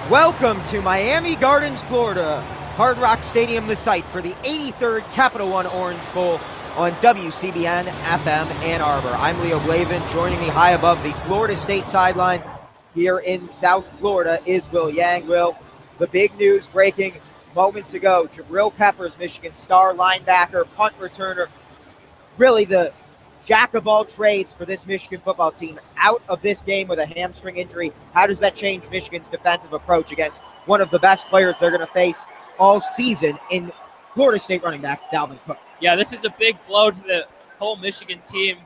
Welcome to Miami Gardens, Florida. Hard Rock Stadium, the site for the 83rd Capital One Orange Bowl on WCBN FM Ann Arbor. I'm Leo Blavin. Joining me high above the Florida State sideline here in South Florida is Will Yang. Will, the big news breaking moments ago. Jabril Peppers, Michigan star linebacker, punt returner, really the jack of all trades for this Michigan football team, out of this game with a hamstring injury. How does that change Michigan's defensive approach against one of the best players they're going to face all season in Florida State running back Dalvin Cook? Yeah, this is a big blow to the whole Michigan team,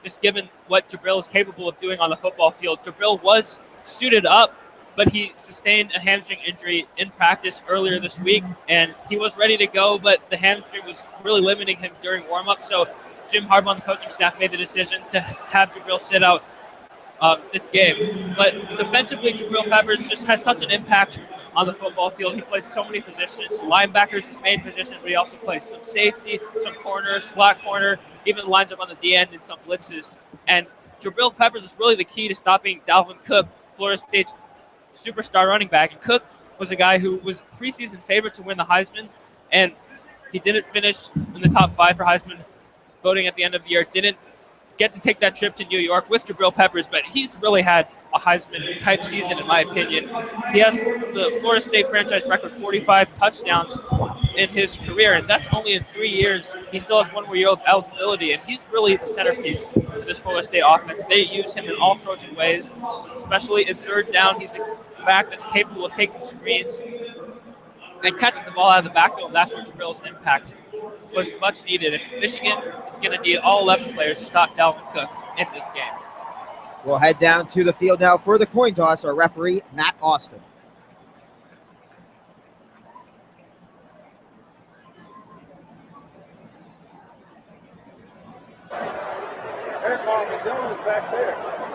just given what Jabril is capable of doing on the football field. Jabril was suited up, but he sustained a hamstring injury in practice earlier this week, and he was ready to go, but the hamstring was really limiting him during warm-up. So Jim Harbaugh and the coaching staff made the decision to have Jabril sit out this game. But defensively, Jabril Peppers just has such an impact on the football field. He plays so many positions. Linebacker is his main position, but he also plays some safety, some corner, slot corner, even lines up on the D end in some blitzes. And Jabril Peppers is really the key to stopping Dalvin Cook, Florida State's superstar running back. And Cook was a guy who was preseason favorite to win the Heisman, and he didn't finish in the top 5 for Heisman voting at the end of the year, didn't get to take that trip to New York with Jabril Peppers, but he's really had a Heisman-type season, in my opinion. He has the Florida State franchise record 45 touchdowns in his career, and that's only in 3 years. He still has 1 more year of eligibility, and he's really the centerpiece of this Florida State offense. They use him in all sorts of ways, especially in third down. He's a back that's capable of taking screens and catching the ball out of the backfield, and that's where Jabril's impact was much needed. And Michigan is going to need all 11 players to stop Dalvin Cook in this game. We'll head down to the field now for the coin toss. Our referee, Matt Austin.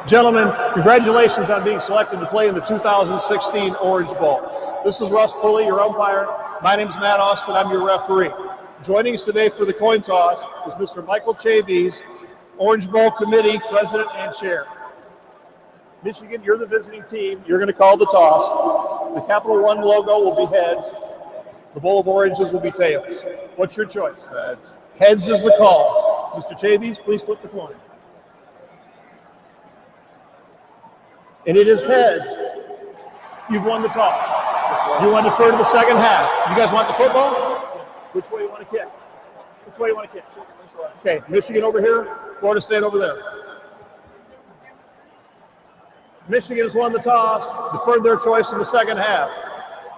Gentlemen, congratulations on being selected to play in the 2016 Orange Bowl. This is Russ Pulley, your umpire. My name is Matt Austin. I'm your referee. Joining us today for the coin toss is Mr. Michael Chavies, Orange Bowl Committee President and Chair. Michigan, you're the visiting team. You're going to call the toss. The Capital One logo will be heads. The bowl of oranges will be tails. What's your choice? Heads. Heads is the call. Mr. Chavies, please flip the coin. And it is heads. You've won the toss. You want to defer to the second half. You guys want the football? Which way you want to kick? Which way you want to kick? Okay, Michigan over here, Florida State over there. Michigan has won the toss, deferred their choice in the second half.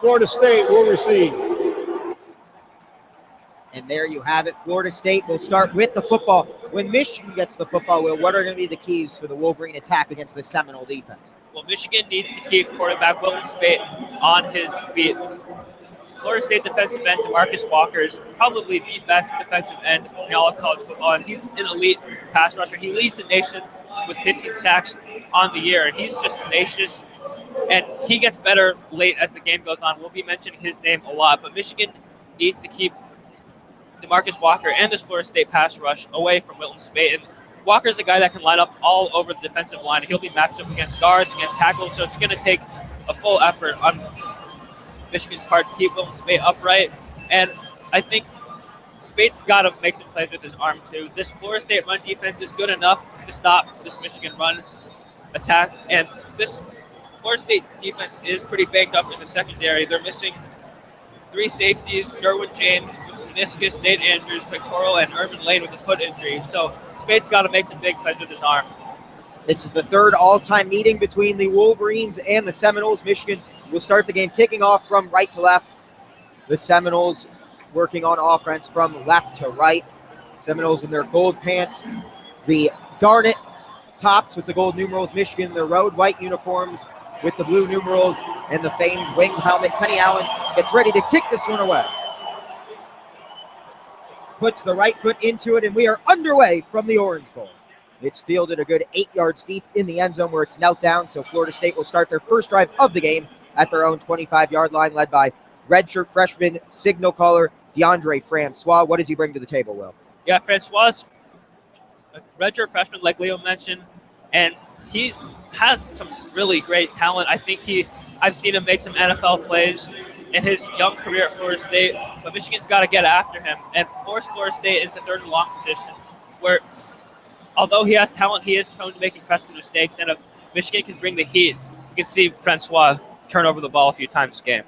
Florida State will receive. And there you have it. Florida State will start with the football. When Michigan gets the football, Will, what are going to be the keys for the Wolverine attack against the Seminole defense? Well, Michigan needs to keep quarterback Wilton Speight on his feet. Florida State defensive end DeMarcus Walker is probably the best defensive end in all of college football, and he's an elite pass rusher. He leads the nation with 15 sacks on the year, and he's just tenacious, and he gets better late as the game goes on. We'll be mentioning his name a lot, but Michigan needs to keep DeMarcus Walker and this Florida State pass rush away from Wilton Speight. And Walker's a guy that can line up all over the defensive line. He'll be matched up against guards, against tackles, so it's going to take a full effort on Michigan's part to keep Wilton Speight upright. And I think Spate's got to make some plays with his arm, too. This Florida State run defense is good enough to stop this Michigan run attack. And this Florida State defense is pretty banged up in the secondary. They're missing 3 safeties, Derwin James with meniscus, Nate Andrews, pectoral, and Urban Lane with a foot injury. So Spate's got to make some big plays with his arm. This is the third all-time meeting between the Wolverines and the Seminoles. Michigan will start the game kicking off from right to left. The Seminoles working on offense from left to right. Seminoles in their gold pants, the garnet tops with the gold numerals. Michigan in their road white uniforms with the blue numerals and the famed winged helmet. Kenny Allen gets ready to kick this one away. Puts the right foot into it, and we are underway from the Orange Bowl. It's fielded a good 8 yards deep in the end zone where it's knelt down, so Florida State will start their first drive of the game at their own 25-yard line, led by redshirt freshman signal caller DeAndre Francois. What does he bring to the table, Will? Yeah, Francois, a redshirt freshman, like Leo mentioned, and he has some really great talent. I think he I've seen him make some NFL plays in his young career at Florida State, but Michigan's got to get after him and force Florida State into third and long position, where although he has talent, he is prone to making freshman mistakes, and if Michigan can bring the heat, you can see Francois turn over the ball a few times this game.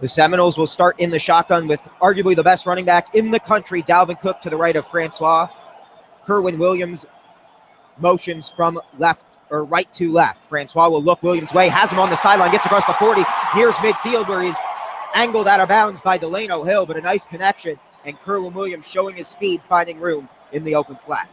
The Seminoles will start in the shotgun with arguably the best running back in the country, Dalvin Cook, to the right of Francois. Kerwin Williams motions from left or right to left. Francois will look Williams' way, has him on the sideline, gets across the 40, nears midfield where he's angled out of bounds by Delano Hill, but a nice connection, and Kerwin Williams showing his speed, finding room in the open flat.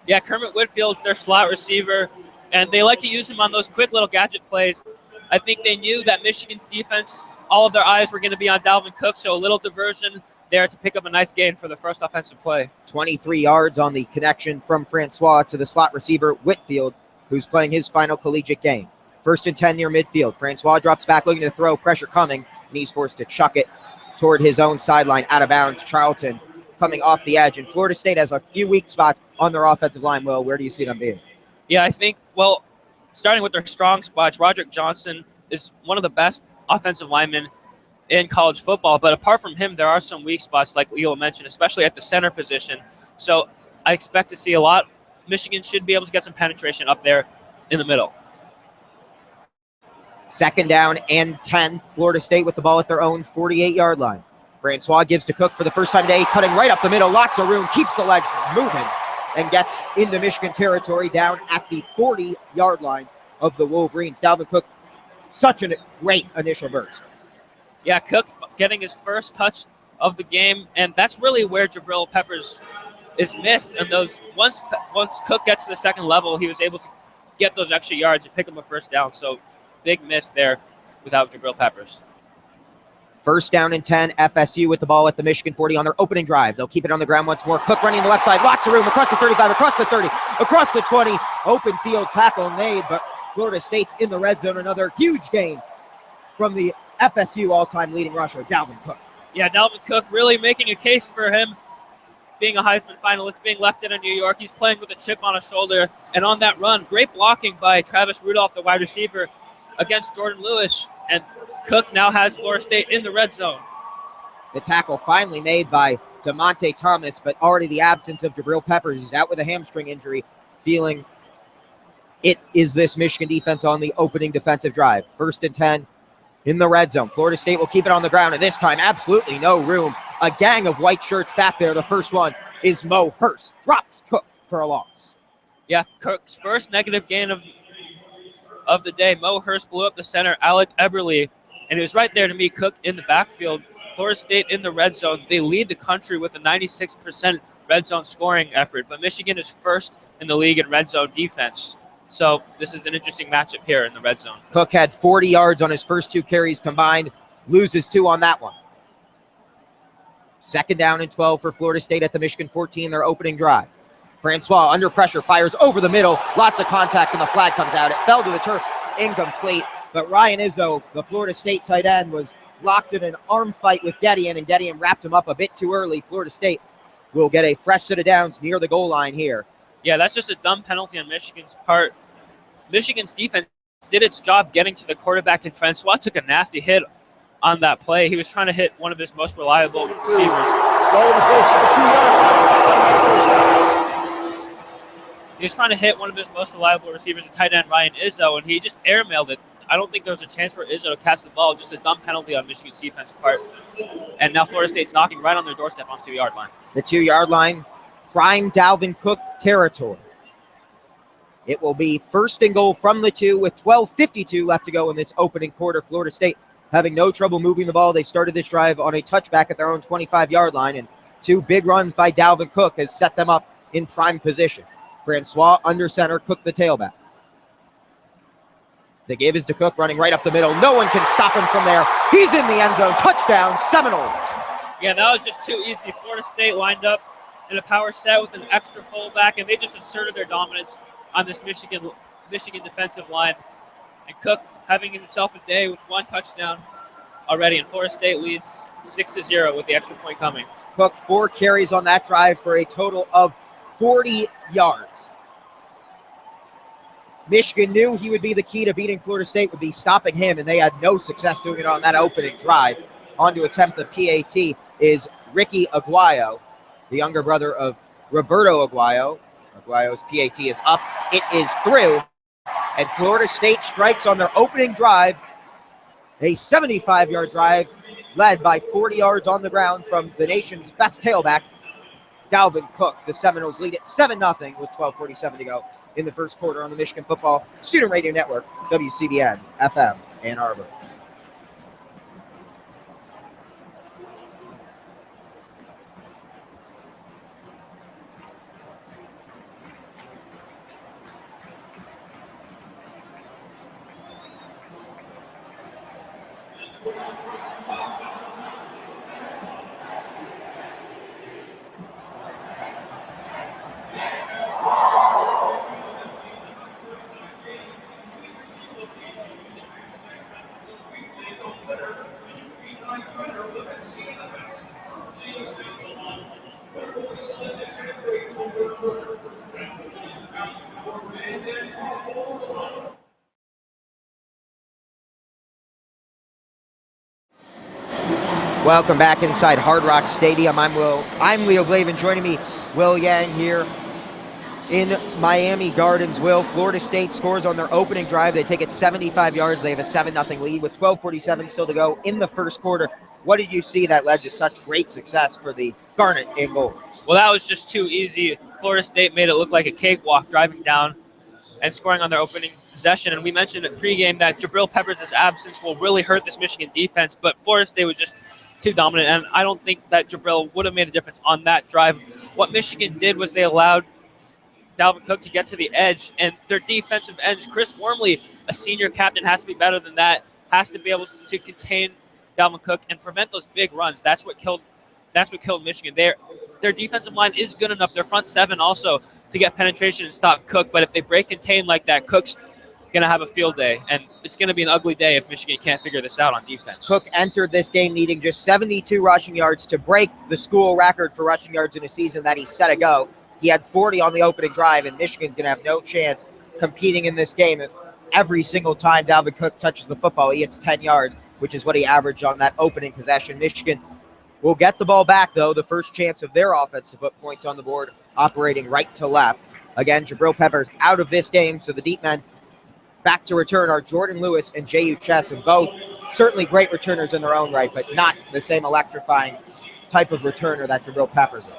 Yeah, Kermit Whitfield's their slot receiver, and they like to use him on those quick little gadget plays. I think they knew that Michigan's defense, all of their eyes were going to be on Dalvin Cook, so a little diversion there to pick up a nice gain for the first offensive play. 23 yards on the connection from Francois to the slot receiver Whitfield, who's playing his final collegiate game. 1st and 10 near midfield. Francois drops back looking to throw, pressure coming, and he's forced to chuck it toward his own sideline, out of bounds. Charlton coming off the edge, and Florida State has a few weak spots on their offensive line. Will, where do you see them being? Yeah, I think, well, starting with their strong spots, Roderick Johnson is one of the best offensive linemen in college football, but apart from him, there are some weak spots, like Leo mentioned, especially at the center position. So I expect to see a lot. Michigan should be able to get some penetration up there in the middle. 2nd down and 10. Florida State with the ball at their own 48-yard line. Francois gives to Cook for the first time today, cutting right up the middle, lots of room, keeps the legs moving, and gets into Michigan territory down at the 40-yard line of the Wolverines. Dalvin Cook, such a great initial burst. Yeah, Cook getting his first touch of the game, and that's really where Jabril Peppers is missed. And those once Cook gets to the second level, he was able to get those extra yards and pick up a first down. So big miss there without Jabril Peppers. 1st down and 10. FSU with the ball at the Michigan 40 on their opening drive. They'll keep it on the ground once more. Cook running the left side, lots of room across the 35, across the 30, across the 20. Open field tackle made, but Florida State's in the red zone. Another huge gain from the FSU all-time leading rusher, Dalvin Cook. Yeah, Dalvin Cook really making a case for him being a Heisman finalist, being left in New York. He's playing with a chip on his shoulder. And on that run, great blocking by Travis Rudolph, the wide receiver, against Jordan Lewis. And Cook now has Florida State in the red zone. The tackle finally made by DeMonte Thomas, but already the absence of Jabril Peppers. He's out with a hamstring injury, feeling it is this Michigan defense on the opening defensive drive. 1st and 10 in the red zone. Florida State will keep it on the ground, and this time absolutely no room. A gang of white shirts back there. The first one is Mo Hurst. Drops Cook for a loss. Yeah, Cook's first negative gain of the day. Mo Hurst blew up the center, Alec Eberle, and he was right there to meet Cook in the backfield. Florida State in the red zone. They lead the country with a 96% red zone scoring effort, but Michigan is first in the league in red zone defense. So this is an interesting matchup here in the red zone. Cook had 40 yards on his first 2 carries combined, loses 2 on that one. 2nd down and 12 for Florida State at the Michigan 14, their opening drive. Francois under pressure, fires over the middle, lots of contact, and the flag comes out. It fell to the turf, incomplete, but Ryan Izzo, the Florida State tight end, was locked in an arm fight with Gedeon, and Gedeon wrapped him up a bit too early. Florida State will get a fresh set of downs near the goal line here. Yeah, that's just a dumb penalty on Michigan's part. Michigan's defense did its job getting to the quarterback, and Francois took a nasty hit on that play. He was trying to hit one of his most reliable receivers. He was trying to hit one of his most reliable receivers, tight end Ryan Izzo, and he just airmailed it. I don't think there was a chance for Izzo to catch the ball. Just a dumb penalty on Michigan's defensive part. And now Florida State's knocking right on their doorstep on the 2-yard line. The 2-yard line, prime Dalvin Cook territory. It will be 1st and goal from the 2 with 12:52 left to go in this opening quarter. Florida State having no trouble moving the ball. They started this drive on a touchback at their own 25-yard line, and 2 big runs by Dalvin Cook has set them up in prime position. Francois under center, Cook the tailback. They gave his to Cook running right up the middle. No one can stop him from there. He's in the end zone. Touchdown, Seminoles. Yeah, that was just too easy. Florida State lined up in a power set with an extra fullback, and they just asserted their dominance on this Michigan defensive line. And Cook having himself a day with 1 touchdown already, and Florida State leads 6-0 with the extra point coming. Cook 4 carries on that drive for a total of 40 yards. Michigan knew he would be the key to beating Florida State, would be stopping him, and they had no success doing it on that opening drive. On to attempt the PAT is Ricky Aguayo, the younger brother of Roberto Aguayo. Aguayo's PAT is up. It is through, and Florida State strikes on their opening drive, a 75-yard drive led by 40 yards on the ground from the nation's best tailback, Dalvin Cook. The Seminoles lead at 7-0 with 12:47 to go in the first quarter on the Michigan Football Student Radio Network, WCBN FM Ann Arbor. Welcome back inside Hard Rock Stadium. I'm Leo Glavin. Joining me, Will Yang here in Miami Gardens. Will, Florida State scores on their opening drive. They take it 75 yards. They have a 7-0 lead with 12:47 still to go in the first quarter. What did you see that led to such great success for the Garnet in goal? Well, that was just too easy. Florida State made it look like a cakewalk driving down and scoring on their opening possession. And we mentioned at pregame that Jabril Peppers' absence will really hurt this Michigan defense, but Florida State was just too dominant, and I don't think that Jabril would have made a difference on that drive. What Michigan did was they allowed Dalvin Cook to get to the edge, and their defensive ends, Chris Wormley, a senior captain, has to be better than that, has to be able to contain Dalvin Cook and prevent those big runs. That's what killed Michigan. Their defensive line is good enough, their front seven also, to get penetration and stop Cook, but if they break contain like that, Cook's going to have a field day, and it's going to be an ugly day if Michigan can't figure this out on defense. Cook entered this game needing just 72 rushing yards to break the school record for rushing yards in a season that he set ago. He had 40 on the opening drive, and Michigan's going to have no chance competing in this game if every single time Dalvin Cook touches the football, he hits 10 yards, which is what he averaged on that opening possession. Michigan will get the ball back, though, the first chance of their offense to put points on the board, operating right to left. Again, Jabril Peppers out of this game, so the deep men back to return are Jordan Lewis and J.U. Chesson, both certainly great returners in their own right, but not the same electrifying type of returner that Jabril Peppers is.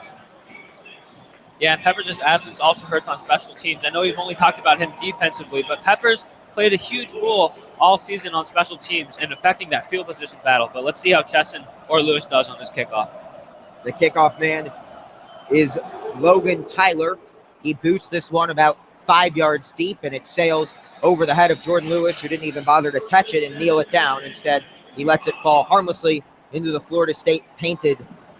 Yeah, Peppers' absence also hurts on special teams. I know we've only talked about him defensively, but Peppers played a huge role all season on special teams and affecting that field position battle. But let's see how Chesson or Lewis does on this kickoff. The kickoff man is Logan Tyler. He boots this one about 5 yards deep, and it sails over the head of Jordan Lewis, who didn't even bother to catch it and kneel it down. Instead, he lets it fall harmlessly into the Florida State painted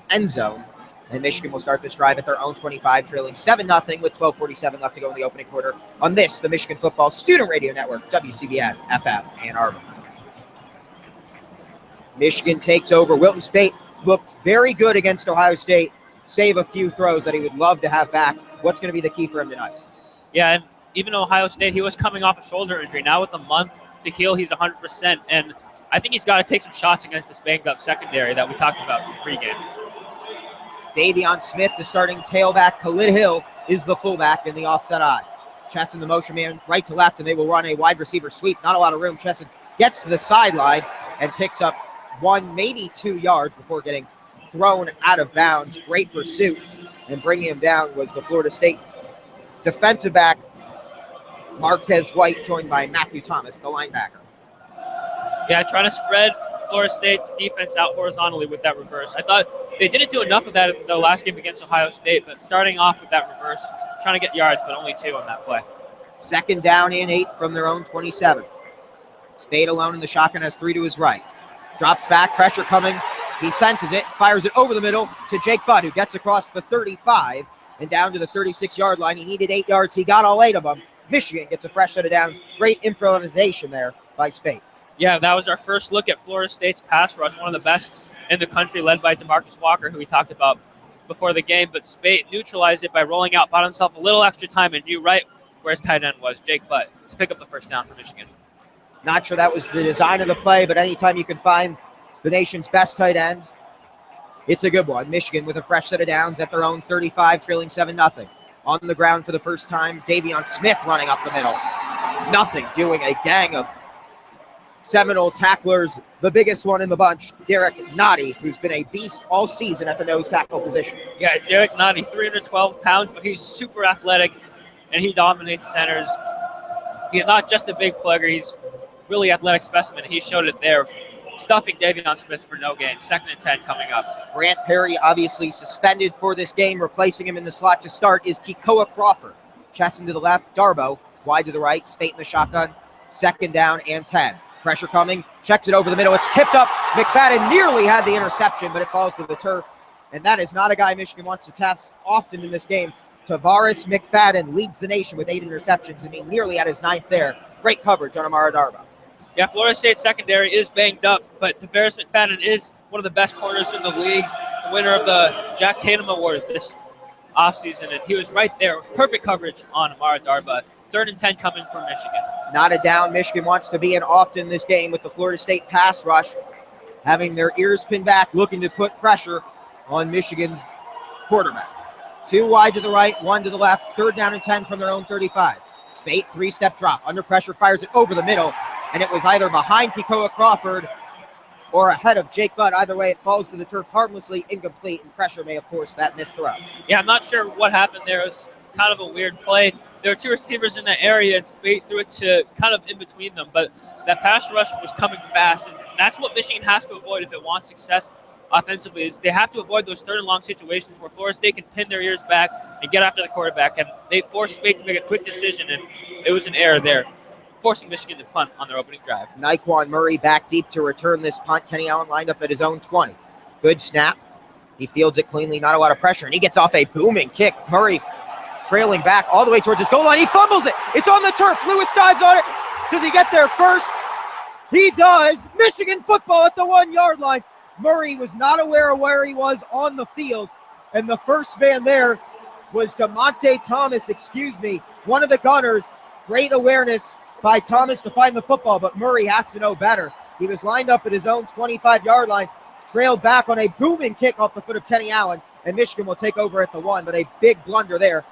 end zone. And Michigan will start this drive at their own 25, trailing 7-0 with 12:47 left to go in the opening quarter on this, the Michigan Football Student Radio Network, WCBN FM Ann Arbor. Michigan takes over. Wilton Spate looked very good against Ohio State, save a few throws that he would love to have back. What's going to be the key for him tonight? Yeah, and even Ohio State, he was coming off a shoulder injury. Now with a month to heal, he's 100%. And I think he's got to take some shots against this banged-up secondary that we talked about in pregame. Davion Smith, the starting tailback. Khalid Hill is the fullback in the offset eye. Chesson, the motion man, right to left, and they will run a wide receiver sweep. Not a lot of room. Chesson gets to the sideline and picks up 1, maybe 2 yards before getting thrown out of bounds. Great pursuit, and bringing him down was the Florida State defensive back, Marquez White, joined by Matthew Thomas, the linebacker. Yeah, trying to spread Florida State's defense out horizontally with that reverse. I thought they didn't do enough of that in the last game against Ohio State, but starting off with that reverse, trying to get yards, but only 2 on that play. Second down and 8 from their own 27. Spade alone in the shotgun, has 3 to his right. Drops back, pressure coming. He senses it, fires it over the middle to Jake Budd, who gets across the 35 and down to the 36-yard line. He needed 8 yards. He got all 8 of them. Michigan gets a fresh set of downs. Great improvisation there by Spade. Yeah, that was our first look at Florida State's pass rush, one of the best in the country, led by DeMarcus Walker, who we talked about before the game. But Spade neutralized it by rolling out, bought himself a little extra time, and knew right where his tight end was, Jake Butt, to pick up the first down for Michigan. Not sure that was the design of the play, but anytime you can find the nation's best tight end, it's a good one. Michigan with a fresh set of downs at their own 35, trailing 7-0. On the ground for the first time, Davion Smith running up the middle. Nothing doing a gang of Seminole tacklers. The biggest one in the bunch, Derek Noddy, who's been a beast all season at the nose tackle position. Yeah, Derek Noddy, 312 pounds, but he's super athletic, and he dominates centers. He's not just a big plugger, he's really athletic specimen. He showed it there, stuffing Davion Smith for no gain. 2nd and 10 coming up. Grant Perry obviously suspended for this game. Replacing him in the slot to start is Kekoa Crawford. Chesson to the left, Darbo wide to the right, Spate in the shotgun. 2nd down and 10. Pressure coming, checks it over the middle. It's tipped up. McFadden nearly had the interception, but it falls to the turf. And that is not a guy Michigan wants to test often in this game. Tavares McFadden leads the nation with 8 interceptions, and he nearly had his 9th there. Great coverage on Amara Darbo. Yeah, Florida State secondary is banged up, but Tavares McFadden is one of the best corners in the league, the winner of the Jack Tatum Award this offseason, and he was right there. Perfect coverage on Amara Darbo. 3rd and 10 coming from Michigan. Not a down Michigan wants to be in often this game with the Florida State pass rush, having their ears pinned back, looking to put pressure on Michigan's quarterback. 2 wide to the right, 1 to the left, 3rd down and 10 from their own 35. Spate, 3-step drop, under pressure, fires it over the middle, and it was either behind Kekoa Crawford or ahead of Jake Butt. Either way, it falls to the turf harmlessly, incomplete, and pressure may have forced that missed throw. Yeah, I'm not sure what happened there. It was kind of a weird play. There were 2 receivers in that area, and Spate threw it to kind of in between them, but that pass rush was coming fast, and that's what Michigan has to avoid if it wants success offensively, is they have to avoid those 3rd and long situations where Florida State can pin their ears back and get after the quarterback, and they forced Spate to make a quick decision, and it was an error there, forcing Michigan to punt on their opening drive. Nyquan Murray back deep to return this punt. Kenny Allen lined up at his own 20. Good snap. He fields it cleanly, not a lot of pressure, and he gets off a booming kick. Murray trailing back all the way towards his goal line. He fumbles it. It's on the turf. Lewis dives on it. Does he get there first? He does. Michigan football at the 1-yard line. Murray was not aware of where he was on the field, and the first man there was DeMonte Thomas, one of the gunners. Great awareness by Thomas to find the football, but Murray has to know better. He was lined up at his own 25-yard line, trailed back on a booming kick off the foot of Kenny Allen, and Michigan will take over at the 1, but a big blunder there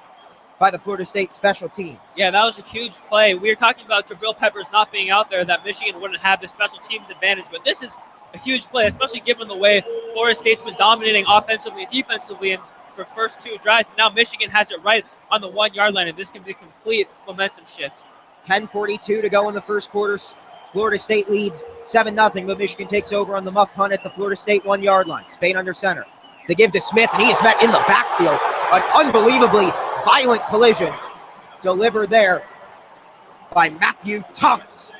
by the Florida State special teams. Yeah, that was a huge play. We were talking about Jabril Peppers not being out there, that Michigan wouldn't have the special teams advantage, but this is a huge play, especially given the way Florida State's been dominating offensively and defensively in the first 2 drives. Now Michigan has it right on the 1-yard line, and this can be a complete momentum shift. 10:42 to go in the first quarter. Florida State leads 7-0, but Michigan takes over on the muff punt at the Florida State 1-yard line. Spain under center. They give to Smith, and he is met in the backfield. An unbelievably violent collision delivered there by Matthew Thomas.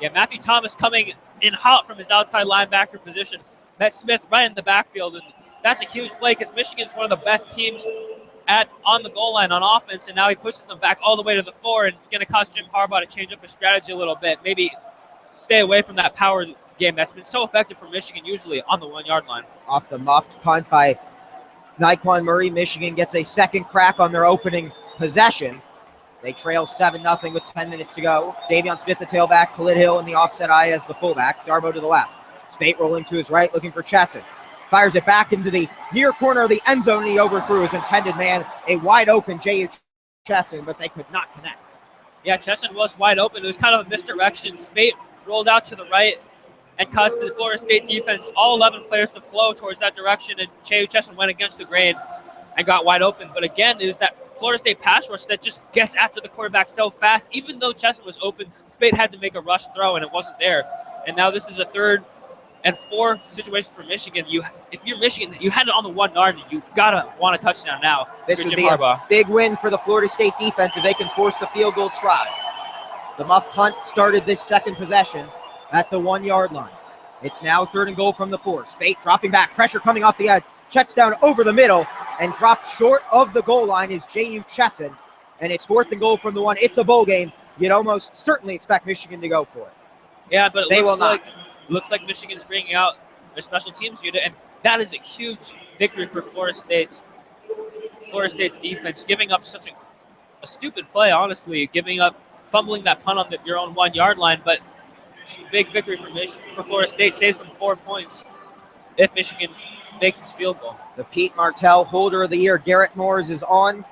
Yeah, Matthew Thomas coming in hot from his outside linebacker position. Met Smith right in the backfield, and that's a huge play because Michigan's one of the best teams on the goal line on offense, and now he pushes them back all the way to the 4, and it's going to cause Jim Harbaugh to change up his strategy a little bit. Maybe stay away from that power game that's been so effective for Michigan usually on the 1-yard line. Off the muffed punt by Nyquan Murray, Michigan gets a second crack on their opening possession. They trail 7-0 with 10 minutes to go. Davion Smith, the tailback, Khalid Hill in the offset eye as the fullback. Darbo to the left. Spate rolling to his right, looking for Chesson. Fires it back into the near corner of the end zone, and he overthrew his intended man. A wide open J.U. Chesson, but they could not connect. Yeah, Chesson was wide open. It was kind of a misdirection. Spate rolled out to the right and caused the Florida State defense, all 11 players, to flow towards that direction, and J.U. Chesson went against the grain and got wide open. But again, it was that Florida State pass rush that just gets after the quarterback so fast. Even though Chesson was open, Spate had to make a rush throw, and it wasn't there. And now this is a 3rd and 4 situation for Michigan. If you're Michigan, you had it on the 1-yard, and you gotta want a touchdown now. This would be a big win for the Florida State defense if they can force the field goal try. The muff punt started this second possession at the 1-yard line. It's now 3rd and goal from the 4. Spate dropping back, pressure coming off the edge, checks down over the middle, and dropped short of the goal line is J.U. Chesson. And it's 4th and goal from the 1. It's a bowl game. You'd almost certainly expect Michigan to go for it. Yeah, but they will not. Looks like Michigan's bringing out their special teams unit, and that is a huge victory for Florida State's defense, giving up such a a stupid play, honestly, fumbling that punt on your own 1 yard line, but just a big victory for Florida State, saves them 4 points if Michigan makes this field goal. The Pete Martell Holder of the Year, Garrett Moores, is on.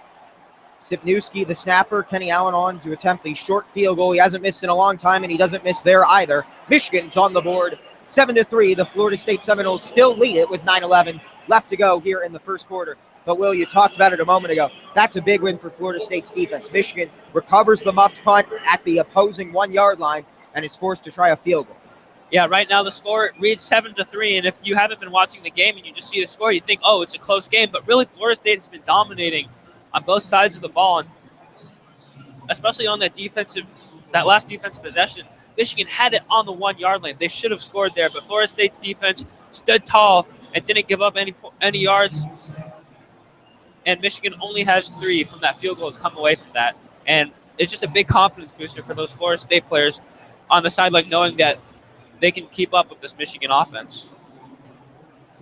Sipniewski, the snapper, Kenny Allen on to attempt the short field goal. He hasn't missed in a long time, and he doesn't miss there either. Michigan's on the board, 7-3. The Florida State Seminoles still lead it with 9:11 left to go here in the first quarter. But, Will, you talked about it a moment ago. That's a big win for Florida State's defense. Michigan recovers the muffed punt at the opposing 1 yard line and is forced to try a field goal. Yeah, right now the score reads 7-3, and if you haven't been watching the game and you just see the score, you think, oh, it's a close game. But really, Florida State has been dominating on both sides of the ball, and especially on that last defensive possession. Michigan had it on the 1 yard line. They should have scored there, but Florida State's defense stood tall and didn't give up any yards. And Michigan only has 3 from that field goal to come away from that. And it's just a big confidence booster for those Florida State players on the sideline, knowing that they can keep up with this Michigan offense.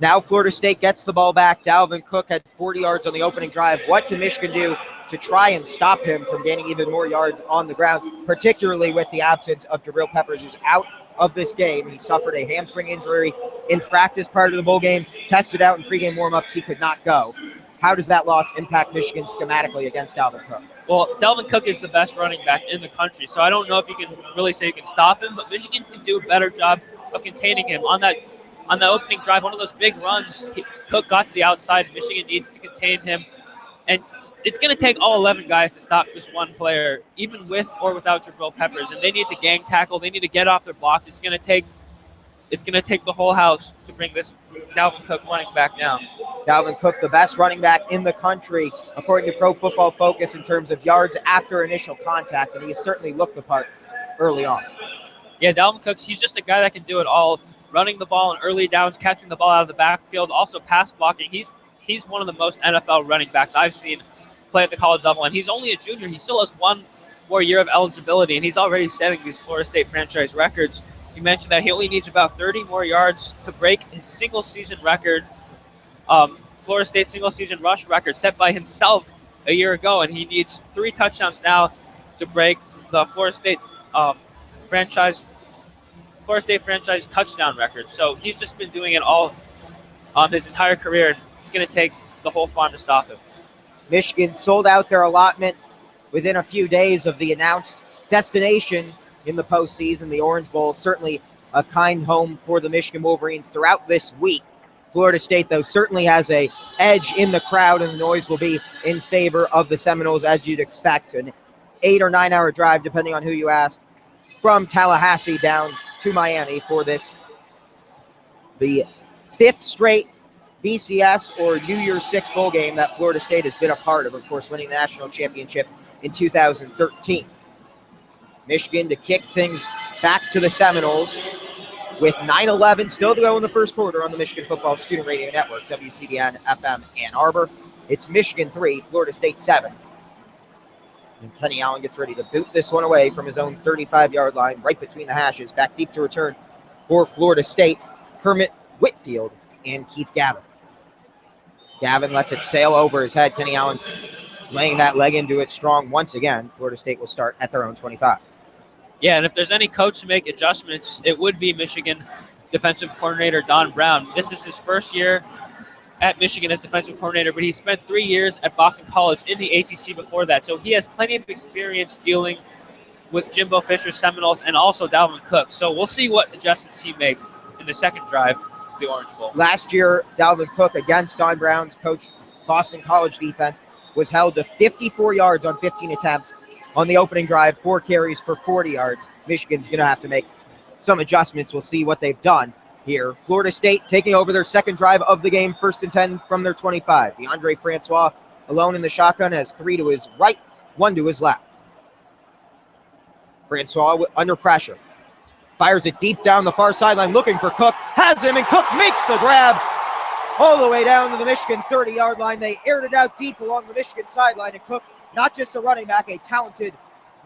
Now Florida State gets the ball back. Dalvin Cook had 40 yards on the opening drive. What can Michigan do to try and stop him from gaining even more yards on the ground, particularly with the absence of Jabril Peppers, who's out of this game? He suffered a hamstring injury in practice prior to the bowl game, tested out in pregame warmups. He could not go. How does that loss impact Michigan schematically against Dalvin Cook? Well, Dalvin Cook is the best running back in the country, so I don't know if you can really say you can stop him, but Michigan can do a better job of containing him. On the opening drive, one of those big runs, Cook got to the outside. Michigan needs to contain him, and it's going to take all 11 guys to stop just one player, even with or without Jabril Peppers, and they need to gang tackle. They need to get off their blocks. It's going to take the whole house to bring this Dalvin Cook running back down. Dalvin Cook, the best running back in the country, according to Pro Football Focus, in terms of yards after initial contact, and he certainly looked the part early on. Yeah, Dalvin Cook, he's just a guy that can do it all, running the ball in early downs, catching the ball out of the backfield, also pass blocking. He's one of the most NFL running backs I've seen play at the college level, and he's only a junior. He still has 1 more year of eligibility, and he's already setting these Florida State franchise records. You mentioned that he only needs about 30 more yards to break his single-season record, Florida State single-season rush record set by himself a year ago, and he needs 3 touchdowns now to break the Florida State franchise touchdown record. So he's just been doing it all his entire career, and it's going to take the whole farm to stop him. Michigan sold out their allotment within a few days of the announced destination in the postseason. The Orange Bowl, certainly a kind home for the Michigan Wolverines throughout this week. Florida State, though, certainly has a edge in the crowd, and the noise will be in favor of the Seminoles, as you'd expect. An 8 or 9 hour drive, depending on who you ask, from Tallahassee down to Miami for this, the 5th straight BCS or New Year's Six bowl game that Florida State has been a part of course, winning the national championship in 2013. Michigan to kick things back to the Seminoles with 9:11 still to go in the first quarter on the Michigan Football Student Radio Network, WCBN FM Ann Arbor. It's Michigan 3, Florida State 7. And Kenny Allen gets ready to boot this one away from his own 35-yard line, right between the hashes. Back deep to return for Florida State, Kermit Whitfield and Keith Gavin. Gavin lets it sail over his head. Kenny Allen laying that leg into it strong once again. Florida State will start at their own 25. Yeah, and if there's any coach to make adjustments, it would be Michigan defensive coordinator Don Brown. This is his first year at Michigan as defensive coordinator, but he spent 3 years at Boston College in the ACC before that. So he has plenty of experience dealing with Jimbo Fisher's Seminoles and also Dalvin Cook. So we'll see what adjustments he makes in the second drive of the Orange Bowl. Last year, Dalvin Cook, against Don Brown's coach Boston College defense, was held to 54 yards on 15 attempts. On the opening drive, 4 carries for 40 yards. Michigan's going to have to make some adjustments. We'll see what they've done here. Florida State taking over their second drive of the game, 1st and 10 from their 25. DeAndre Francois alone in the shotgun has 3 to his right, 1 to his left. Francois under pressure. Fires it deep down the far sideline, looking for Cook. Has him, and Cook makes the grab all the way down to the Michigan 30-yard line. They aired it out deep along the Michigan sideline, and Cook, not just a running back, a talented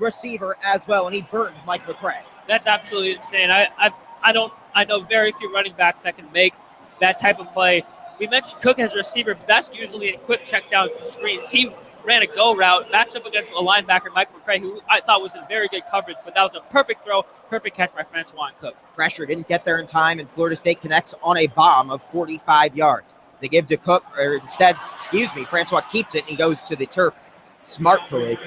receiver as well, and he burned Mike McCray. That's absolutely insane. I know very few running backs that can make that type of play. We mentioned Cook as a receiver, but that's usually in quick check down screens. He ran a go route, matched up against a linebacker, Mike McCray, who I thought was in very good coverage, but that was a perfect throw, perfect catch by Francois and Cook. Pressure didn't get there in time, and Florida State connects on a bomb of 45 yards. They give to Cook, or instead, Francois keeps it and he goes to the turf smartfully.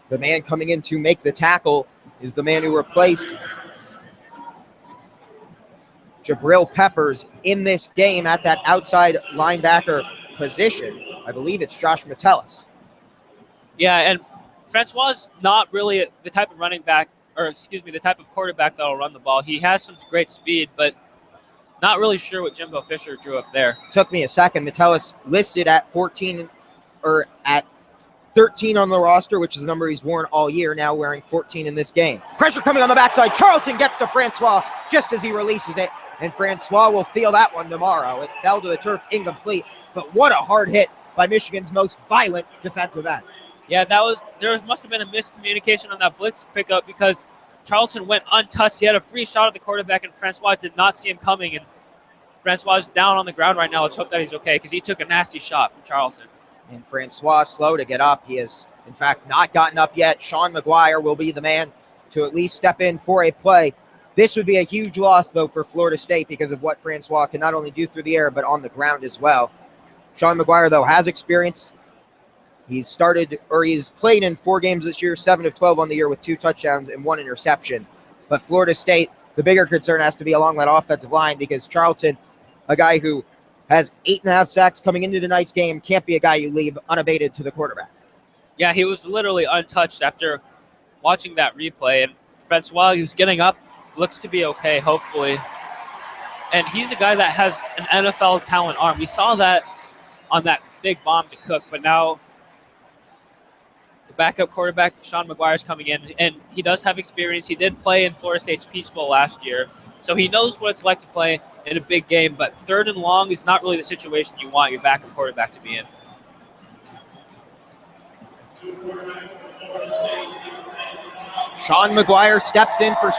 The man coming in to make the tackle is the man who replaced Jabril Peppers in this game at that outside linebacker position. I believe it's Josh Metellus. Yeah, and Francois is not really the type of running back, the type of quarterback that will run the ball. He has some great speed, but not really sure what Jimbo Fisher drew up there. Took me a second. Metellus listed at 14 or at 13 on the roster, which is the number he's worn all year, now wearing 14 in this game. Pressure coming on the backside. Charlton gets to Francois just as he releases it, and Francois will feel that one tomorrow. It fell to the turf incomplete, but what a hard hit by Michigan's most violent defensive end. Yeah, there must have been a miscommunication on that blitz pickup because Charlton went untouched. He had a free shot at the quarterback, and Francois did not see him coming, and Francois is down on the ground right now. Let's hope that he's okay because he took a nasty shot from Charlton. And Francois slow to get up. He has, in fact, not gotten up yet. Sean McGuire will be the man to at least step in for a play. This would be a huge loss, though, for Florida State because of what Francois can not only do through the air, but on the ground as well. Sean McGuire, though, has experience. He's played in 4 games this year, 7 of 12 on the year with 2 touchdowns and 1 interception. But Florida State, the bigger concern has to be along that offensive line because Charlton, a guy who has 8.5 sacks coming into tonight's game, can't be a guy you leave unabated to the quarterback. Yeah, he was literally untouched after watching that replay. And Francois, he was getting up, looks to be okay, hopefully. And he's a guy that has an NFL talent arm. We saw that on that big bomb to Cook, but now the backup quarterback, Sean McGuire, is coming in, and he does have experience. He did play in Florida State's Peach Bowl last year, so he knows what it's like to play in a big game, but 3rd and long is not really the situation you want your backup quarterback to be in. Sean McGuire steps in for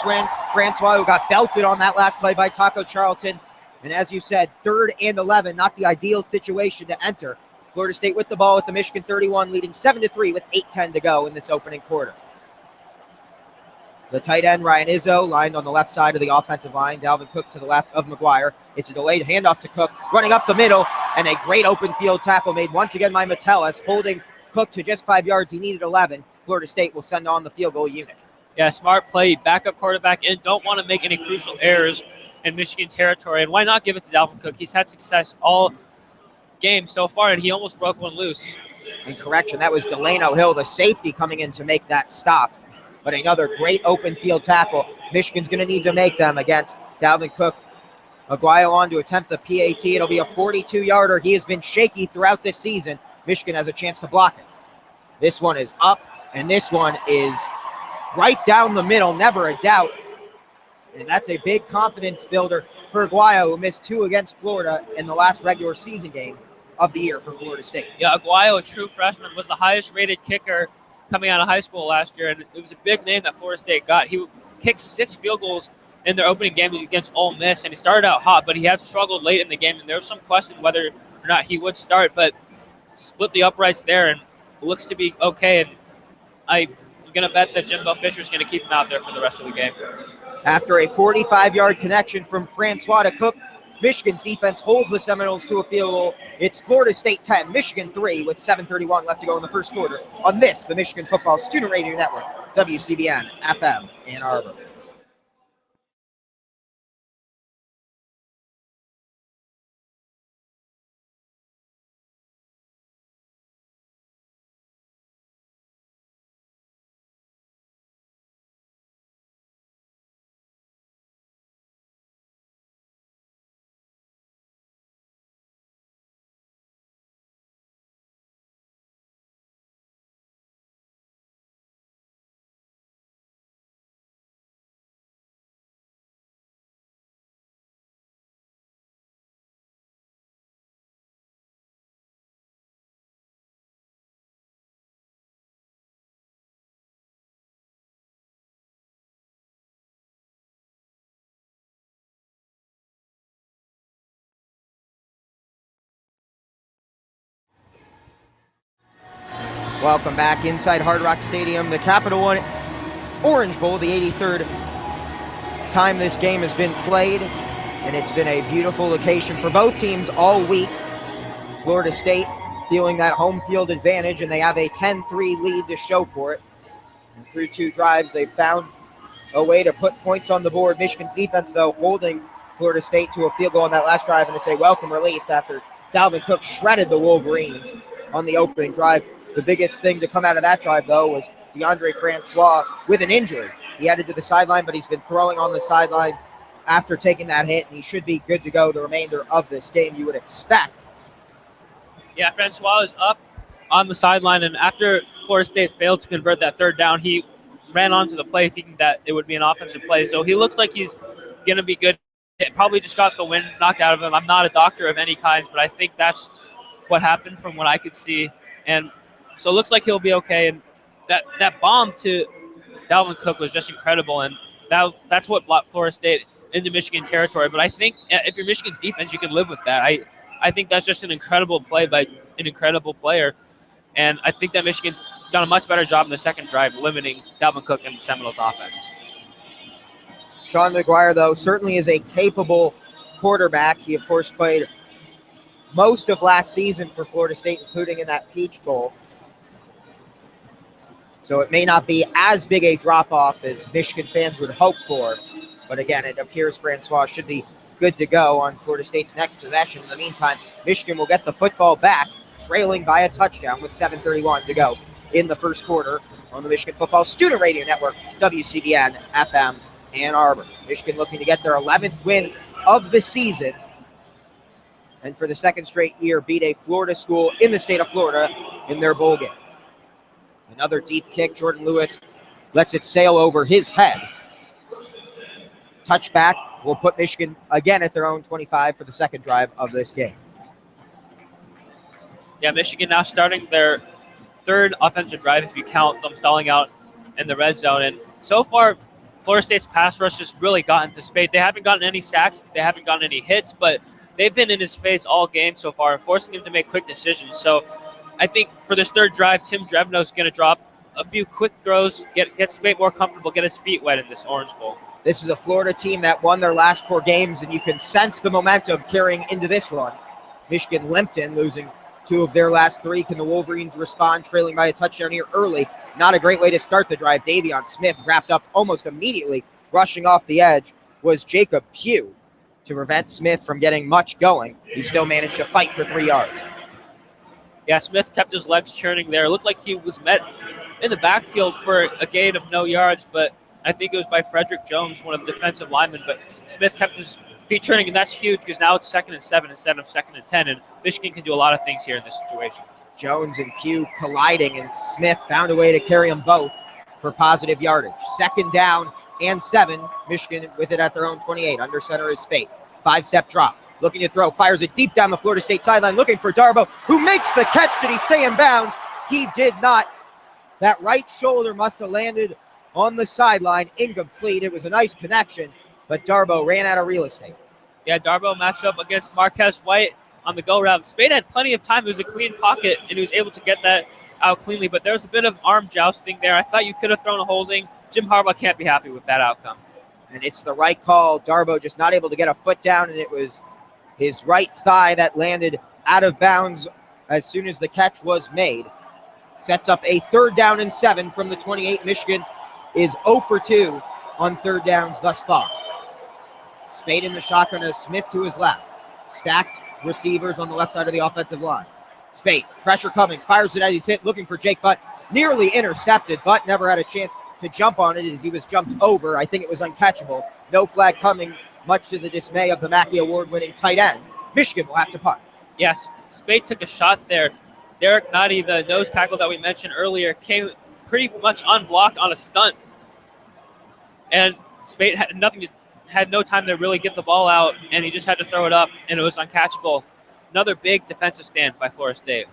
Francois, who got belted on that last play by Taco Charlton. And as you said, 3rd and 11, not the ideal situation to enter. Florida State with the ball at the Michigan 31, leading 7-3 with 8:10 to go in this opening quarter. The tight end, Ryan Izzo, lined on the left side of the offensive line. Dalvin Cook to the left of McGuire. It's a delayed handoff to Cook, running up the middle, and a great open field tackle made once again by Metellus, holding Cook to just 5 yards. He needed 11. Florida State will send on the field goal unit. Yeah, smart play. Backup quarterback in. Don't want to make any crucial errors in Michigan territory. And why not give it to Dalvin Cook? He's had success all game so far, and he almost broke one loose. In correction, that was Delano Hill, the safety, coming in to make that stop. But another great open field tackle. Michigan's going to need to make them against Dalvin Cook. McGuire on to attempt the PAT. It'll be a 42-yarder. He has been shaky throughout this season. Michigan has a chance to block it. This one is up, and this one is right down the middle, never a doubt. And that's a big confidence builder for Aguayo, who missed 2 against Florida in the last regular season game of the year for Florida State. Yeah, Aguayo, a true freshman, was the highest-rated kicker coming out of high school last year, and it was a big name that Florida State got. He kicked 6 field goals in their opening game against Ole Miss, and he started out hot, but he had struggled late in the game, and there was some question whether or not he would start, but split the uprights there, and looks to be okay, and I'm going to bet that Jimbo Fisher's going to keep him out there for the rest of the game. After a 45-yard connection from Francois to Cook, Michigan's defense holds the Seminoles to a field goal. It's Florida State 10, Michigan 3 with 7:31 left to go in the first quarter on this, the Michigan Football Student Radio Network, WCBN FM Ann Arbor. Welcome back inside Hard Rock Stadium, the Capital One Orange Bowl, the 83rd time this game has been played, and it's been a beautiful occasion for both teams all week. Florida State feeling that home field advantage, and they have a 10-3 lead to show for it. And through 2 drives, they've found a way to put points on the board. Michigan's defense, though, holding Florida State to a field goal on that last drive, and it's a welcome relief after Dalvin Cook shredded the Wolverines on the opening drive. The biggest thing to come out of that drive, though, was DeAndre Francois with an injury. He headed to the sideline, but he's been throwing on the sideline after taking that hit, and he should be good to go the remainder of this game, you would expect. Yeah, Francois is up on the sideline, and after Florida State failed to convert that third down, he ran onto the play thinking that it would be an offensive play. So he looks like he's going to be good. It probably just got the wind knocked out of him. I'm not a doctor of any kinds, but I think that's what happened from what I could see. And so it looks like he'll be okay. And that bomb to Dalvin Cook was just incredible, and that's what brought Florida State into Michigan territory. But I think if you're Michigan's defense, you can live with that. I think that's just an incredible play by an incredible player, and I think that Michigan's done a much better job in the second drive limiting Dalvin Cook and the Seminoles offense. Sean McGuire, though, certainly is a capable quarterback. He, of course, played most of last season for Florida State, including in that Peach Bowl. So it may not be as big a drop-off as Michigan fans would hope for. But again, it appears Francois should be good to go on Florida State's next possession. In the meantime, Michigan will get the football back, trailing by a touchdown with 7:31 to go in the first quarter on the Michigan Football Student Radio Network, WCBN FM Ann Arbor. Michigan looking to get their 11th win of the season, and for the second straight year beat a Florida school in the state of Florida in their bowl game. Another deep kick. Jordan Lewis lets it sail over his head. Touchback will put Michigan again at their own 25 for the second drive of this game. Yeah, Michigan now starting their third offensive drive if you count them stalling out in the red zone. And so far, Florida State's pass rush has really gotten to Spade. They haven't gotten any sacks. They haven't gotten any hits, but they've been in his face all game so far, forcing him to make quick decisions. So I think for this third drive, Tim Drevno's going to drop a few quick throws, get Spade more comfortable, get his feet wet in this Orange Bowl. This is a Florida team that won their last 4 games, and you can sense the momentum carrying into this one. Michigan limped in, losing 2 of their last 3. Can the Wolverines respond, trailing by a touchdown here early? Not a great way to start the drive. Davion Smith wrapped up almost immediately. Rushing off the edge was Jacob Pugh to prevent Smith from getting much going. He still managed to fight for 3 yards. Yeah, Smith kept his legs churning there. It looked like he was met in the backfield for a gain of no yards, but I think it was by Frederick Jones, one of the defensive linemen. But Smith kept his feet turning, and that's huge because now it's 2nd and 7 instead of 2nd and 10, and Michigan can do a lot of things here in this situation. Jones and Pugh colliding, and Smith found a way to carry them both for positive yardage. 2nd down and 7. Michigan with it at their own 28. Under center is Spate. 5-step drop. Looking to throw. Fires it deep down the Florida State sideline. Looking for Darbo, who makes the catch. Did he stay in bounds? He did not. That right shoulder must have landed on the sideline. Incomplete. It was a nice connection, but Darbo ran out of real estate. Yeah, Darbo matched up against Marquez White on the go route. Spade had plenty of time. It was a clean pocket, and he was able to get that out cleanly, but there was a bit of arm jousting there. I thought you could have thrown a holding. Jim Harbaugh can't be happy with that outcome. And it's the right call. Darbo just not able to get a foot down, and it was his right thigh that landed out of bounds as soon as the catch was made. Sets up a 3rd down and 7 from the 28. Michigan is 0 for 2 on 3rd downs thus far. Spade in the shotgun as Smith to his left. Stacked receivers on the left side of the offensive line. Spade, pressure coming, fires it as he's hit, looking for Jake Butt. Nearly intercepted, but never had a chance to jump on it as he was jumped over. I think it was uncatchable. No flag coming, much to the dismay of the Mackey Award-winning tight end. Michigan will have to punt. Yes, Spade took a shot there. Derek Nottie, the nose tackle that we mentioned earlier, came pretty much unblocked on a stunt. And Spade had no time to really get the ball out, and he just had to throw it up, and it was uncatchable. Another big defensive stand by Florida State.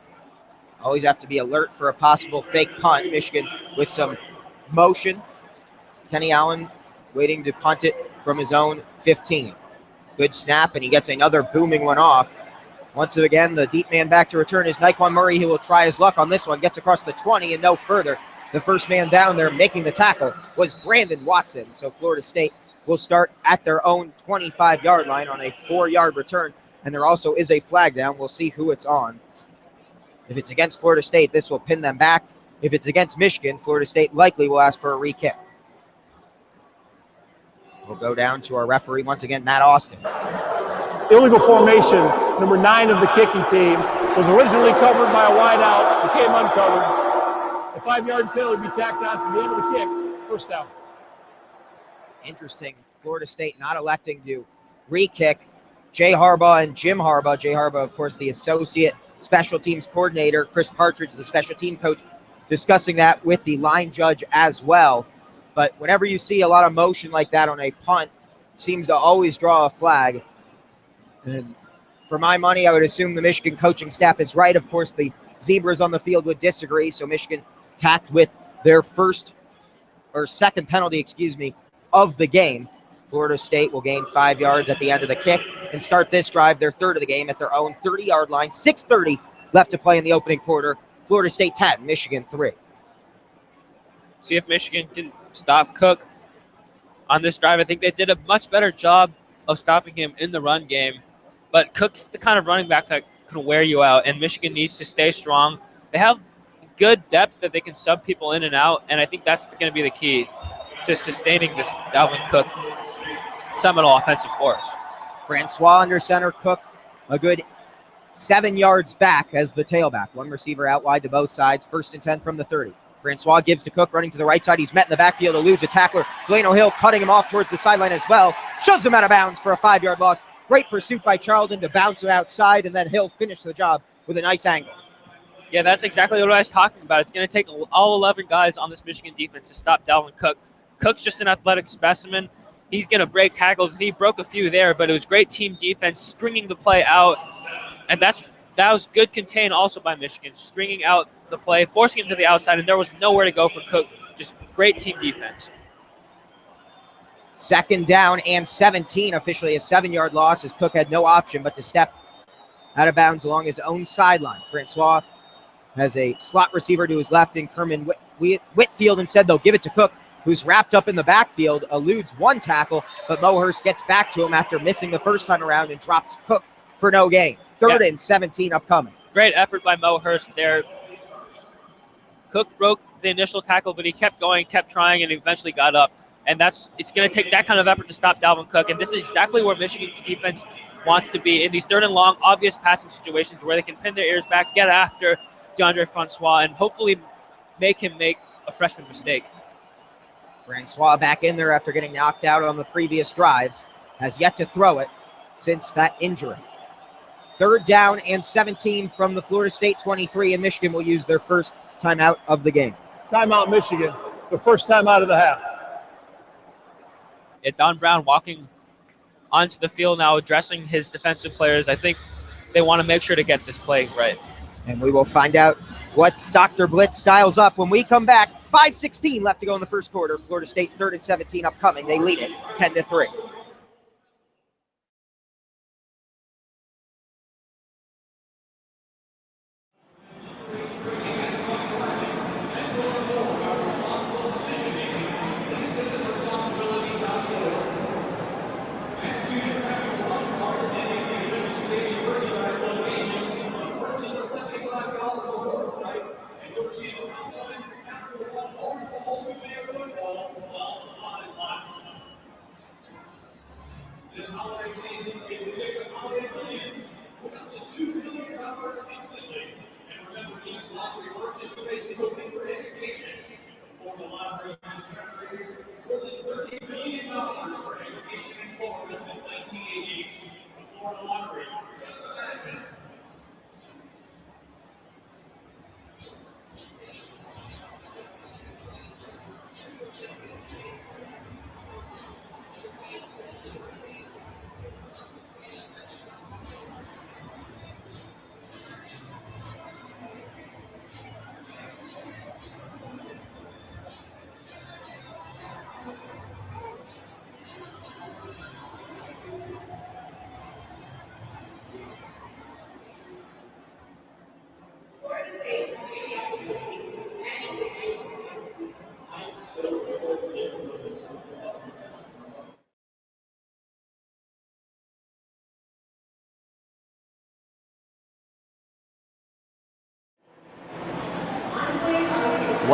Always have to be alert for a possible fake punt. Michigan with some motion. Kenny Allen waiting to punt it from his own 15. Good snap, and he gets another booming one off. Once again, the deep man back to return is Naquan Murray. He will try his luck on this one. Gets across the 20 and no further. The first man down there making the tackle was Brandon Watson. So Florida State will start at their own 25-yard line on a 4-yard return. And there also is a flag down. We'll see who it's on. If it's against Florida State, this will pin them back. If it's against Michigan, Florida State likely will ask for a re-kick. We'll go down to our referee once again, Matt Austin. Illegal formation, number 9 of the kicking team, was originally covered by a wide out, became uncovered. A 5-yard penalty will be tacked on from the end of the kick. First down. Interesting. Florida State not electing to re-kick. Jay Harbaugh and Jim Harbaugh. Jay Harbaugh, of course, the associate special teams coordinator. Chris Partridge, the special team coach, discussing that with the line judge as well. But whenever you see a lot of motion like that on a punt, it seems to always draw a flag. And for my money, I would assume the Michigan coaching staff is right. Of course, the Zebras on the field would disagree. So Michigan tacked with their second penalty, of the game. Florida State will gain 5 yards at the end of the kick and start this drive, their third of the game, at their own 30-yard line. 6:30 left to play in the opening quarter. Florida State 10, Michigan 3. See if Michigan can stop Cook on this drive. I think they did a much better job of stopping him in the run game. But Cook's the kind of running back that can wear you out, and Michigan needs to stay strong. They have good depth that they can sub people in and out, and I think that's going to be the key to sustaining this Dalvin Cook Seminole offensive force. Francois under center, Cook a good 7 yards back as the tailback. One receiver out wide to both sides, 1st and 10 from the 30. Francois gives to Cook, running to the right side. He's met in the backfield, eludes a tackler. Delano Hill cutting him off towards the sideline as well. Shoves him out of bounds for a 5-yard loss. Great pursuit by Charlton to bounce him outside, and then Hill finished the job with a nice angle. Yeah, that's exactly what I was talking about. It's going to take all 11 guys on this Michigan defense to stop Dalvin Cook. Cook's just an athletic specimen. He's going to break tackles. He broke a few there, but it was great team defense, stringing the play out. And that was good contain also by Michigan, stringing out the play, forcing him to the outside, and there was nowhere to go for Cook. Just great team defense. 2nd down and 17, officially a 7-yard loss, as Cook had no option but to step out of bounds along his own sideline. Francois has a slot receiver to his left in Kerman Whitfield. Instead, they'll give it to Cook, who's wrapped up in the backfield, eludes one tackle, but Mohurst gets back to him after missing the first time around and drops Cook for no gain. 3rd and 17 upcoming. Great effort by Mohurst there. Cook broke the initial tackle, but he kept going, kept trying, and eventually got up. And it's going to take that kind of effort to stop Dalvin Cook. And this is exactly where Michigan's defense wants to be, in these 3rd and long, obvious passing situations where they can pin their ears back, get after DeAndre Francois, and hopefully make him make a freshman mistake. Francois back in there after getting knocked out on the previous drive. Has yet to throw it since that injury. 3rd down and 17 from the Florida State 23, and Michigan will use their first timeout of the game. Timeout, Michigan. The first time out of the half. Don Brown walking onto the field now, addressing his defensive players. I think they want to make sure to get this play right. And we will find out what Dr. Blitz dials up when we come back. 5:16 left to go in the first quarter. Florida State 3rd and 17 upcoming. They lead it 10-3. This holiday season, get the pick of holiday millions. Put up to $2 million instantly. And remember, each lottery purchase you make is a win for education. The Florida Lottery has generated more than $30 million for education in Florida since 1988. The Florida Lottery, just imagine.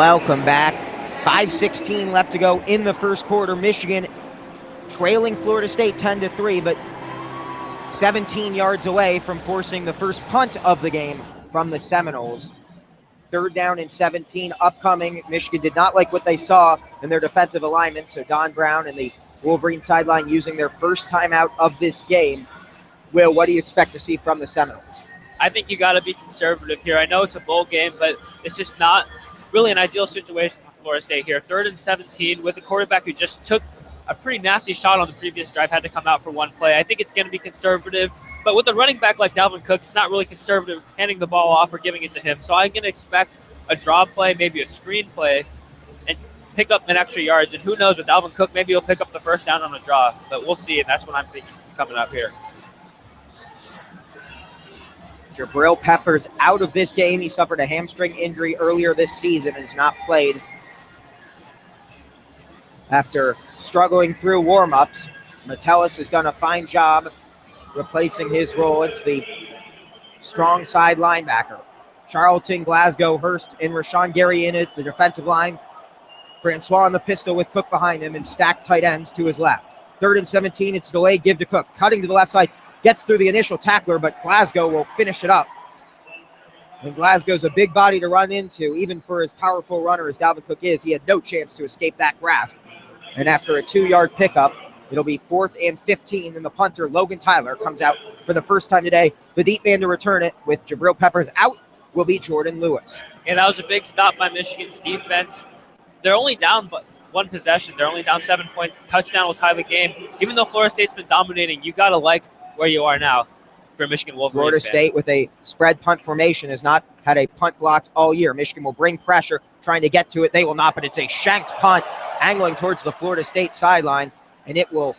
Welcome back. 5:16 left to go in the first quarter. Michigan trailing Florida State 10-3, but 17 yards away from forcing the first punt of the game from the Seminoles. 3rd down and 17 upcoming. Michigan did not like what they saw in their defensive alignment, so Don Brown and the Wolverine sideline using their first timeout of this game. Will, what do you expect to see from the Seminoles? I think you got to be conservative here. I know it's a bowl game, but it's just not really an ideal situation for Florida State here. 3rd and 17 with a quarterback who just took a pretty nasty shot on the previous drive, had to come out for one play. I think it's going to be conservative, but with a running back like Dalvin Cook, it's not really conservative handing the ball off or giving it to him. So I'm going to expect a draw play, maybe a screen play, and pick up an extra yards. And who knows, with Dalvin Cook, maybe he'll pick up the first down on a draw, but we'll see, and that's what I'm thinking is coming up here. Jabril Peppers out of this game. He suffered a hamstring injury earlier this season and has not played after struggling through warm-ups. Metellus has done a fine job replacing his role. It's the strong side linebacker. Charlton, Glasgow, Hurst, and Rashawn Gary in it, the defensive line. Francois on the pistol with Cook behind him and stacked tight ends to his left. 3rd and 17, it's delayed, give to Cook. Cutting to the left side, gets through the initial tackler, but Glasgow will finish it up. And Glasgow's a big body to run into, even for as powerful runner as Dalvin Cook is. He had no chance to escape that grasp. And after a 2-yard pickup, it'll be 4th and 15, and the punter, Logan Tyler, comes out for the first time today. The deep man to return it with Jabril Peppers out will be Jordan Lewis. And that was a big stop by Michigan's defense. They're only down but one possession. They're only down 7 points. Touchdown will tie the game. Even though Florida State's been dominating, you got to like where you are now for Michigan Wolverines. Florida State with a spread punt formation has not had a punt blocked all year. Michigan will bring pressure, trying to get to it. They will not, but it's a shanked punt angling towards the Florida State sideline, and it will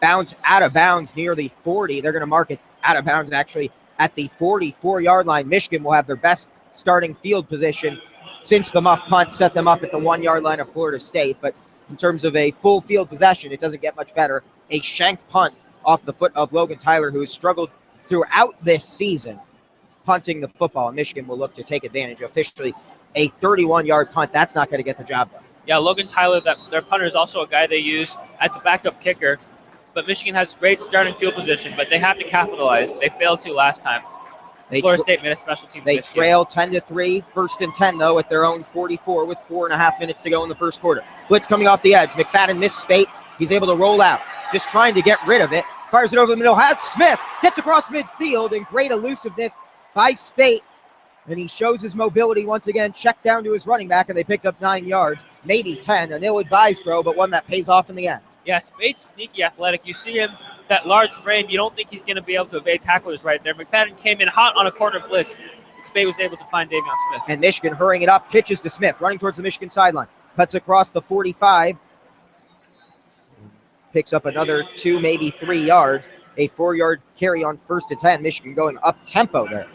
bounce out of bounds near the 40. They're going to mark it out of bounds actually at the 44-yard line. Michigan will have their best starting field position since the muff punt set them up at the 1-yard line of Florida State. But in terms of a full field possession, it doesn't get much better. A shanked punt off the foot of Logan Tyler, who has struggled throughout this season punting the football. Michigan will look to take advantage. Officially a 31-yard punt. That's not going to get the job done. Yeah, Logan Tyler, their punter, is also a guy they use as the backup kicker. But Michigan has great starting field position, but they have to capitalize. They failed to last time. Florida State made a special team. They trail 10-3, 1st and 10, though, at their own 44 with 4.5 minutes to go in the first quarter. Blitz coming off the edge. McFadden missed Spate. He's able to roll out, just trying to get rid of it. Fires it over the middle. Has Smith. Gets across midfield, and great elusiveness by Spate. And he shows his mobility once again. Checked down to his running back, and they picked up 9 yards, maybe 10. An ill-advised throw, but one that pays off in the end. Yeah, Spate's sneaky athletic. You see him, that large frame, you don't think he's going to be able to evade tacklers right there. McFadden came in hot on a corner blitz. Spate was able to find Davion Smith. And Michigan hurrying it up, pitches to Smith, running towards the Michigan sideline. Cuts across the 45. Picks up another 2, maybe 3 yards. A 4-yard carry on 1st and 10. Michigan going up-tempo there.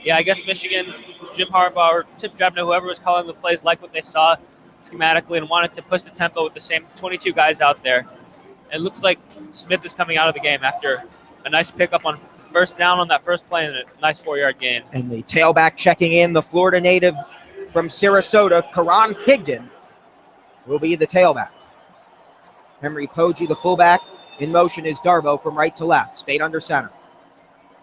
Yeah, I guess Michigan, Jim Harbaugh or Tim Drebner, whoever was calling the plays, liked what they saw schematically and wanted to push the tempo with the same 22 guys out there. It looks like Smith is coming out of the game after a nice pickup on first down on that first play and a nice 4-yard gain. And the tailback checking in, the Florida native from Sarasota, Karan Higdon, will be the tailback. Henry Poggi, the fullback. In motion is Darbo from right to left. Spate under center.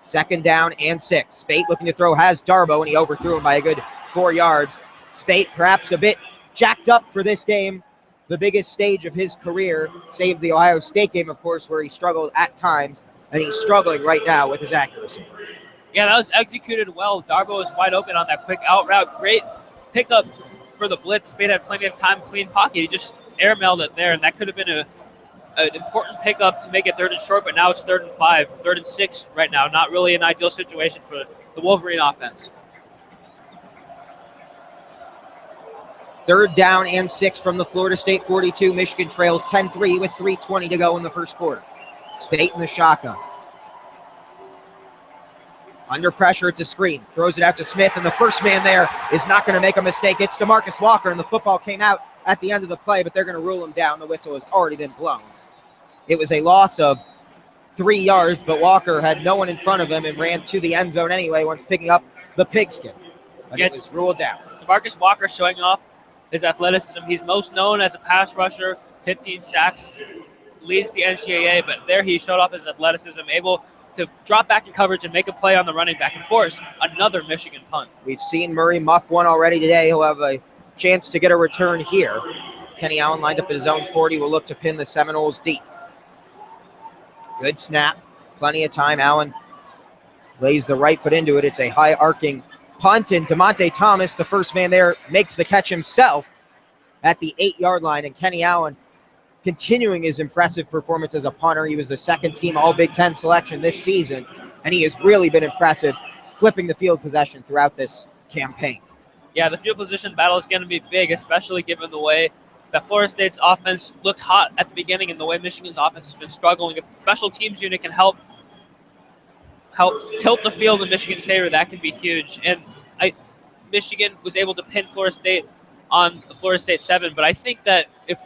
2nd down and 6. Spate looking to throw, has Darbo, and he overthrew him by a good 4 yards. Spate perhaps a bit jacked up for this game, the biggest stage of his career, save the Ohio State game, of course, where he struggled at times, and he's struggling right now with his accuracy. Yeah, that was executed well. Darbo was wide open on that quick out route. Great pickup for the blitz. Spate had plenty of time, clean pocket. He just airmailed it there, and that could have been an important pickup to make it 3rd and short, but now it's 3rd and 5, 3rd and 6 right now. Not really an ideal situation for the Wolverine offense. 3rd down and 6 from the Florida State 42. Michigan trails 10-3 with 3:20 to go in the first quarter. Spate in the shotgun. Under pressure, it's a screen. Throws it out to Smith, and the first man there is not going to make a mistake. It's DeMarcus Walker, and the football came out at the end of the play, but they're going to rule him down. The whistle has already been blown. It was a loss of 3 yards, but Walker had no one in front of him and ran to the end zone anyway once picking up the pigskin. But it was ruled down. DeMarcus Walker showing off his athleticism. He's most known as a pass rusher, 15 sacks, leads the NCAA, but there he showed off his athleticism, able to drop back in coverage and make a play on the running back and force another Michigan punt. We've seen Murray muff one already today. He'll have a chance to get a return here. Kenny Allen lined up at his own 40, will look to pin the Seminoles deep. Good snap, plenty of time. Allen lays the right foot into it. It's a high arcing punt, and DeMonte Thomas, the first man there, makes the catch himself at the 8-yard line, and Kenny Allen continuing his impressive performance as a punter. He was the second team All Big Ten selection this season, and he has really been impressive, flipping the field possession throughout this campaign. Yeah, the field position battle is going to be big, especially given the way that Florida State's offense looked hot at the beginning and the way Michigan's offense has been struggling. If the special teams unit can help tilt the field in Michigan's favor, that can be huge. And Michigan was able to pin Florida State on the Florida State 7, but I think that if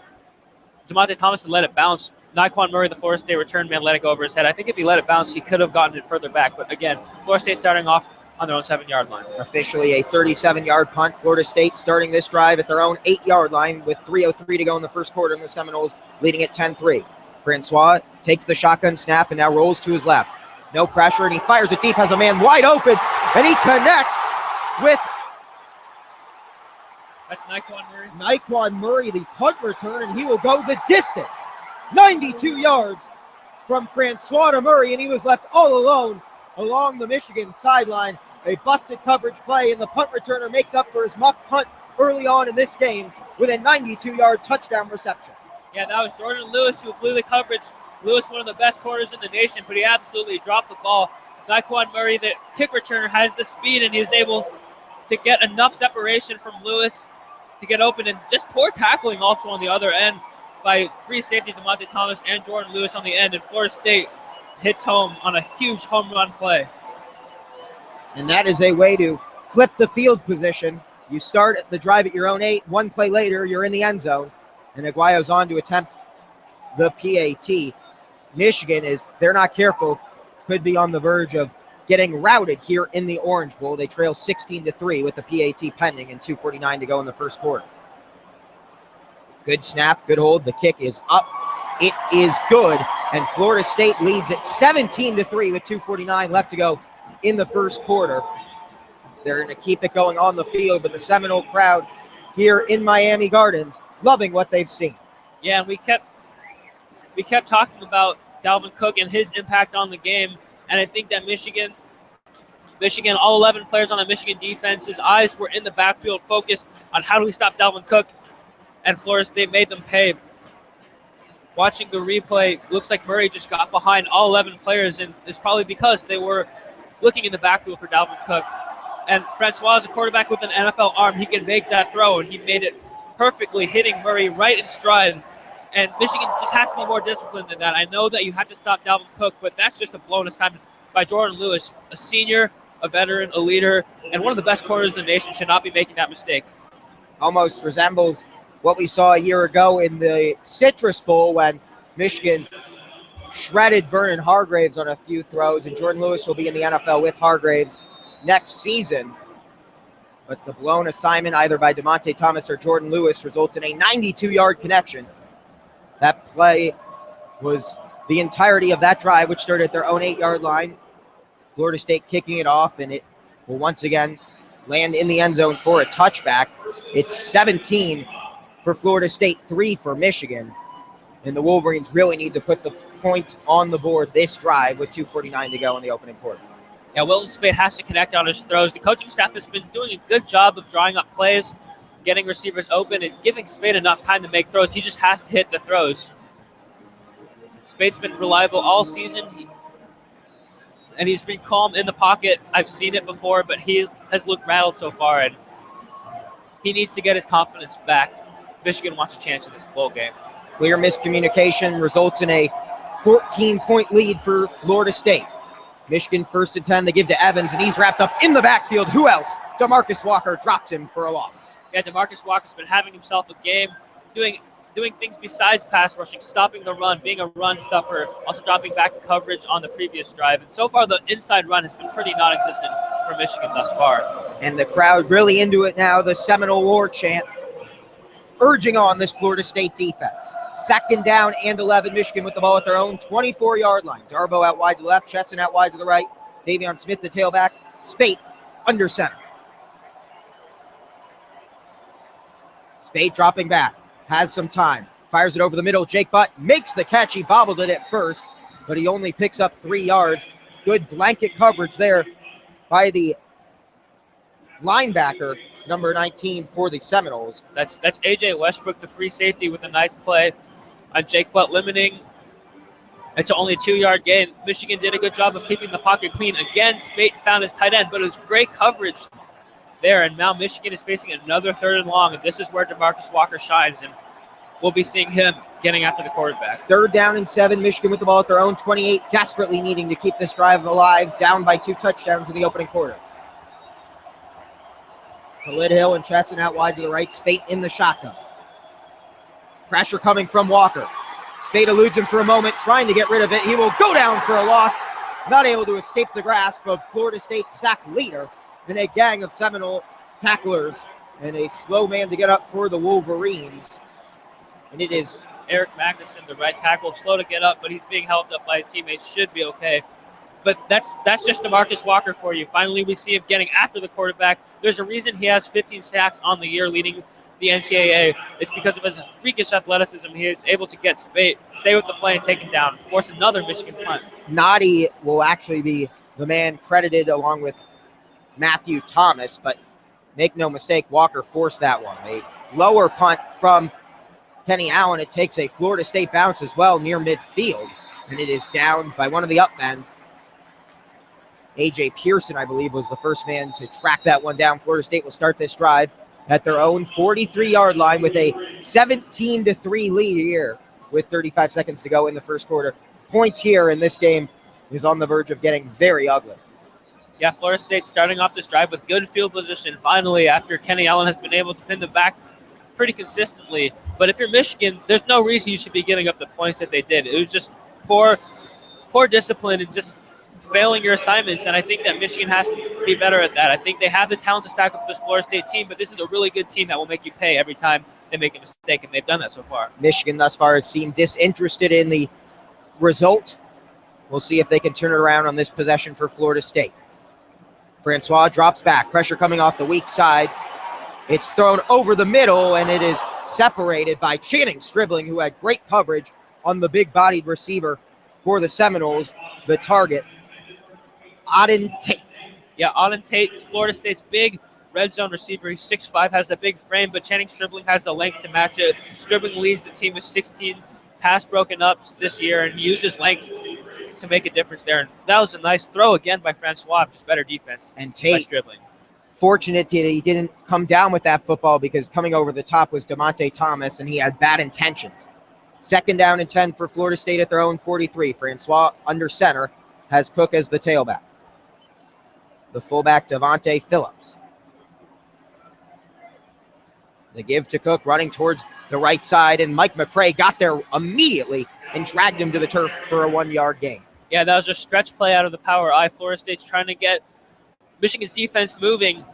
DeMonte Thomas had let it bounce, Naquan Murray, the Florida State return man, let it go over his head. I think if he let it bounce, he could have gotten it further back. But again, Florida State starting off on their own 7-yard line. Officially a 37-yard punt. Florida State starting this drive at their own 8-yard line with 3:03 to go in the first quarter, and the Seminoles leading at 10-3. Francois takes the shotgun snap and now rolls to his left. No pressure, and he fires it deep, has a man wide open, and he connects with That's Naquan Murray. Naquan Murray, the punt return, and he will go the distance. 92 yards from Francois to Murray, and he was left all alone along the Michigan sideline. A busted coverage play, and the punt returner makes up for his muff punt early on in this game with a 92-yard touchdown reception. Yeah, that was Jordan Lewis who blew the coverage. Lewis, one of the best corners in the nation, but he absolutely dropped the ball. Naquan Murray, the kick returner, has the speed, and he was able to get enough separation from Lewis to get open, and just poor tackling also on the other end by free safety DeMonte Thomas and Jordan Lewis on the end, and Florida State hits home on a huge home run play. And that is a way to flip the field position. You start the drive at your own 8, one play later, you're in the end zone, and Aguayo's on to attempt the PAT. Michigan, they're not careful, could be on the verge of getting routed here in the Orange Bowl. They trail 16-3 with the PAT pending and 2:49 to go in the first quarter. Good snap, good hold. The kick is up. It is good, and Florida State leads at 17-3 with 2:49 left to go in the first quarter. They're going to keep it going on the field, but the Seminole crowd here in Miami Gardens loving what they've seen. Yeah, and we kept talking about Dalvin Cook and his impact on the game. And I think that Michigan, all 11 players on the Michigan defense, his eyes were in the backfield, focused on how do we stop Dalvin Cook. And Florida State made them pay. Watching the replay, looks like Murray just got behind all 11 players, and it's probably because they were looking in the backfield for Dalvin Cook. And Francois is a quarterback with an NFL arm. He can make that throw, and he made it perfectly, hitting Murray right in stride. And Michigan just has to be more disciplined than that. I know that you have to stop Dalvin Cook, but that's just a blown assignment by Jordan Lewis, a senior, a veteran, a leader, and one of the best corners in the nation should not be making that mistake. Almost resembles what we saw a year ago in the Citrus Bowl when Michigan shredded Vernon Hargraves on a few throws, and Jordan Lewis will be in the NFL with Hargraves next season. But the blown assignment either by DeMonte Thomas or Jordan Lewis results in a 92-yard connection. That play was the entirety of that drive, which started at their own 8-yard line. Florida State kicking it off, and it will once again land in the end zone for a touchback. It's 17 for Florida State, 3 for Michigan. And the Wolverines really need to put the points on the board this drive with 2:49 to go in the opening quarter. Yeah, Wilton Spade has to connect on his throws. The coaching staff has been doing a good job of drawing up plays, getting receivers open, and giving Spade enough time to make throws. He just has to hit the throws. Spade's been reliable all season, and he's been calm in the pocket. I've seen it before, but he has looked rattled so far, and he needs to get his confidence back. Michigan wants a chance in this bowl game. Clear miscommunication results in a 14-point lead for Florida State. Michigan 1st and 10. They give to Evans, and he's wrapped up in the backfield. Who else? DeMarcus Walker dropped him for a loss. Yeah, DeMarcus Walker's been having himself a game, doing things besides pass rushing, stopping the run, being a run stuffer, also dropping back in coverage on the previous drive. And so far, the inside run has been pretty non-existent for Michigan thus far. And the crowd really into it now, the Seminole War chant. urging on this Florida State defense. 2nd down and 11. Michigan with the ball at their own 24-yard line. Darbo out wide to the left, Chesson out wide to the right. Davion Smith, the tailback. Spate under center. Spate dropping back. Has some time. Fires it over the middle. Jake Butt makes the catch. He bobbled it at first, but he only picks up 3 yards. Good blanket coverage there by the linebacker, number 19 for the Seminoles. That's AJ Westbrook, the free safety, with a nice play on Jake Butt, limiting it to only a 2-yard gain. Michigan did a good job of keeping the pocket clean. Again, Spate found his tight end, but it was great coverage there. And now Michigan is facing another 3rd and long, and this is where DeMarcus Walker shines, and we'll be seeing him getting after the quarterback. 3rd down and 7. Michigan with the ball at their own 28, desperately needing to keep this drive alive, down by 2 touchdowns in the opening quarter. Khalid Hill and Chesson out wide to the right. Spate in the shotgun. Pressure coming from Walker. Spate eludes him for a moment, trying to get rid of it. He will go down for a loss. Not able to escape the grasp of Florida State sack leader and a gang of Seminole tacklers and a slow man to get up for the Wolverines. And it is Eric Magnuson, the right tackle, slow to get up, but he's being helped up by his teammates. Should be okay. But that's just DeMarcus Walker for you. Finally, we see him getting after the quarterback. There's a reason he has 15 sacks on the year, leading the NCAA. It's because of his freakish athleticism. He is able to get Spate, stay with the play, and take him down, force another Michigan punt. Noddy will actually be the man credited along with Matthew Thomas, but make no mistake, Walker forced that one. A lower punt from Kenny Allen. It takes a Florida State bounce as well near midfield, and it is down by one of the up men. A.J. Pearson, I believe, was the first man to track that one down. Florida State will start this drive at their own 43-yard line with a 17-3 lead here with 35 seconds to go in the first quarter. Points here in this game is on the verge of getting very ugly. Yeah, Florida State starting off this drive with good field position finally after Kenny Allen has been able to pin them back pretty consistently. But if you're Michigan, there's no reason you should be giving up the points that they did. It was just poor discipline and just failing your assignments, and I think that Michigan has to be better at that. I think they have the talent to stack up this Florida State team, but this is a really good team that will make you pay every time they make a mistake, and they've done that so far. Michigan thus far has seemed disinterested in the result. We'll see if they can turn it around on this possession for Florida State. Francois drops back, pressure coming off the weak side. It's thrown over the middle, and it is separated by Channing Stribling, who had great coverage on the big-bodied receiver for the Seminoles, the target, Auden Tate. Yeah, Auden Tate, Florida State's big red zone receiver. He's 6'5", has the big frame, but Channing Stribling has the length to match it. Stribling leads the team with 16 pass broken ups this year, and he uses length to make a difference there. And that was a nice throw again by Francois, just better defense. And by Tate, Stribling. fortunate that he didn't come down with that football because coming over the top was DeMonte Thomas, and he had bad intentions. 2nd down and 10 for Florida State at their own 43. Francois under center has Cook as the tailback. The fullback, Devontae Phillips. The give to Cook, running towards the right side, and Mike McCray got there immediately and dragged him to the turf for a 1-yard gain. Yeah, that was a stretch play out of the power I. Florida State's trying to get Michigan's defense moving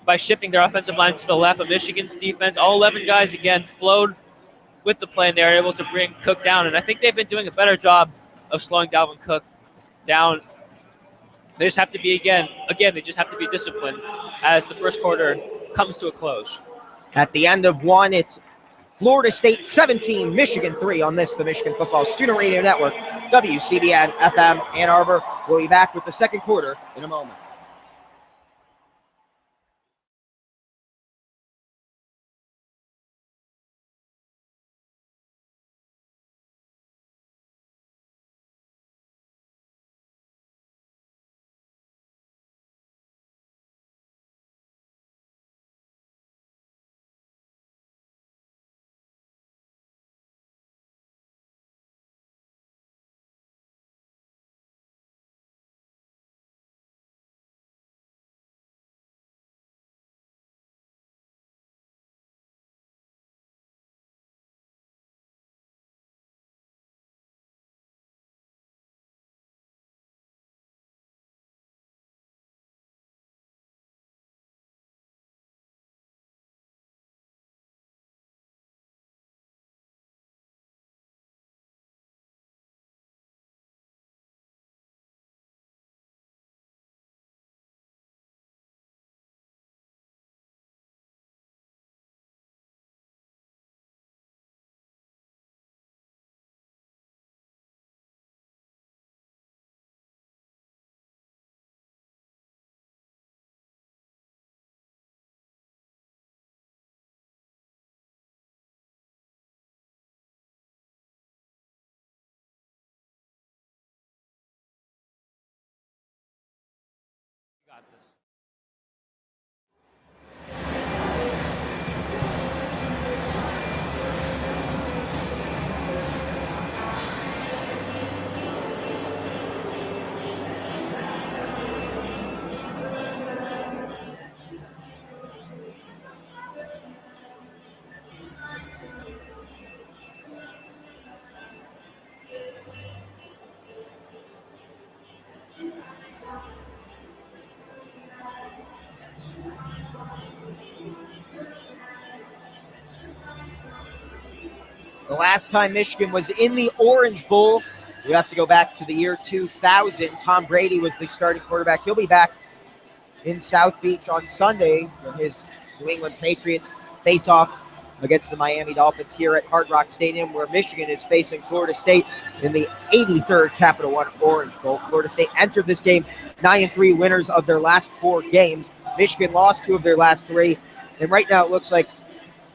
by shifting their offensive line to the left. But Michigan's defense, all 11 guys, again, flowed with the play, and they were able to bring Cook down. And I think they've been doing a better job of slowing Dalvin Cook down. They just have to be, again, they just have to be disciplined as the first quarter comes to a close. At the end of one, it's Florida State 17, Michigan 3 on this, the Michigan Football Student Radio Network, WCBN FM Ann Arbor. We'll be back with the second quarter in a moment. The last time Michigan was in the Orange Bowl, we have to go back to the year 2000. Tom Brady was the starting quarterback. He'll be back in South Beach on Sunday when his New England Patriots face off against the Miami Dolphins here at Hard Rock Stadium, where Michigan is facing Florida State in the 83rd Capital One Orange Bowl. Florida State entered this game 9-3, winners of their last 4 games. Michigan lost 2 of their last 3, and right now it looks like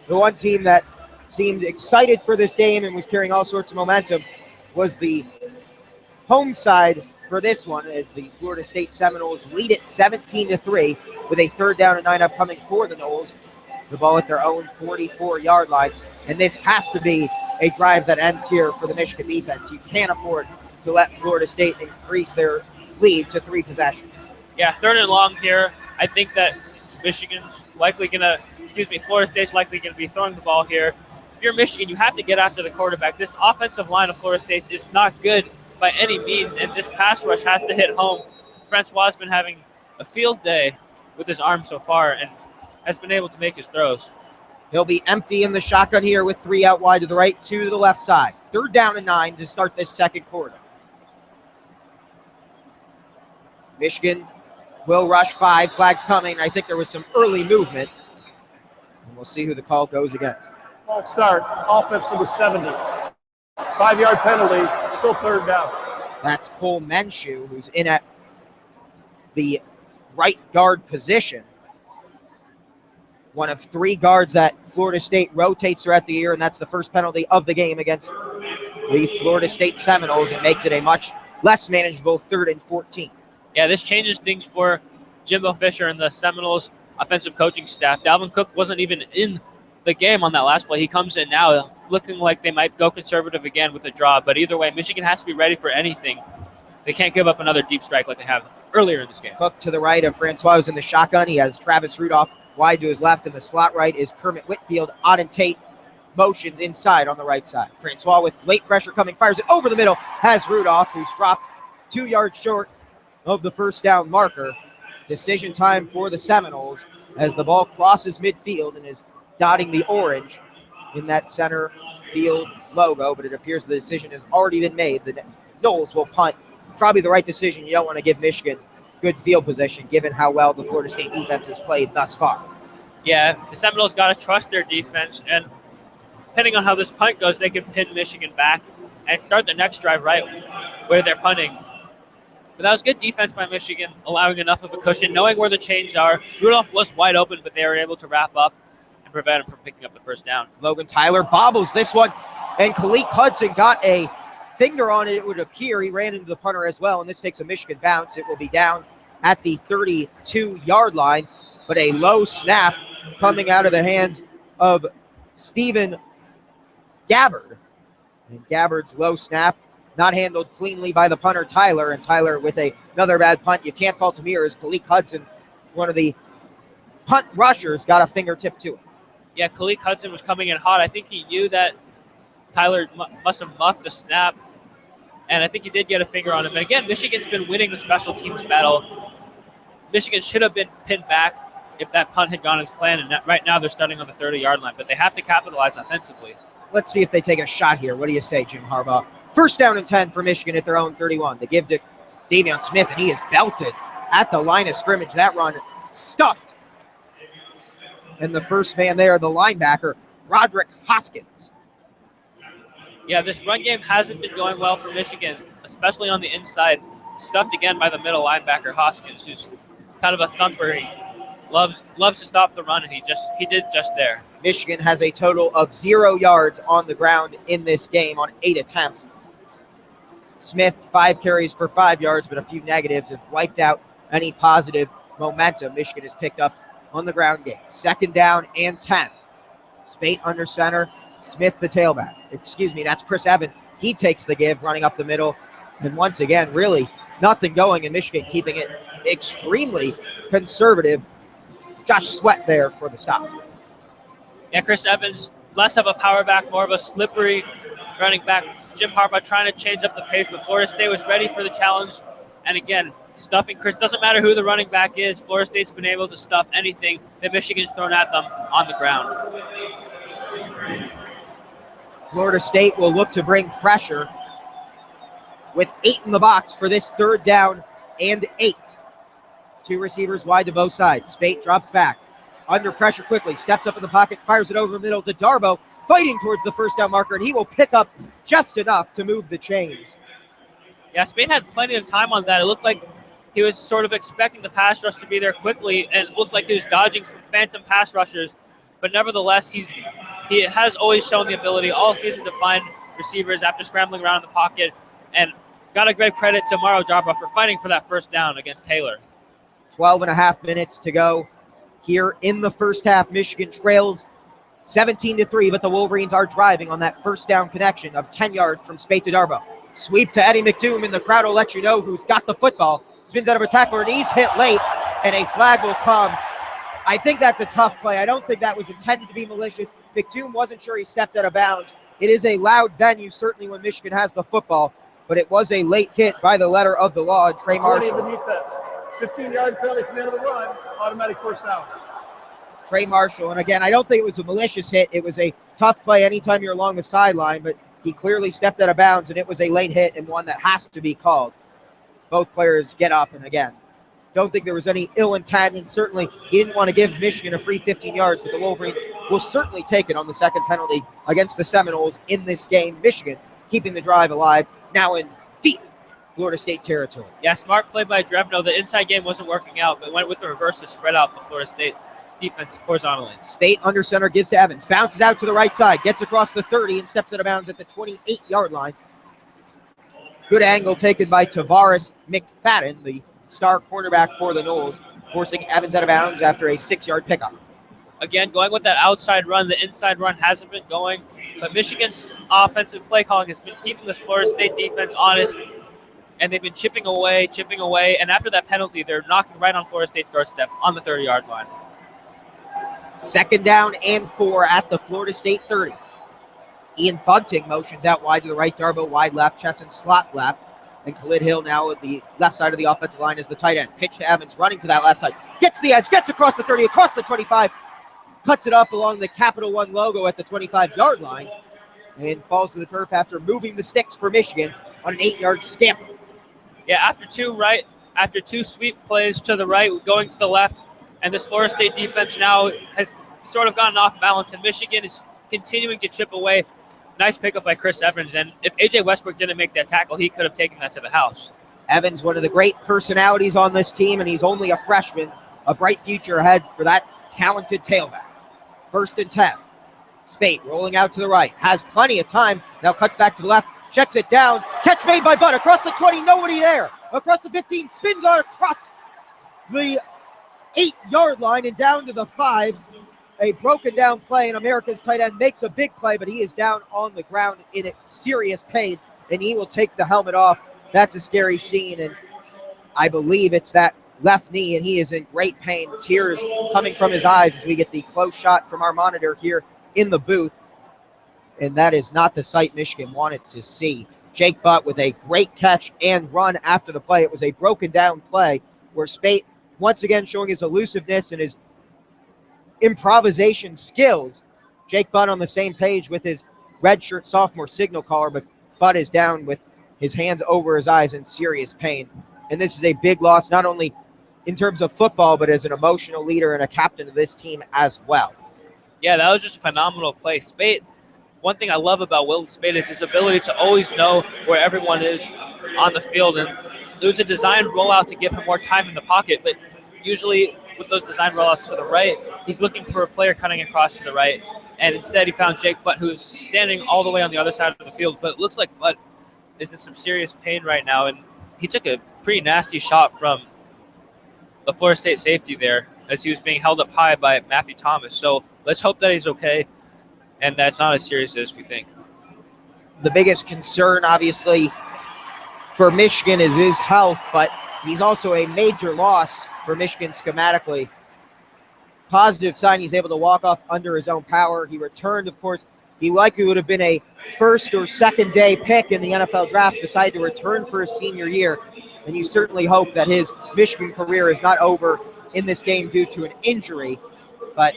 the one team that seemed excited for this game and was carrying all sorts of momentum was the home side for this one, as the Florida State Seminoles lead it 17-3 with a 3rd down and 9 upcoming for the Noles. The ball at their own 44-yard line, and this has to be a drive that ends here for the Michigan defense. You can't afford to let Florida State increase their lead to 3 possessions. Yeah, 3rd and long here. I think that Florida State's likely going to be throwing the ball here. If you're Michigan, you have to get after the quarterback. This offensive line of Florida State is not good by any means, and this pass rush has to hit home. Francois has been having a field day with his arm so far and has been able to make his throws. He'll be empty in the shotgun here with 3 out wide to the right, 2 to the left side. 3rd down and 9 to start this second quarter. Michigan will rush 5. Flags coming. I think there was some early movement. And we'll see who the call goes against. False start. Offense number 70. 5-yard penalty. Still 3rd down. That's Cole Menshew, who's in at the right guard position. One of 3 guards that Florida State rotates throughout the year, and that's the first penalty of the game against the Florida State Seminoles. It makes it a much less manageable 3rd and 14. Yeah, this changes things for Jimbo Fisher and the Seminoles offensive coaching staff. Dalvin Cook wasn't even in the game on that last play. He comes in now looking like they might go conservative again with a draw, but either way, Michigan has to be ready for anything. They can't give up another deep strike like they have earlier in this game. Cook to the right of Francois, who's in the shotgun. He has Travis Rudolph wide to his left. In the slot right is Kermit Whitfield. Auden Tate motions inside on the right side. Francois with late pressure coming, fires it over the middle, has Rudolph, who's dropped 2 yards short of the 1st down marker. Decision time for the Seminoles as the ball crosses midfield and is dotting the orange in that center field logo, but it appears the decision has already been made. The Noles will punt. Probably the right decision. You don't want to give Michigan good field position given how well the Florida State defense has played thus far. Yeah, the Seminoles got to trust their defense, and depending on how this punt goes, they can pin Michigan back and start the next drive right where they're punting. But that was good defense by Michigan, allowing enough of a cushion, knowing where the chains are. Rudolph was wide open, but they were able to wrap up and prevent him from picking up the 1st down. Logan Tyler bobbles this one, and Khalid Hudson got a finger on it, it would appear. He ran into the punter as well, and this takes a Michigan bounce. It will be down at the 32-yard line, but a low snap coming out of the hands of Stephen Gabbard. And Gabbard's low snap not handled cleanly by the punter, Tyler, and Tyler with another bad punt. You can't fault him here as Khalid Hudson, one of the punt rushers, got a fingertip to it. Yeah, Khalid Hudson was coming in hot. I think he knew that Tyler must have muffed the snap, and I think he did get a finger on him. And again, Michigan's been winning the special teams battle. Michigan should have been pinned back if that punt had gone as planned, and right now they're starting on the 30-yard line, but they have to capitalize offensively. Let's see if they take a shot here. What do you say, Jim Harbaugh? 1st down and 10 for Michigan at their own 31. They give to Davion Smith, and he is belted at the line of scrimmage. That run stuffed. And the first man there, the linebacker, Roderick Hoskins. Yeah, this run game hasn't been going well for Michigan, especially on the inside. Stuffed again by the middle linebacker, Hoskins, who's kind of a thumper. He loves to stop the run, and he did just there. Michigan has a total of 0 yards on the ground in this game on 8 attempts. Smith, 5 carries for 5 yards, but a few negatives have wiped out any positive momentum Michigan has picked up on the ground game. 2nd down and 10. Spate under center. Smith the tailback. That's Chris Evans. He takes the give, running up the middle. And once again, really nothing going in Michigan, keeping it extremely conservative. Josh Sweat there for the stop. Yeah, Chris Evans, less of a power back, more of a slippery running back. Jim Harbaugh trying to change up the pace, but Florida State was ready for the challenge. And again, stuffing Chris, doesn't matter who the running back is, Florida State's been able to stuff anything that Michigan's thrown at them on the ground. Florida State will look to bring pressure with 8 in the box for this 3rd down and 8. 2 receivers wide to both sides. Spate drops back. Under pressure quickly. Steps up in the pocket. Fires it over the middle to Darbo. Fighting towards the first down marker, and he will pick up just enough to move the chains. Yeah, Spain had plenty of time on that. It looked like he was sort of expecting the pass rush to be there quickly, and it looked like he was dodging some phantom pass rushers. But nevertheless, he has always shown the ability all season to find receivers after scrambling around in the pocket, and got to give credit to Mario Darbo for fighting for that first down against Taylor. 12 and a half minutes to go here in the first half. Michigan trails 17-3, but the Wolverines are driving on that first down connection of 10 yards from Spate to Darbo. Sweep to Eddie McDoom, and the crowd will let you know who's got the football. Spins out of a tackler, and he's hit late, and a flag will come. I think that's a tough play. I don't think that was intended to be malicious. McDoom wasn't sure he stepped out of bounds. It is a loud venue, certainly when Michigan has the football, but it was a late hit by the letter of the law, Trey Marshall. 20 of the defense. 15-yard penalty from the end of the run, automatic first down. Trey Marshall, and again, I don't think it was a malicious hit. It was a tough play anytime you're along the sideline, but he clearly stepped out of bounds, and it was a late hit and one that has to be called. Both players get up, and again, don't think there was any ill intent, and certainly he didn't want to give Michigan a free 15 yards, but the Wolverines will certainly take it on the second penalty against the Seminoles in this game. Michigan keeping the drive alive, now in deep Florida State territory. Yeah, smart play by Drebno. The inside game wasn't working out, but went with the reverse to spread out the Florida State defense horizontally. Spate under center, gives to Evans, bounces out to the right side, gets across the 30 and steps out of bounds at the 28-yard line. Good angle taken by Tavares McFadden, the star quarterback for the Noles, forcing Evans out of bounds after a 6-yard pickup. Again, going with that outside run. The inside run hasn't been going, but Michigan's offensive play calling has been keeping this Florida State defense honest, and they've been chipping away, and after that penalty, they're knocking right on Florida State's doorstep on the 30-yard line. 2nd down and 4 at the Florida State 30. Ian Bunting motions out wide to the right, Darbo wide left, Chesson slot left, and Khalid Hill now at the left side of the offensive line as the tight end. Pitch to Evans, running to that left side, gets the edge, gets across the 30, across the 25, cuts it up along the Capital One logo at the 25-yard line, and falls to the turf after moving the sticks for Michigan on an 8-yard scamper. Yeah, after two sweep plays to the right, going to the left, and this Florida State defense now has sort of gotten off balance, and Michigan is continuing to chip away. Nice pickup by Chris Evans, and if A.J. Westbrook didn't make that tackle, he could have taken that to the house. Evans, one of the great personalities on this team, and he's only a freshman. A bright future ahead for that talented tailback. 1st and 10. Spate rolling out to the right, has plenty of time, now cuts back to the left, checks it down, catch made by Butt, across the 20, nobody there, across the 15, spins on across the 8-yard line and down to the 5. A broken down play, and America's tight end makes a big play, but he is down on the ground in serious pain, and he will take the helmet off. That's a scary scene, and I believe it's that left knee, and he is in great pain. Tears coming from his eyes as we get the close shot from our monitor here in the booth, and that is not the sight Michigan wanted to see. Jake Butt with a great catch and run after the play. It was a broken down play where Spate once again showing his elusiveness and his improvisation skills. Jake Butt on the same page with his redshirt sophomore signal caller, but Butt is down with his hands over his eyes in serious pain. And this is a big loss, not only in terms of football, but as an emotional leader and a captain of this team as well. Yeah, that was just a phenomenal play. Spate, one thing I love about Will Spate is his ability to always know where everyone is on the field. And there was a designed rollout to give him more time in the pocket, but usually with those design rollouts to the right, he's looking for a player cutting across to the right. And instead he found Jake Butt, who's standing all the way on the other side of the field. But it looks like Butt is in some serious pain right now. And he took a pretty nasty shot from the Florida State safety there as he was being held up high by Matthew Thomas. So let's hope that he's okay and that's not as serious as we think. The biggest concern, obviously, for Michigan is his health, but he's also a major loss for Michigan schematically. Positive sign he's able to walk off under his own power. He returned, of course. He likely would have been a 1st or 2nd day pick in the NFL draft, decided to return for his senior year. And you certainly hope that his Michigan career is not over in this game due to an injury. But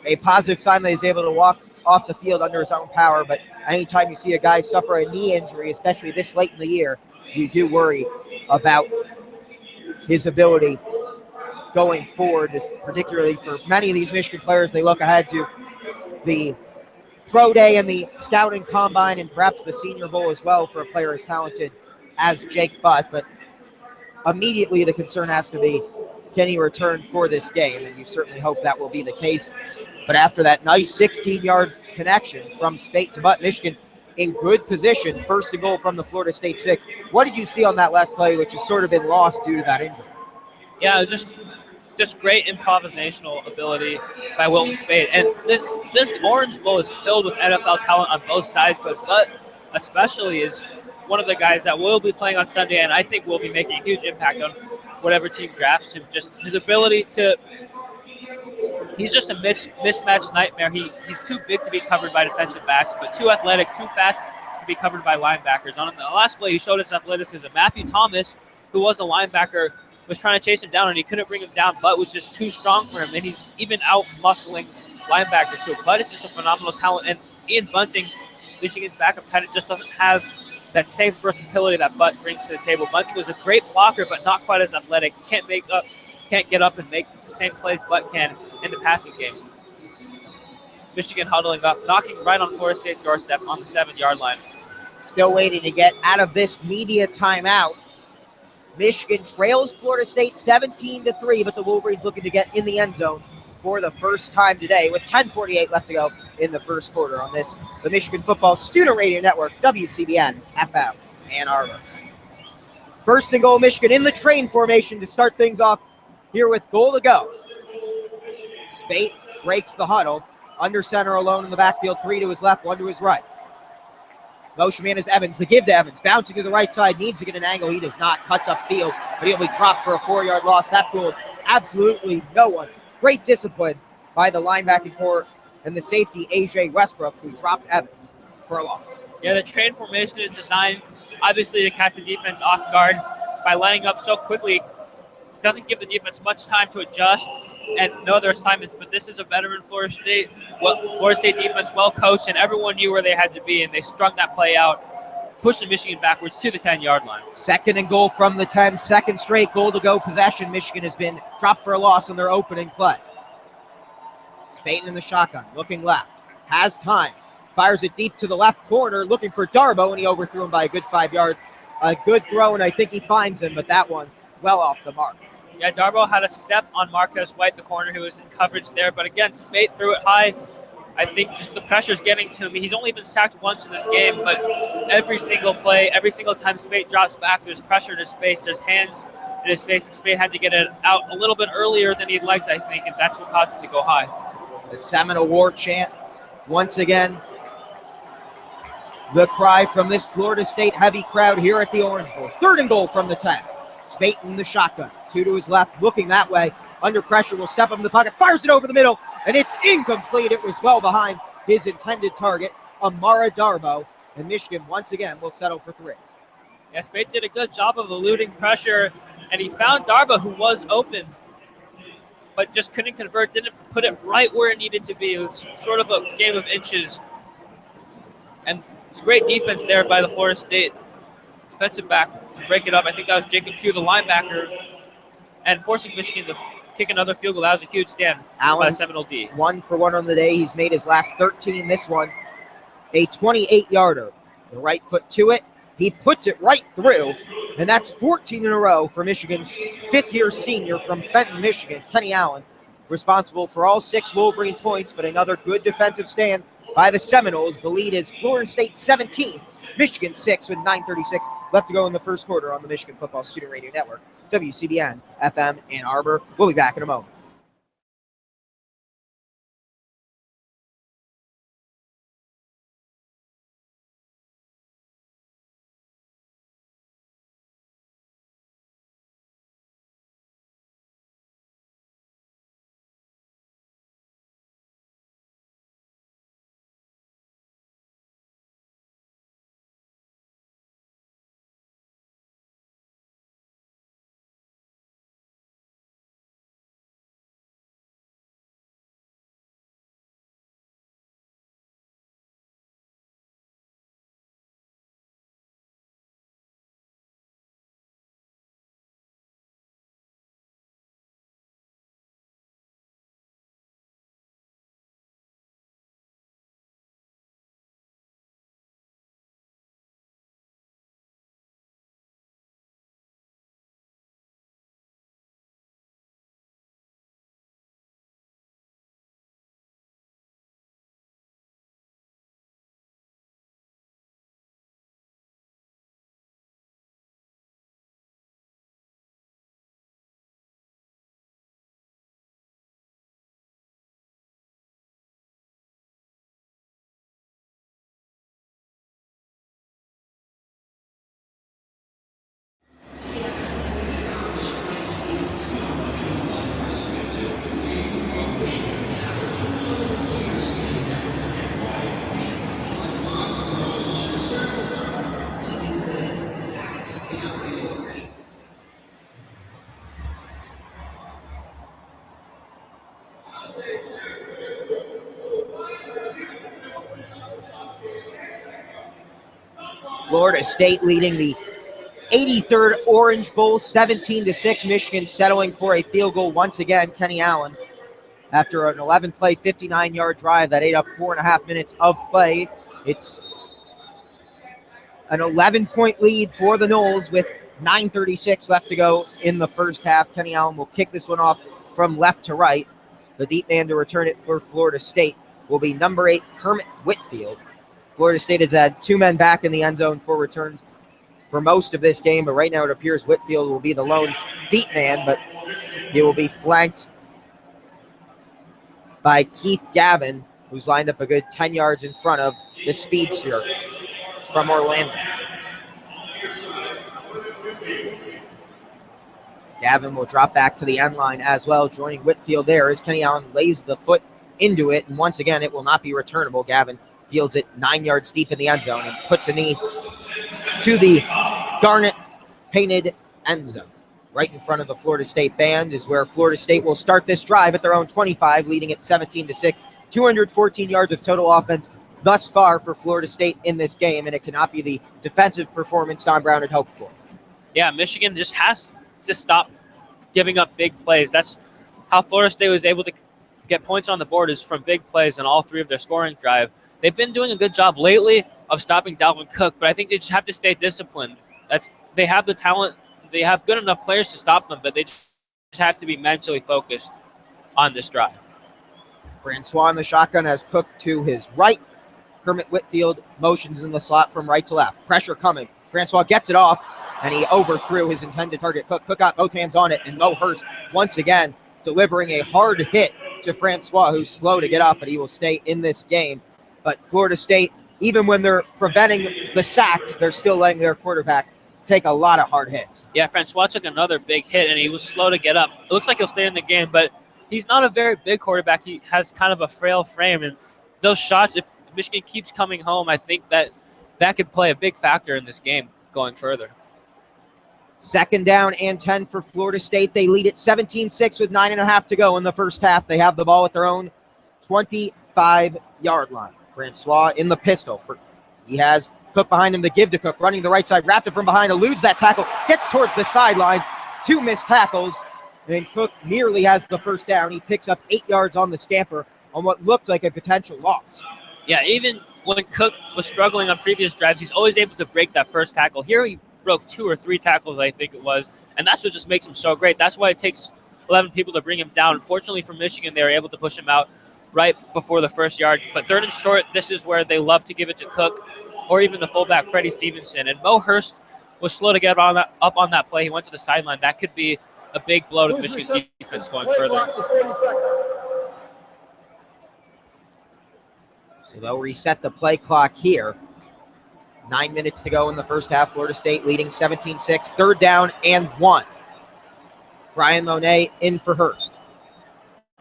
a positive sign that he's able to walk off the field under his own power. But anytime you see a guy suffer a knee injury, especially this late in the year, you do worry about his ability going forward, particularly for many of these Michigan players. They look ahead to the Pro Day and the Scouting Combine and perhaps the Senior Bowl as well for a player as talented as Jake Butt. But immediately the concern has to be, can he return for this game? And you certainly hope that will be the case. But after that nice 16-yard connection from Spate to Butt, Michigan in good position, first and goal from the Florida State 6. What did you see on that last play, which has sort of been lost due to that injury? Yeah, just great improvisational ability by Wilton Spade. And this Orange Bowl is filled with NFL talent on both sides, but especially is one of the guys that will be playing on Sunday, and I think will be making a huge impact on whatever team drafts him. Just his ability to – he's just a mismatched nightmare. He's too big to be covered by defensive backs, but too athletic, too fast to be covered by linebackers. On the last play, he showed us athleticism. Matthew Thomas, who was a linebacker, was trying to chase him down, and he couldn't bring him down. Butt was just too strong for him, and he's even out-muscling linebackers. So Butt is just a phenomenal talent, and Ian Bunting, Michigan's backup tight end, just doesn't have that same versatility that Butt brings to the table. Bunting was a great blocker, but not quite as athletic. Can't get up and make the same plays Butt can in the passing game. Michigan huddling up, knocking right on Florida State's doorstep on the 7-yard line. Still waiting to get out of this media timeout. Michigan trails Florida State 17-3, but the Wolverines looking to get in the end zone for the first time today with 10:48 left to go in the first quarter on the Michigan Football Student Radio Network, WCBN FM, Ann Arbor. First and goal, Michigan in the train formation to start things off here with goal to go. Spate breaks the huddle, under center alone in the backfield, 3 to his left, 1 to his right. Motion man is Evans. The give to Evans. Bouncing to the right side. Needs to get an angle. He does not. Cuts upfield. But he'll be dropped for a 4-yard loss. That fooled absolutely no one. Great discipline by the linebacking core and the safety, A.J. Westbrook, who dropped Evans for a loss. Yeah, the train formation is designed, obviously, to catch the defense off guard by lining up so quickly. Doesn't give the defense much time to adjust and know their assignments, but this is a veteran Florida State defense, well coached, and everyone knew where they had to be, and they strung that play out, pushing Michigan backwards to the 10-yard line. Second and goal from the 10, second straight goal to go possession. Michigan has been dropped for a loss on their opening play. Spaten in the shotgun, looking left, has time, fires it deep to the left corner, looking for Darbo, and he overthrew him by a good 5 yards. A good throw, and I think he finds him, but that one well off the mark. Yeah, Darbo had a step on Marquez White, the corner, who was in coverage there. But again, Spate threw it high. I think just the pressure's getting to him. He's only been sacked once in this game, but every single play, every single time Spate drops back, there's pressure in his face. There's hands in his face, and Spate had to get it out a little bit earlier than he'd liked, I think, and that's what caused it to go high. The Seminole War chant once again. The cry from this Florida State heavy crowd here at the Orange Bowl. Third and goal from the 10. Spate in the shotgun, 2 to his left, looking that way, under pressure, will step up in the pocket, fires it over the middle, and it's incomplete. It was well behind his intended target, Amara Darbo, and Michigan once again will settle for 3. Yeah, Spate did a good job of eluding pressure, and he found Darbo, who was open, but just couldn't convert, didn't put it right where it needed to be. It was sort of a game of inches, and it's great defense there by the Florida State defensive back to break it up. I think that was Jacob Pugh, the linebacker, and forcing Michigan to kick another field goal. That was a huge stand by the Seminole D. 1 for 1 on the day. He's made his last 13. This one, a 28-yarder. The right foot to it. He puts it right through, and that's 14 in a row for Michigan's fifth-year senior from Fenton, Michigan, Kenny Allen, responsible for all 6 Wolverine points, but another good defensive stand by the Seminoles. The lead is Florida State 17, Michigan 6 with 9:36 left to go in the first quarter on the Michigan Football Student Radio Network, WCBN FM Ann Arbor. We'll be back in a moment. Florida State leading the 83rd Orange Bowl 17-6. Michigan settling for a field goal once again. Kenny Allen, after an 11-play, 59-yard drive that ate up 4.5 minutes of play. It's an 11-point lead for the Noles with 9:36 left to go in the first half. Kenny Allen will kick this one off from left to right. The deep man to return it for Florida State will be number 8, Kermit Whitfield. Florida State has had 2 men back in the end zone for returns for most of this game, but right now it appears Whitfield will be the lone deep man, but he will be flanked by Keith Gavin, who's lined up a good 10 yards in front of the speedster from Orlando. Gavin will drop back to the end line as well, joining Whitfield there as Kenny Allen lays the foot into it, and once again it will not be returnable. Gavin fields it 9 yards deep in the end zone and puts a knee to the garnet painted end zone. Right in front of the Florida State band is where Florida State will start this drive at their own 25, leading at 17-6. 214 yards of total offense thus far for Florida State in this game, and it cannot be the defensive performance Don Brown had hoped for. Yeah, Michigan just has to stop giving up big plays. That's how Florida State was able to get points on the board, is from big plays on all 3 of their scoring drive. They've been doing a good job lately of stopping Dalvin Cook, but I think they just have to stay disciplined. They have the talent. They have good enough players to stop them, but they just have to be mentally focused on this drive. Francois in the shotgun has Cook to his right. Kermit Whitfield motions in the slot from right to left. Pressure coming. Francois gets it off, and he overthrew his intended target. Cook got both hands on it, and Mo Hurst once again delivering a hard hit to Francois, who's slow to get up, but he will stay in this game. But Florida State, even when they're preventing the sacks, they're still letting their quarterback take a lot of hard hits. Yeah, Francois took another big hit, and he was slow to get up. It looks like he'll stay in the game, but he's not a very big quarterback. He has kind of a frail frame, and those shots, if Michigan keeps coming home, I think that could play a big factor in this game going further. Second down and 10 for Florida State. They lead at 17-6 with 9.5 to go in the first half. They have the ball at their own 25-yard line. Francois in the pistol. He has Cook behind him. The give to Cook, running the right side, wrapped it from behind, eludes that tackle, gets towards the sideline. 2 missed tackles, and Cook nearly has the first down. He picks up 8 yards on the scamper on what looked like a potential loss. Yeah, even when Cook was struggling on previous drives, he's always able to break that first tackle. Here he broke 2 or 3 tackles, I think it was, and that's what just makes him so great. That's why it takes 11 people to bring him down. Fortunately for Michigan, they were able to push him out right before the first yard. But third and short, this is where they love to give it to Cook or even the fullback, Freddie Stevenson. And Mo Hurst was slow to get up on that play. He went to the sideline. That could be a big blow to the Michigan defense going further. So they'll reset the play clock here. 9 minutes to go in the first half. Florida State leading 17-6. Third down and 1. Brian Monet in for Hurst.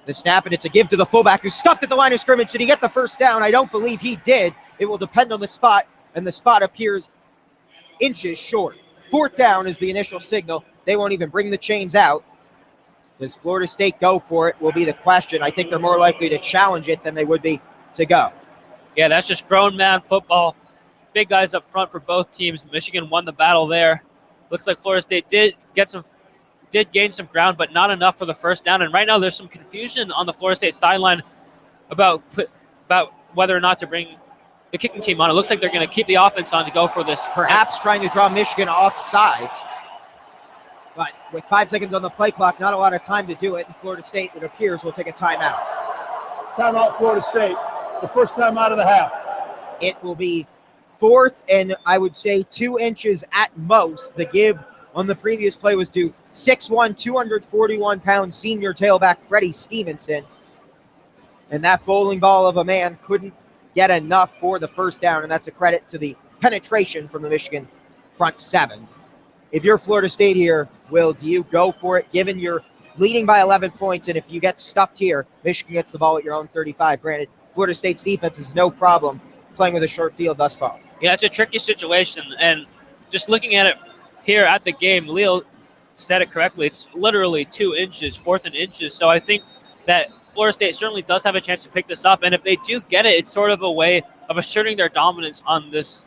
The snap, and it's a give to the fullback who stuffed at the line of scrimmage. Did he get the first down? I don't believe he did. It will depend on the spot, and the spot appears inches short. Fourth down is the initial signal. They won't even bring the chains out. Does Florida State go for it will be the question. I think they're more likely to challenge it than they would be to go. Yeah, that's just grown man football. Big guys up front for both teams. Michigan won the battle there. Looks like Florida State did gain some ground, but not enough for the first down. And right now there's some confusion on the Florida State sideline about whether or not to bring the kicking team on. It looks like they're going to keep the offense on to go for this. Perhaps trying to draw Michigan off sides. But with 5 seconds on the play clock, not a lot of time to do it. And Florida State, it appears, will take a timeout. Timeout, Florida State. The first time out of the half. It will be 4th and I would say 2 inches at most. The give on the previous play was to 6'1", 241-pound senior tailback Freddie Stevenson. And that bowling ball of a man couldn't get enough for the first down, and that's a credit to the penetration from the Michigan front 7. If you're Florida State here, Will, do you go for it, given you're leading by 11 points, and if you get stuffed here, Michigan gets the ball at your own 35. Granted, Florida State's defense is no problem playing with a short field thus far. Yeah, it's a tricky situation, and just looking at it here at the game, Leo said it correctly. It's literally 2 inches, 4th and inches. So I think that Florida State certainly does have a chance to pick this up. And if they do get it, it's sort of a way of asserting their dominance on this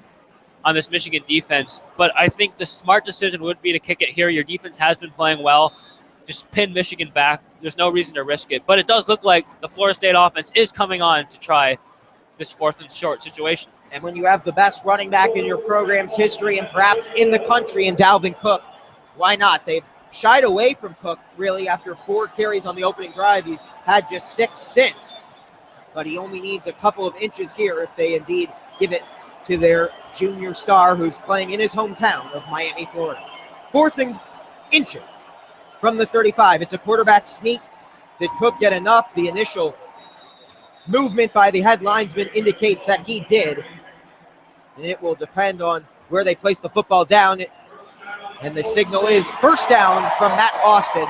on this Michigan defense. But I think the smart decision would be to kick it here. Your defense has been playing well. Just pin Michigan back. There's no reason to risk it. But it does look like the Florida State offense is coming on to try this 4th and short situation. And when you have the best running back in your program's history and perhaps in the country in Dalvin Cook, why not? They've shied away from Cook, really, after 4 carries on the opening drive. He's had just 6 since. But he only needs a couple of inches here if they indeed give it to their junior star who's playing in his hometown of Miami, Florida. 4th and inches from the 35. It's a quarterback sneak. Did Cook get enough? The initial movement by the head linesman indicates that he did. And it will depend on where they place the football down. And the signal is first down from Matt Austin.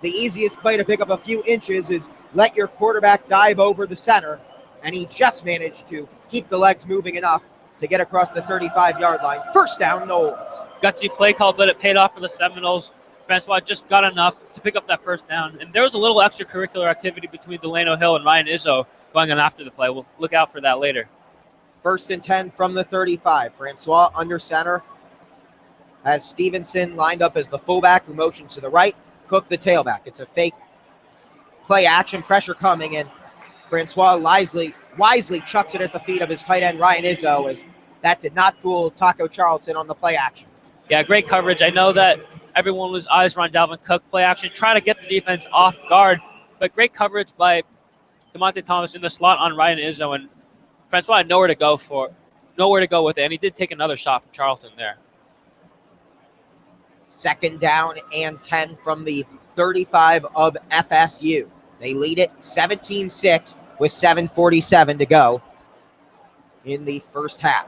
The easiest play to pick up a few inches is let your quarterback dive over the center. And he just managed to keep the legs moving enough to get across the 35-yard line. First down, Noles. Gutsy play call, but it paid off for the Seminoles. Francois just got enough to pick up that first down. And there was a little extracurricular activity between Delano Hill and Ryan Izzo going on after the play. We'll look out for that later. 1st and 10 from the 35. Francois under center has Stevenson lined up as the fullback who motions to the right. Cook the tailback. It's a fake play action, pressure coming, and Francois wisely chucks it at the feet of his tight end Ryan Izzo, as that did not fool Taco Charlton on the play action. Yeah, great coverage. I know that everyone was eyes on Dalvin Cook play action, trying to get the defense off guard, but great coverage by DeMonte Thomas in the slot on Ryan Izzo, and Francois had nowhere to go with it, and he did take another shot from Charlton there. 2nd down and 10 from the 35 of FSU. They lead it 17-6 with 7:47 to go in the first half.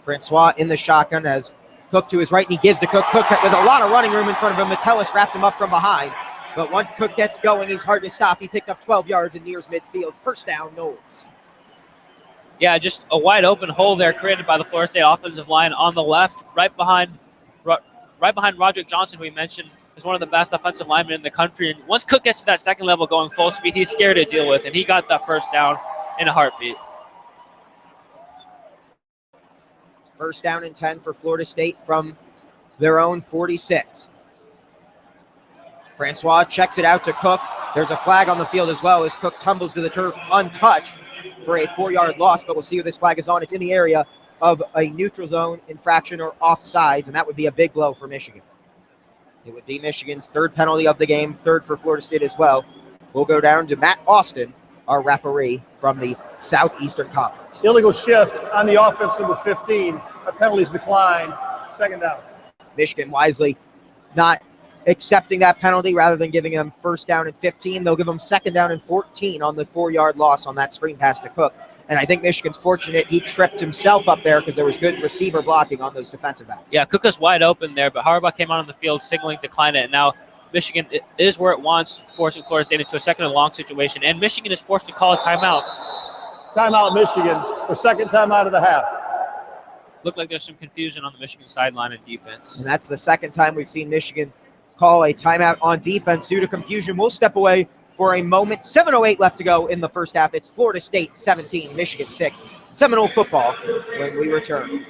Francois in the shotgun has Cook to his right, and he gives to Cook. Cook with a lot of running room in front of him. Metellus wrapped him up from behind. But once Cook gets going, he's hard to stop. He picked up 12 yards and nears midfield. First down, Noles. Yeah, just a wide open hole there created by the Florida State offensive line on the left, right behind Roderick Johnson, who we mentioned is one of the best offensive linemen in the country. And once Cook gets to that second level going full speed, he's scared to deal with, and he got that first down in a heartbeat. 1st down and 10 for Florida State from their own 46. Francois checks it out to Cook. There's a flag on the field as well as Cook tumbles to the turf untouched for a 4-yard loss, but we'll see who this flag is on. It's in the area of a neutral zone infraction or offsides, and that would be a big blow for Michigan. It would be Michigan's 3rd penalty of the game, 3rd for Florida State as well. We'll go down to Matt Austin, our referee from the Southeastern Conference. Illegal shift on the offense, number 15. Penalties decline. 2nd down. Michigan wisely not accepting that penalty rather than giving them 1st down and 15. They'll give them 2nd down and 14 on the 4-yard loss on that screen pass to Cook. And I think Michigan's fortunate he tripped himself up there because there was good receiver blocking on those defensive backs. Yeah, Cook was wide open there, but Harbaugh came out on the field signaling decline it. And now Michigan is where it wants, forcing Florida State into a 2nd and long situation. And Michigan is forced to call a timeout. Timeout, Michigan. Their 2nd timeout of the half. Looked like there's some confusion on the Michigan sideline and defense. And that's the 2nd time we've seen Michigan call a timeout on defense due to confusion. We'll step away for a moment. 7:08 left to go in the first half. It's Florida State 17, Michigan 6. Seminole football when we return.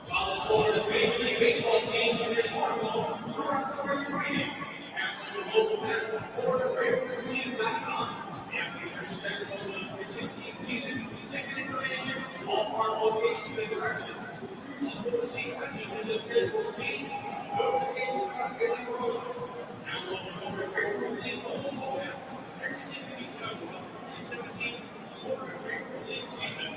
Follow Florida's Major League Baseball teams in their smartphone throughout spring training. Tap the local map at FloridaRavenLeague.com. And future schedules for the 2016 season, ticket information, ballpark locations and directions. Users will receive messages as schedules change. Notifications about daily promotions. Download the Florida Gators League mobile app. Everything you need to know about the 2017 Florida Gators League season.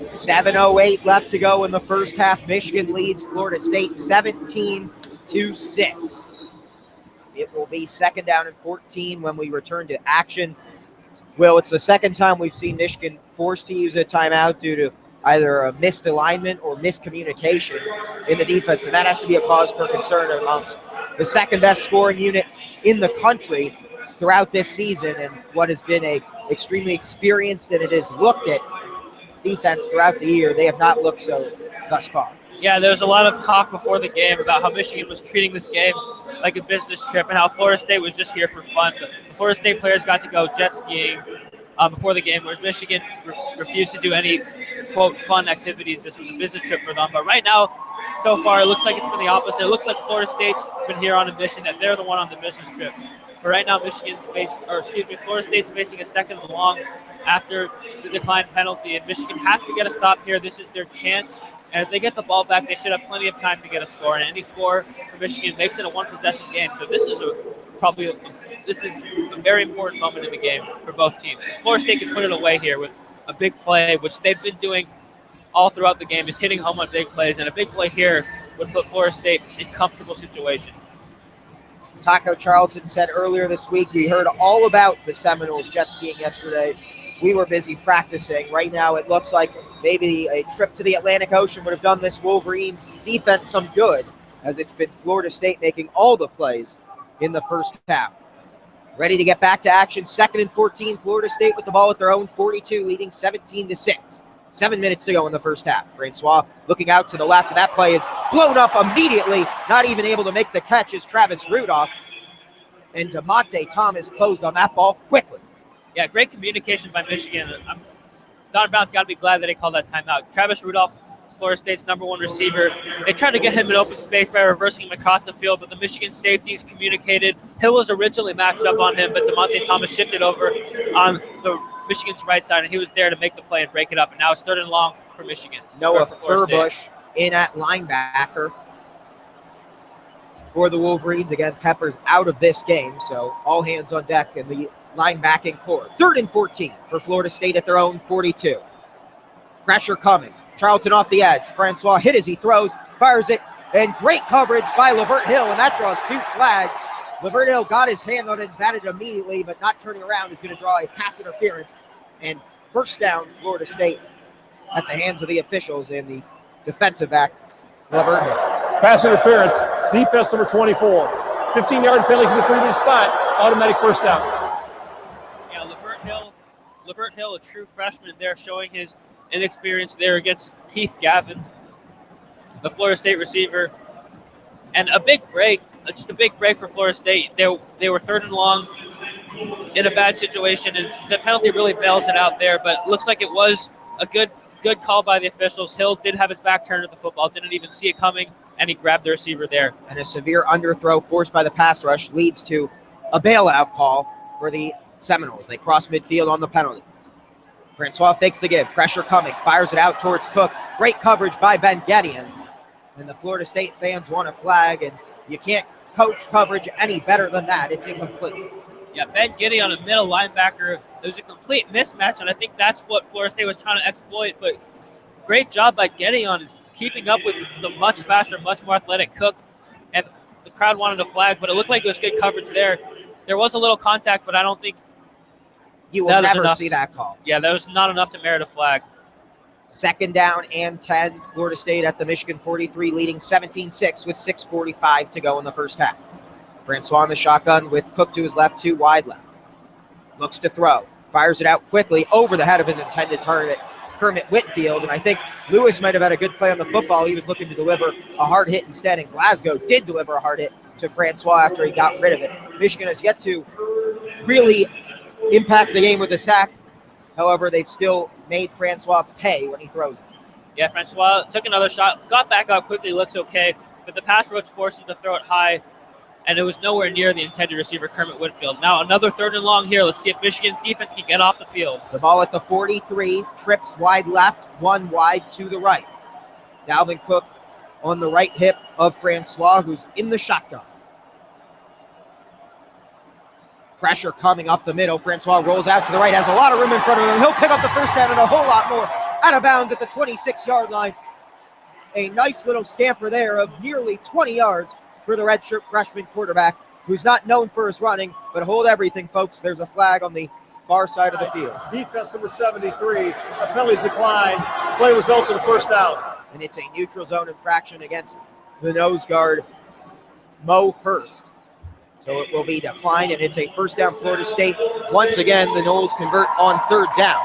7:08 left to go in the first half. Michigan leads Florida State 17-6. It will be 2nd down and 14 when we return to action. Will, it's the second time we've seen Michigan forced to use a timeout due to either a missed alignment or miscommunication in the defense, and that has to be a cause for concern amongst the second best scoring unit in the country throughout this season, and what has been a extremely experienced and it is looked at defense throughout the year. They have not looked so thus far. Yeah, there was a lot of talk before the game about how Michigan was treating this game like a business trip and how Florida State was just here for fun. But the Florida State players got to go jet skiing before the game, whereas Michigan refused to do any, quote, fun activities. This was a business trip for them. But right now, so far, it looks like it's been the opposite. It looks like Florida State's been here on a mission, that they're the one on the business trip. But right now, Florida State's facing a 2nd and long after the declined penalty, and Michigan has to get a stop here. This is their chance. And if they get the ball back, they should have plenty of time to get a score. And any score for Michigan makes it a one-possession game. So this is a very important moment in the game for both teams. Because Florida State can put it away here with a big play, which they've been doing all throughout the game, is hitting home on big plays. And a big play here would put Florida State in comfortable situation. Taco Charlton said earlier this week, we heard all about the Seminoles jet skiing yesterday. We were busy practicing. Right now, it looks like maybe a trip to the Atlantic Ocean would have done this Wolverines defense some good, as it's been Florida State making all the plays in the first half. Ready to get back to action. 2nd and 14, Florida State with the ball at their own 42, leading 17-6. 7 minutes to go in the first half. Francois looking out to the left, and that play is blown up immediately. Not even able to make the catch is Travis Rudolph. And DeMonte Thomas closed on that ball quickly. Yeah, great communication by Michigan. Don Brown's got to be glad that they called that timeout. Travis Rudolph, Florida State's #1 receiver. They tried to get him in open space by reversing him across the field, but the Michigan safeties communicated. Hill was originally matched up on him, but DeMonte Thomas shifted over on the Michigan's right side, and he was there to make the play and break it up. And now it's 3rd and long for Michigan. Noah Furbush in at linebacker for the Wolverines. Again, Pepper's out of this game, so all hands on deck in the linebacking core. 3rd and 14 for Florida State at their own 42. Pressure coming. Charlton off the edge. Francois hit as he throws, fires it, and great coverage by Lavert Hill, and that draws 2 flags. Lavert Hill got his hand on it and batted immediately, but not turning around is going to draw a pass interference. And 1st down, Florida State at the hands of the officials and the defensive back, Lavert Hill. Pass interference, defense number 24. 15-yard penalty for the previous spot, automatic 1st down. Lavert Hill, a true freshman there, showing his inexperience there against Keith Gavin, the Florida State receiver. And a big break, just a big break for Florida State. They were 3rd and long in a bad situation, and the penalty really bails it out there, but it looks like it was a good call by the officials. Hill did have his back turned to the football, didn't even see it coming, and he grabbed the receiver there. And a severe underthrow forced by the pass rush leads to a bailout call for the Seminoles. They cross midfield on the penalty. Francois fakes the give. Pressure coming. Fires it out towards Cook. Great coverage by Ben Gideon. And the Florida State fans want a flag, and you can't coach coverage any better than that. It's incomplete. Yeah, Ben Gideon, a middle linebacker. It was a complete mismatch, and I think that's what Florida State was trying to exploit. But great job by Gideon is keeping up with the much faster, much more athletic Cook. And the crowd wanted a flag, but it looked like it was good coverage there. There was a little contact, but I don't think you will never see that call. Yeah, that was not enough to merit a flag. 2nd down and 10. Florida State at the Michigan 43, leading 17-6 with 6:45 to go in the first half. Francois in the shotgun with Cook to his left, 2 wide left. Looks to throw. Fires it out quickly over the head of his intended target, Kermit Whitfield. And I think Lewis might have had a good play on the football. He was looking to deliver a hard hit instead, and Glasgow did deliver a hard hit to Francois after he got rid of it. Michigan has yet to really impact the game with a sack. However, they've still made Francois pay when he throws it. Yeah, Francois took another shot, got back up quickly, looks okay, but the pass rush forced him to throw it high, and it was nowhere near the intended receiver, Kermit Whitfield. Now another 3rd and long here. Let's see if Michigan's defense can get off the field. The ball at the 43, trips wide left, 1 wide to the right. Dalvin Cook on the right hip of Francois, who's in the shotgun. Pressure coming up the middle. Francois rolls out to the right, has a lot of room in front of him. He'll pick up the 1st down and a whole lot more out of bounds at the 26-yard line. A nice little scamper there of nearly 20 yards for the redshirt freshman quarterback, who's not known for his running, but hold everything, folks. There's a flag on the far side of the field. Defense number 73, a penalties decline. Play results in a first down. And it's a neutral zone infraction against the nose guard, Mo Hurst. So it will be declined, and it's a first down, Florida State. Once again, the Noles convert on third down.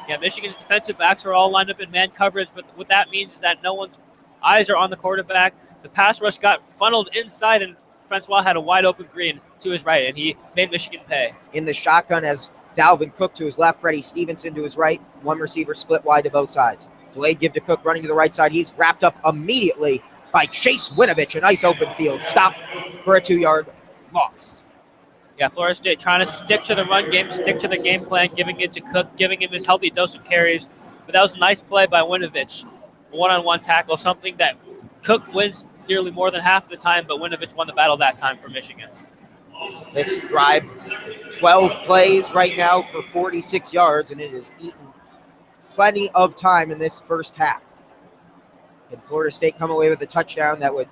Yeah, Michigan's defensive backs are all lined up in man coverage, but what that means is that no one's eyes are on the quarterback. The pass rush got funneled inside, and Francois had a wide open Green to his right, and he made Michigan pay. In the shotgun as Dalvin Cook to his left, Freddie Stevenson to his right. One receiver split wide to both sides. Delayed give to Cook running to the right side. He's wrapped up immediately by Chase Winovich. A nice open field stop for a 2-yard loss. Yeah, Florida State trying to stick to the run game, stick to the game plan, giving it to Cook, giving him his healthy dose of carries. But that was a nice play by Winovich. One-on-one tackle, something that Cook wins nearly more than half the time, but Winovich won the battle that time for Michigan. This drive, 12 plays right now for 46 yards, and it has eaten plenty of time in this first half. Can Florida State come away with a touchdown? That would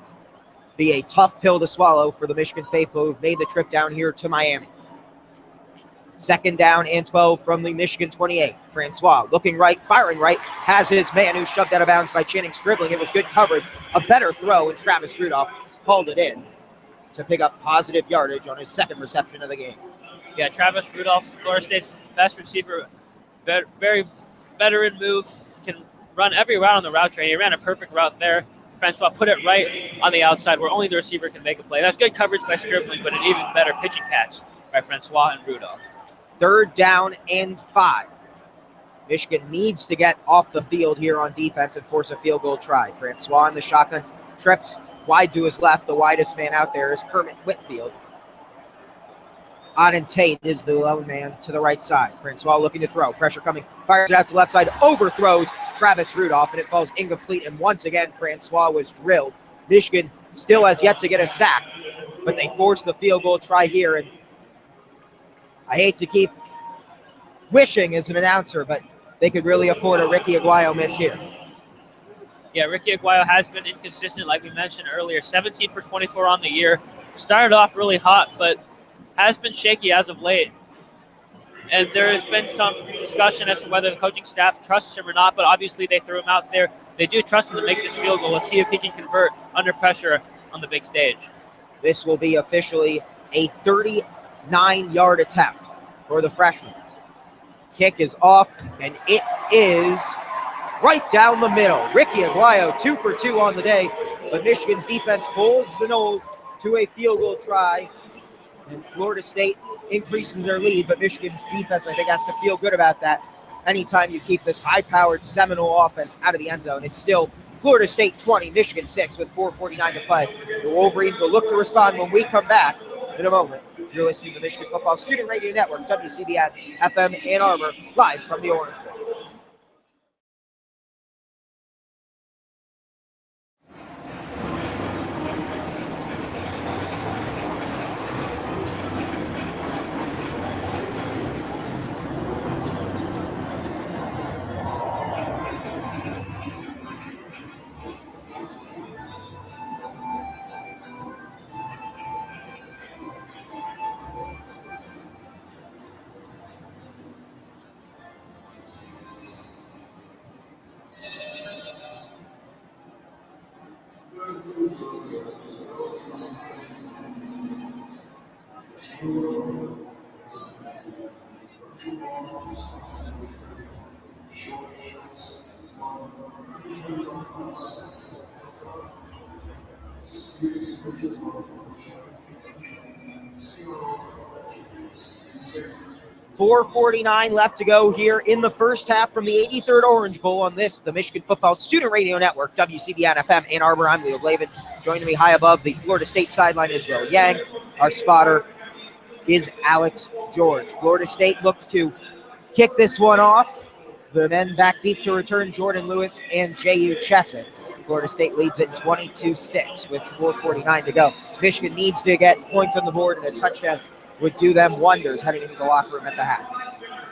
be a tough pill to swallow for the Michigan faithful who've made the trip down here to Miami. Second down and 12 from the Michigan 28. Francois looking right, firing right, has his man who's shoved out of bounds by Channing Stribling. It was good coverage, a better throw, and Travis Rudolph hauled it in to pick up positive yardage on his second reception of the game. Yeah, Travis Rudolph, Florida State's best receiver, very veteran move, can run every route on the route train. He ran a perfect route there. Francois put it right on the outside where only the receiver can make a play. That's good coverage by Stribling, but an even better pitching catch by Francois and Rudolph. Third down and 5. Michigan needs to get off the field here on defense and force a field goal try. Francois in the shotgun, trips wide to his left. The widest man out there is Kermit Whitfield. Auden Tate is the lone man to the right side. Francois looking to throw. Pressure coming. Fires it out to the left side. Overthrows Travis Rudolph, and it falls incomplete. And once again, Francois was drilled. Michigan still has yet to get a sack, but they forced the field goal try here. And I hate to keep wishing as an announcer, but they could really afford a Ricky Aguayo miss here. Yeah, Ricky Aguayo has been inconsistent, like we mentioned earlier. 17 for 24 on the year. Started off really hot, but has been shaky as of late. And there has been some discussion as to whether the coaching staff trusts him or not, but obviously they threw him out there. They do trust him to make this field goal. Let's see if he can convert under pressure on the big stage. This will be officially a 39-yard attempt for the freshman. Kick is off, and it is right down the middle. Ricky Aguayo, 2 for 2 on the day, but Michigan's defense holds the Noles to a field goal try. And Florida State increases their lead, but Michigan's defense, I think, has to feel good about that. Anytime you keep this high-powered Seminole offense out of the end zone, it's still Florida State 20, Michigan 6 with 4:49 to play. The Wolverines will look to respond when we come back in a moment. You're listening to the Michigan Football Student Radio Network, WCBN FM Ann Arbor, live from the Orange Bowl. .449 left to go here in the first half from the 83rd Orange Bowl on this, the Michigan Football Student Radio Network, WCBN FM Ann Arbor. I'm Leo Blavin. Joining me high above the Florida State sideline is Will Yang. Our spotter is Alex George. Florida State looks to kick this one off. The men back deep to return Jordan Lewis and J.U. Chesson. Florida State leads it 22-6 with 4:49 to go. Michigan needs to get points on the board, and a touchdown would do them wonders heading into the locker room at the half.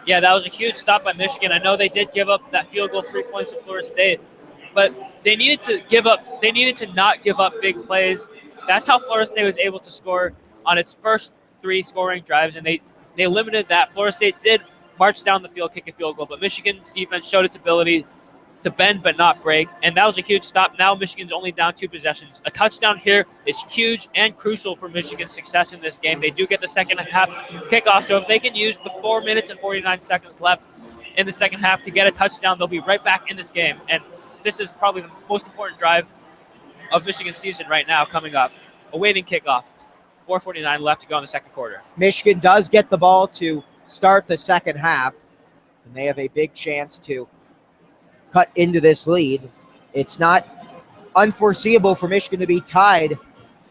Yeah, that was a huge stop by Michigan. I know they did give up that field goal 3 points to Florida State, but they needed to not give up big plays. That's how Florida State was able to score on its first 3 scoring drives, and they limited that. Florida State did march down the field, kick a field goal, but Michigan's defense showed its ability to bend but not break, and that was a huge stop. Now Michigan's only down 2 possessions. A touchdown here is huge and crucial for Michigan's success in this game. They do get the second half kickoff, so if they can use the 4 minutes and 49 seconds left in the second half to get a touchdown, they'll be right back in this game. And this is probably the most important drive of Michigan's season right now coming up. Awaiting kickoff. 4:49 left to go in the second quarter. Michigan does get the ball to start the second half, and they have a big chance to cut into this lead. It's not unforeseeable for Michigan to be tied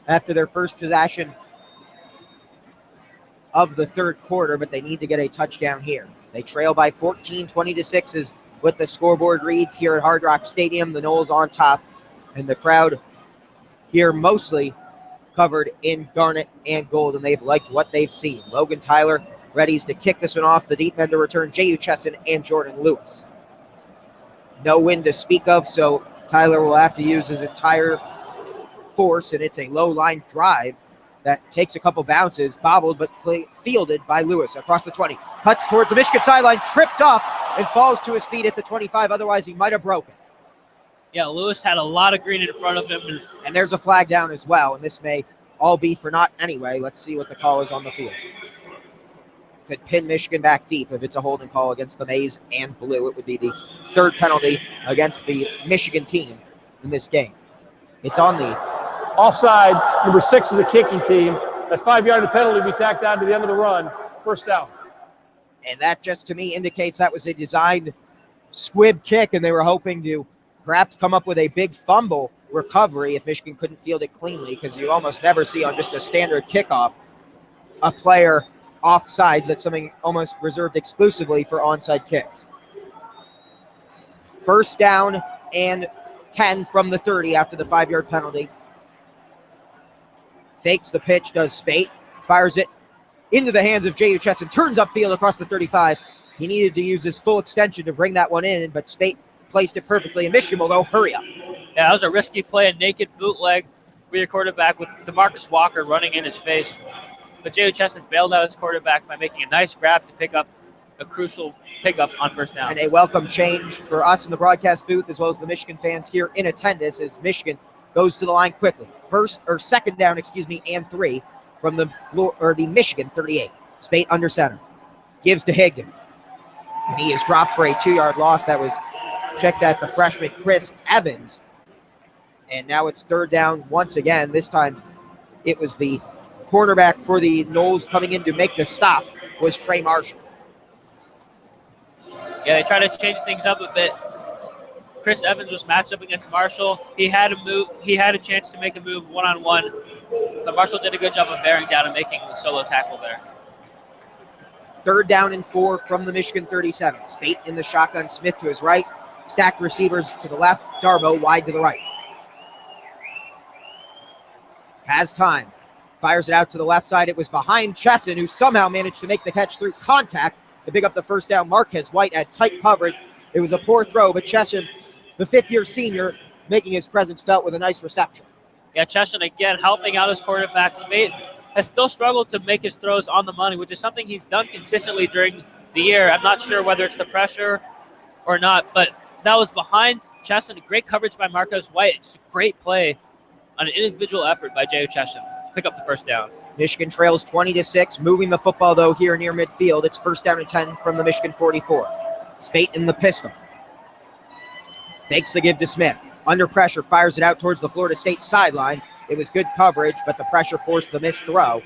after their first possession of the third quarter, but they need to get a touchdown here. They trail by 14, 20-6 is what the scoreboard reads here at Hard Rock Stadium. The Noles on top, and the crowd here mostly covered in garnet and gold, and they've liked what they've seen. Logan Tyler readies to kick this one off. The deep end to return, J.U. Chesson and Jordan Lewis. No wind to speak of, so Tyler will have to use his entire force, and it's a low-line drive that takes a couple bounces, bobbled but fielded by Lewis across the 20. Cuts towards the Michigan sideline, tripped up, and falls to his feet at the 25. Otherwise, he might have broken. Yeah, Lewis had a lot of green in front of him. And there's a flag down as well, and this may all be for naught anyway. Let's see what the call is on the field. Could pin Michigan back deep if it's a holding call against the maize and blue. It would be the third penalty against the Michigan team in this game. It's on the Offside, number 6 of the kicking team. That 5-yard penalty will be tacked on to the end of the run. First down. And that just to me indicates that was a designed squib kick, and they were hoping to perhaps come up with a big fumble recovery if Michigan couldn't field it cleanly, because you almost never see on just a standard kickoff a player offsides. That's something almost reserved exclusively for onside kicks. First down and 10 from the 30 after the 5-yard penalty. Fakes the pitch, does Spate, fires it into the hands of J.U. Chesson, turns upfield across the 35. He needed to use his full extension to bring that one in, but Spate placed it perfectly, and Michigan will go hurry up. Yeah, that was a risky play, a naked bootleg with your quarterback with DeMarcus Walker running in his face. But J.U. Chesson bailed out his quarterback by making a nice grab to pick up a crucial pickup on first down. And a welcome change for us in the broadcast booth as well as the Michigan fans here in attendance as Michigan goes to the line quickly. Second down, and 3 from the Michigan 38. Spate under center. Gives to Higdon. And he is dropped for a 2-yard loss. That was checked at the freshman Chris Evans. And now it's third down once again. This time it was the cornerback for the Noles coming in to make the stop was Trey Marshall. Yeah, they tried to change things up a bit. Chris Evans was matched up against Marshall. He had a chance to make a move one-on-one, but Marshall did a good job of bearing down and making the solo tackle there. Third down and 4 from the Michigan 37. Spate in the shotgun, Smith to his right. Stacked receivers to the left, Darbo wide to the right. Has time. Fires it out to the left side. It was behind Chesson, who somehow managed to make the catch through contact to pick up the first down. Marquez White had tight coverage. It was a poor throw, but Chesson, the 5th-year senior, making his presence felt with a nice reception. Yeah, Chesson again helping out his quarterback. Spate has still struggled to make his throws on the money, which is something he's done consistently during the year. I'm not sure whether it's the pressure or not, but that was behind Chesson. Great coverage by Marquez White. Just a great play on an individual effort by J.U. Chesson to pick up the first down. Michigan trails 20-6, moving the football, though, here near midfield. It's first down and 10 from the Michigan 44. Spate in the pistol. Fakes the give to Smith. Under pressure, fires it out towards the Florida State sideline. It was good coverage, but the pressure forced the missed throw.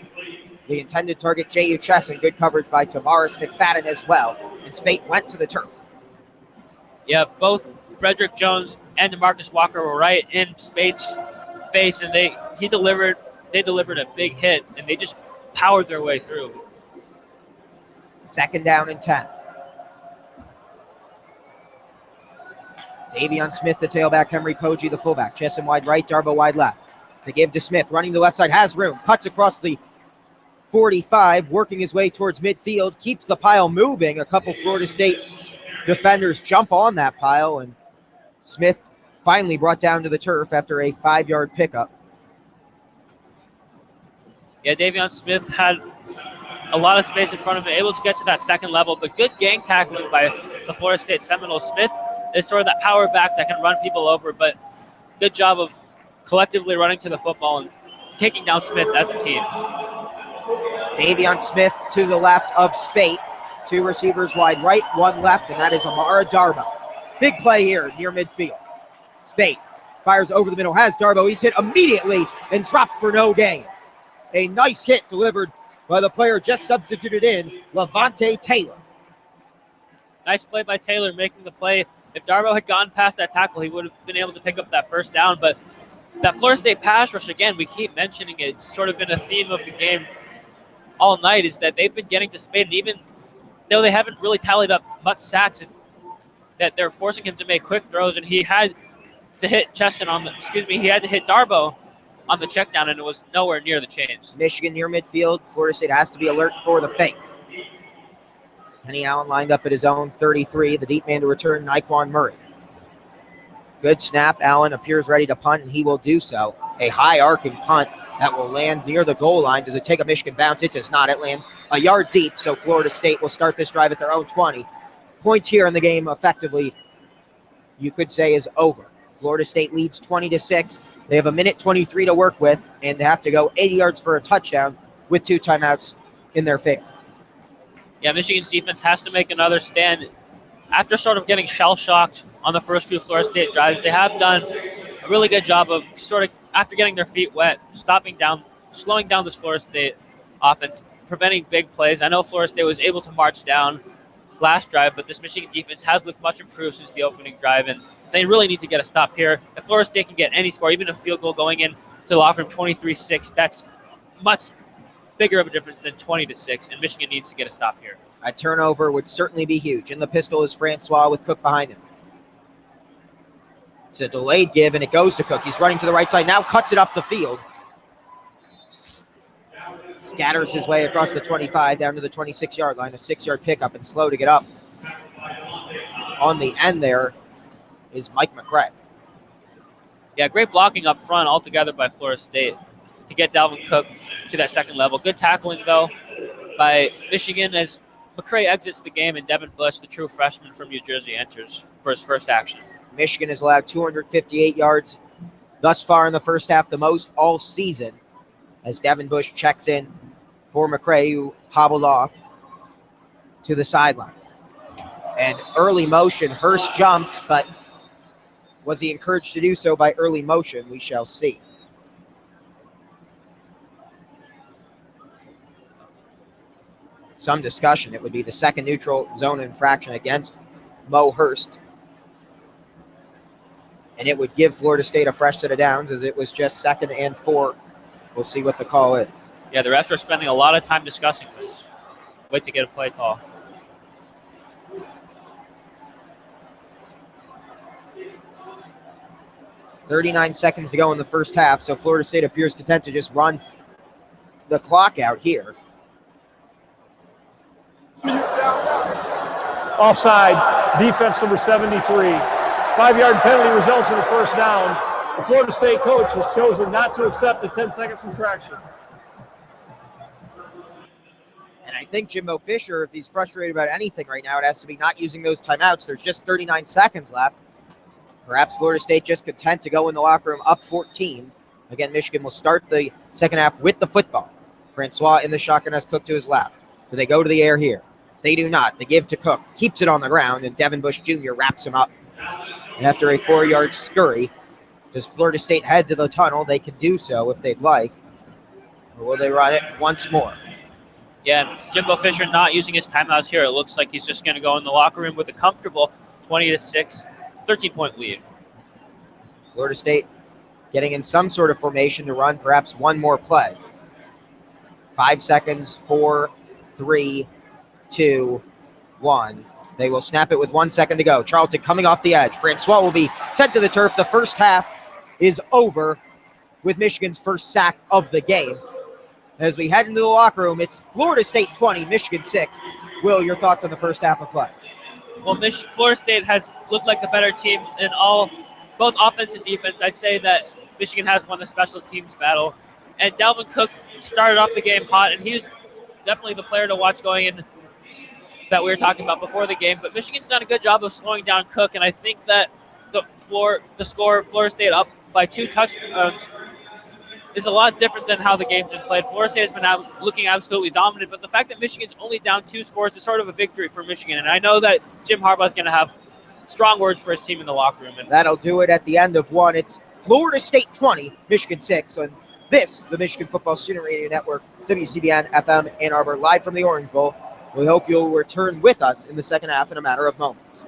The intended target, J.U. Chesson, good coverage by Tavares McFadden as well. And Spate went to the turf. Yeah, both Frederick Jones and DeMarcus Walker were right in Spate's face, and they delivered a big hit, and they just powered their way through. Second down and 10. Davion Smith, the tailback, Henry Poggi, the fullback. Chesson wide right, Darbo wide left. The give to Smith, running the left side, has room, cuts across the 45, working his way towards midfield, keeps the pile moving. A couple Florida State defenders jump on that pile, and Smith finally brought down to the turf after a 5-yard pickup. Yeah, Davion Smith had a lot of space in front of him, able to get to that second level, but good gang tackling by the Florida State Seminoles. Smith is sort of that power back that can run people over, but good job of collectively running to the football and taking down Smith as a team. Davion Smith to the left of Spate. 2 receivers wide right, 1 left, and that is Amara Darbo. Big play here near midfield. Spate fires over the middle, has Darbo. He's hit immediately and dropped for no gain. A nice hit delivered by the player just substituted in, Levante Taylor. Nice play by Taylor making the play. If Darbo had gone past that tackle, he would have been able to pick up that first down. But that Florida State pass rush, again, we keep mentioning it. It's sort of been a theme of the game all night, is that they've been getting to Spade. And even though they haven't really tallied up much sacks, that they're forcing him to make quick throws. And he had to hit he had to hit Darbo on the check down, and it was nowhere near the chains. Michigan near midfield. Florida State has to be alert for the fake. Kenny Allen lined up at his own 33. The deep man to return, Naquan Murray. Good snap. Allen appears ready to punt, and he will do so. A high arcing punt that will land near the goal line. Does it take a Michigan bounce? It does not. It lands a yard deep, so Florida State will start this drive at their own 20. Points here in the game effectively, you could say, is over. Florida State leads 20-6. They have a minute 23 to work with, and they have to go 80 yards for a touchdown with 2 timeouts in their favor. Yeah, Michigan's defense has to make another stand. After sort of getting shell-shocked on the first few Florida State drives, they have done a really good job of sort of, after getting their feet wet, slowing down this Florida State offense, preventing big plays. I know Florida State was able to march down last drive, but this Michigan defense has looked much improved since the opening drive, and they really need to get a stop here. If Florida State can get any score, even a field goal going in to the locker room 23-6, that's much bigger of a difference than 20-6, and Michigan needs to get a stop here. A turnover would certainly be huge. In the pistol is Francois with Cook behind him. It's a delayed give, and it goes to Cook. He's running to the right side, now cuts it up the field. Scatters his way across the 25 down to the 26-yard line, a 6-yard pickup, and slow to get up. On the end there is Mike McCray. Yeah, great blocking up front altogether by Florida State to get Dalvin Cook to that second level. Good tackling, though, by Michigan as McCray exits the game and Devin Bush, the true freshman from New Jersey, enters for his first action. Michigan has allowed 258 yards thus far in the first half, the most all season, as Devin Bush checks in for McCray, who hobbled off to the sideline. And early motion, Hurst jumped, but was he encouraged to do so by early motion? We shall see. Some discussion. It would be the second neutral zone infraction against Mo Hurst. And it would give Florida State a fresh set of downs, as it was just 2nd and 4. We'll see what the call is. Yeah, the refs are spending a lot of time discussing this. Wait to get a play call. .39 seconds to go in the first half, so Florida State appears content to just run the clock out here. Offside, defense number 73. 5-yard penalty results in a first down. The Florida State coach has chosen not to accept the 10-second subtraction. And I think Jimbo Fisher, if he's frustrated about anything right now, it has to be not using those timeouts. There's just 39 seconds left. Perhaps Florida State just content to go in the locker room up 14. Again, Michigan will start the second half with the football. Francois in the shotgun has Cook to his left. Do they go to the air here? They do not. They give to Cook. Keeps it on the ground, and Devin Bush Jr. wraps him up. After a 4-yard scurry, does Florida State head to the tunnel? They can do so if they'd like. Or will they run it once more? Yeah, Jimbo Fisher not using his timeouts here. It looks like he's just going to go in the locker room with a comfortable 20-6, 13-point lead. Florida State getting in some sort of formation to run perhaps one more play. 5 seconds, 4, 3, 2, 1. They will snap it with 1 second to go. Charlton coming off the edge. Francois will be sent to the turf. The first half is over with Michigan's first sack of the game. As we head into the locker room, it's Florida State 20, Michigan 6. Will, your thoughts on the first half of play? Well, Florida State has looked like the better team in both offense and defense. I'd say that Michigan has won the special teams battle. And Dalvin Cook started off the game hot, and he was definitely the player to watch going in that we were talking about before the game. But Michigan's done a good job of slowing down Cook, and I think that the score, Florida State up by 2 touchdowns, is a lot different than how the game's been played. Florida State has been looking absolutely dominant, but the fact that Michigan's only down 2 scores is sort of a victory for Michigan. And I know that Jim Harbaugh's going to have strong words for his team in the locker room. And that'll do it at the end of one. It's Florida State 20, Michigan 6. And this, the Michigan Football Student Radio Network, WCBN FM Ann Arbor, live from the Orange Bowl. We hope you'll return with us in the second half in a matter of moments.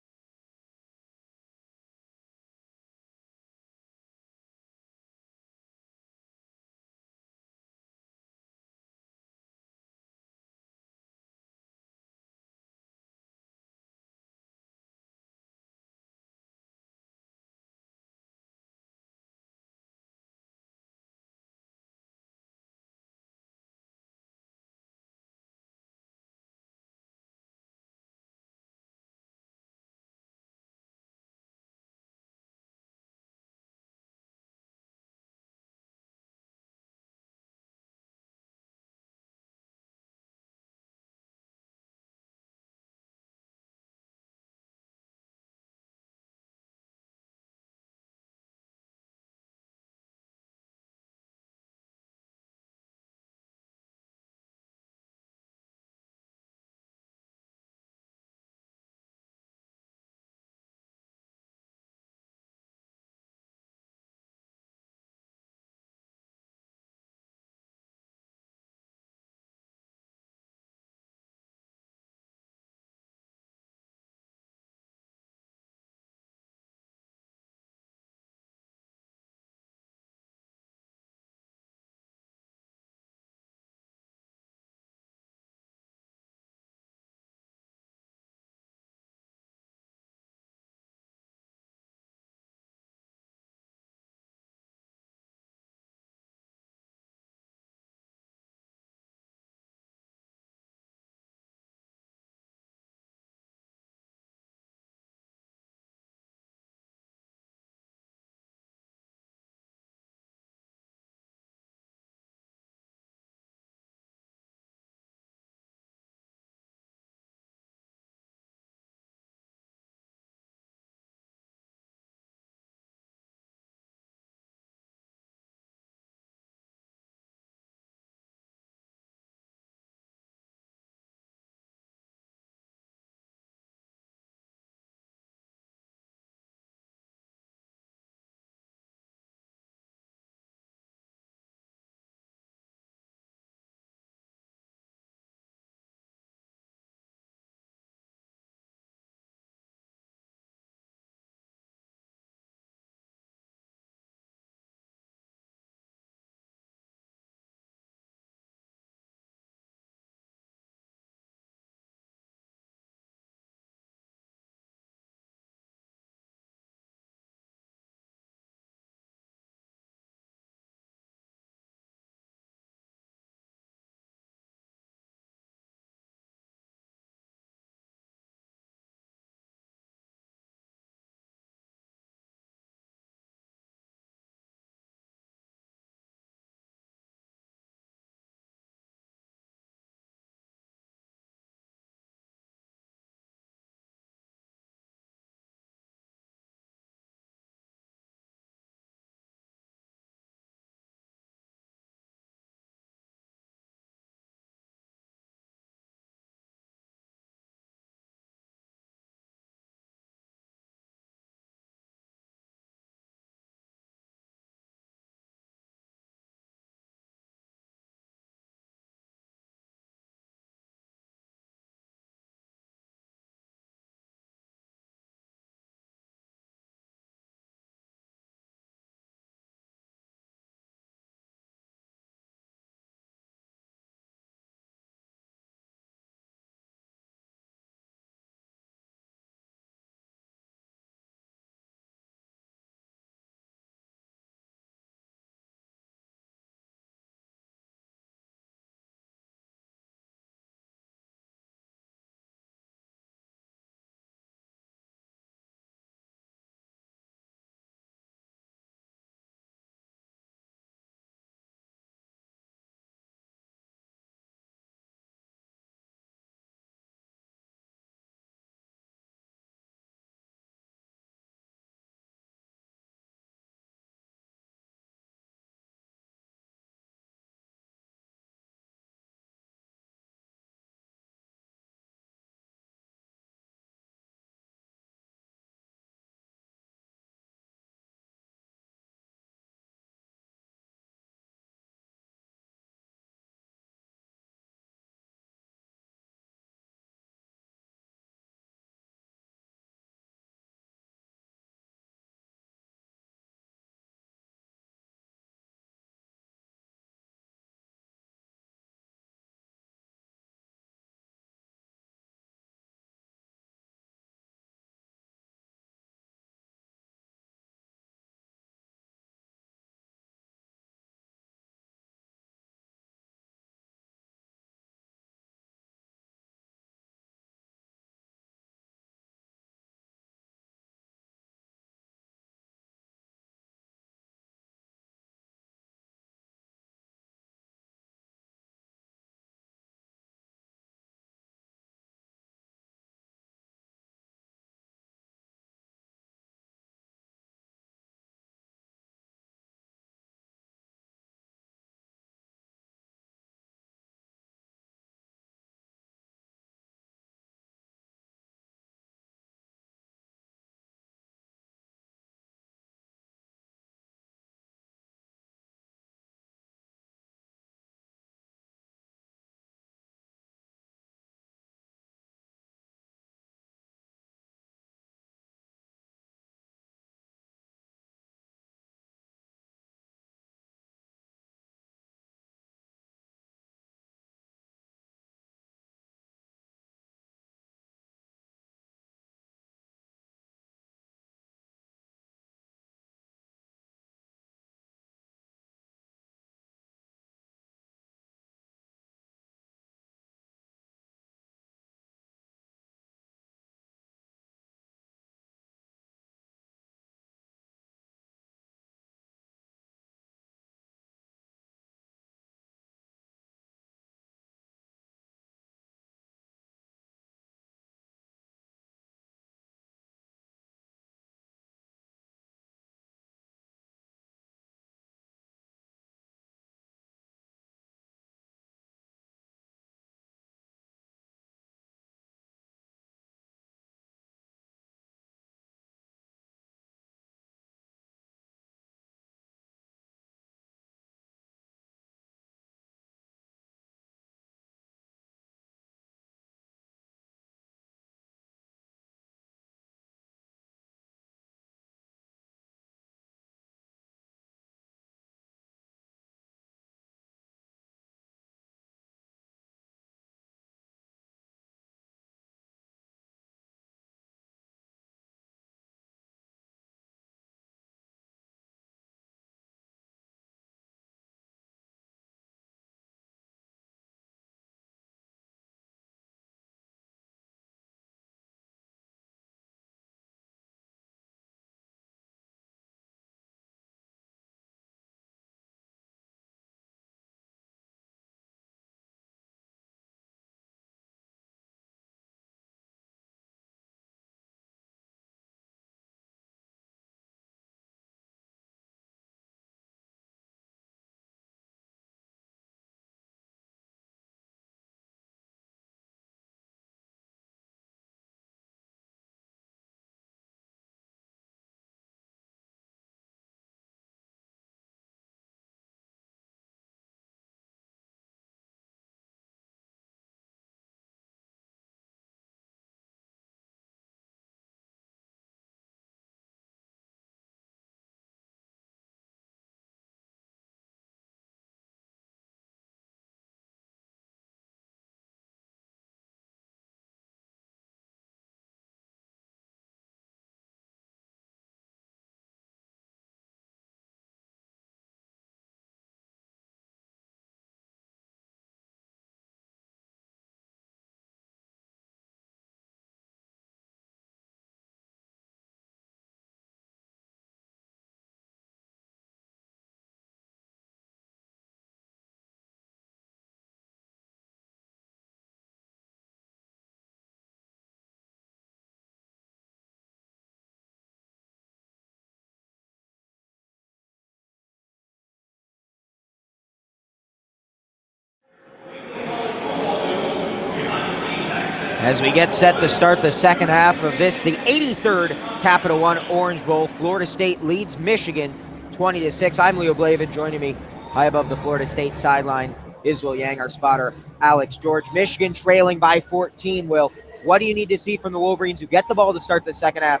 As we get set to start the second half of this, the 83rd Capital One Orange Bowl, Florida State leads Michigan 20-6. I'm Leo Blavin. Joining me high above the Florida State sideline is Will Yang, our spotter, Alex George. Michigan trailing by 14, Will. What do you need to see from the Wolverines who get the ball to start the second half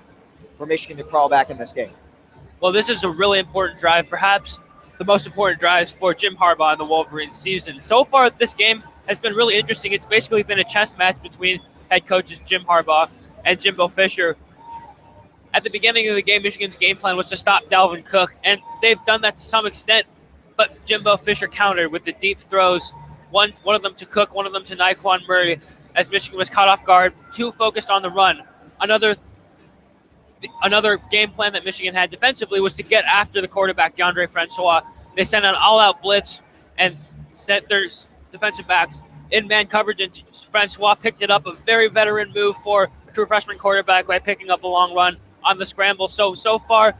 for Michigan to crawl back in this game? Well, this is a really important drive, perhaps the most important drives for Jim Harbaugh in the Wolverines season. So far, this game has been really interesting. It's basically been a chess match between head coaches Jim Harbaugh and Jimbo Fisher. At the beginning of the game, Michigan's game plan was to stop Dalvin Cook, and they've done that to some extent, but Jimbo Fisher countered with the deep throws, one of them to Cook, one of them to Nyquan Murray, as Michigan was caught off guard, two focused on the run. Another game plan that Michigan had defensively was to get after the quarterback, DeAndre Francois. They sent an all-out blitz and sent their defensive backs in man coverage, and Francois picked it up, a very veteran move for a true freshman quarterback by picking up a long run on the scramble. So far,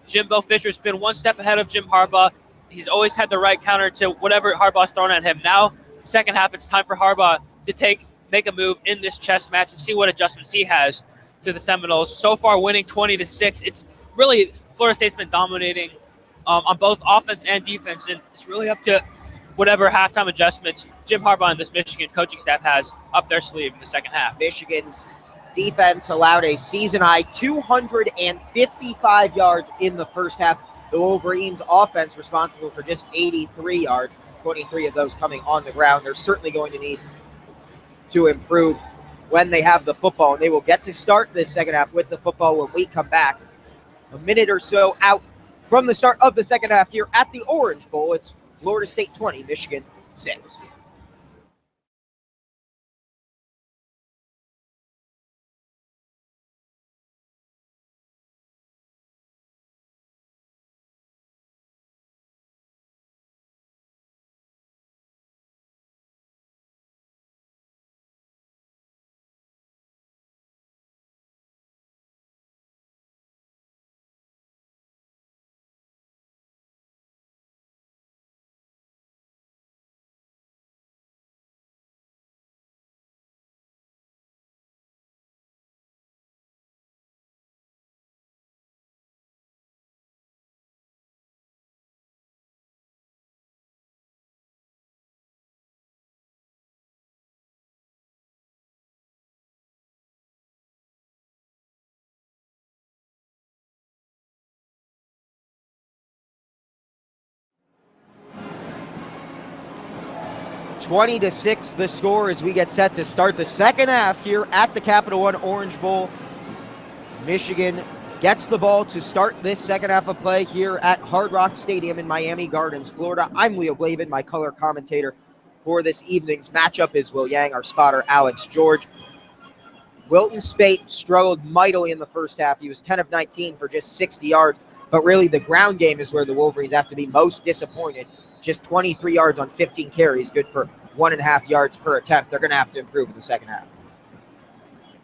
Jimbo Fisher's been one step ahead of Jim Harbaugh. He's always had the right counter to whatever Harbaugh's thrown at him. Now, second half, it's time for Harbaugh to make a move in this chess match and see what adjustments he has to the Seminoles. So far, winning 20-6. It's really, Florida State's been dominating on both offense and defense, and it's really up to whatever halftime adjustments Jim Harbaugh and this Michigan coaching staff has up their sleeve in the second half. Michigan's defense allowed a season-high 255 yards in the first half. The Wolverines' offense responsible for just 83 yards, 23 of those coming on the ground. They're certainly going to need to improve when they have the football, and they will get to start this second half with the football when we come back. A minute or so out from the start of the second half here at the Orange Bowl. It's Florida State 20, Michigan 6. (20-6) the score as we get set to start the second half here at the Capital One Orange Bowl. Michigan gets the ball to start this second half of play here at Hard Rock Stadium in Miami Gardens, Florida. I'm Leo Blavin, my color commentator for this evening's matchup is Will Yang, our spotter Alex George. Wilton Spate struggled mightily in the first half. He was 10 of 19 for just 60 yards, but really the ground game is where the Wolverines have to be most disappointed. Just 23 yards on 15 carries, good for 1.5 yards per attempt. They're going to have to improve in the second half.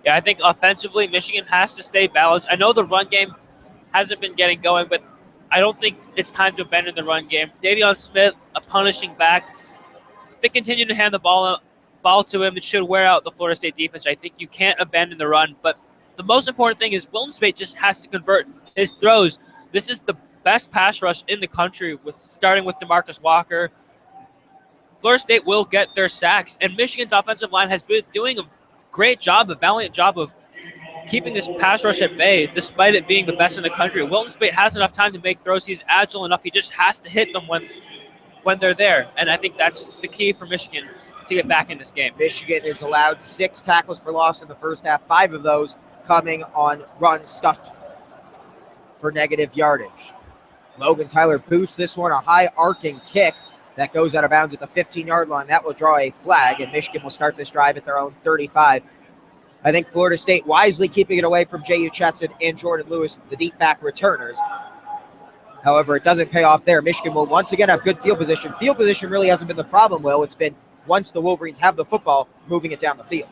Yeah, I think offensively, Michigan has to stay balanced. I know the run game hasn't been getting going, but I don't think it's time to abandon the run game. Davion Smith, a punishing back. If they continue to hand the ball to him, it should wear out the Florida State defense. I think you can't abandon the run, but the most important thing is Wilton Spate just has to convert his throws. This is the best pass rush in the country, starting with DeMarcus Walker. Florida State will get their sacks, and Michigan's offensive line has been doing a great job, a valiant job of keeping this pass rush at bay, despite it being the best in the country. Wilton Spate has enough time to make throws. He's agile enough. He just has to hit them when they're there, and I think that's the key for Michigan to get back in this game. Michigan is allowed 6 tackles for loss in the first half, 5 of those coming on runs stuffed for negative yardage. Logan Tyler boosts this one, a high arcing kick that goes out of bounds at the 15-yard line. That will draw a flag, and Michigan will start this drive at their own 35. I think Florida State wisely keeping it away from J.U. Chesson and Jordan Lewis, the deep back returners. However, it doesn't pay off there. Michigan will once again have good field position. Field position really hasn't been the problem, Will. It's been once the Wolverines have the football, moving it down the field.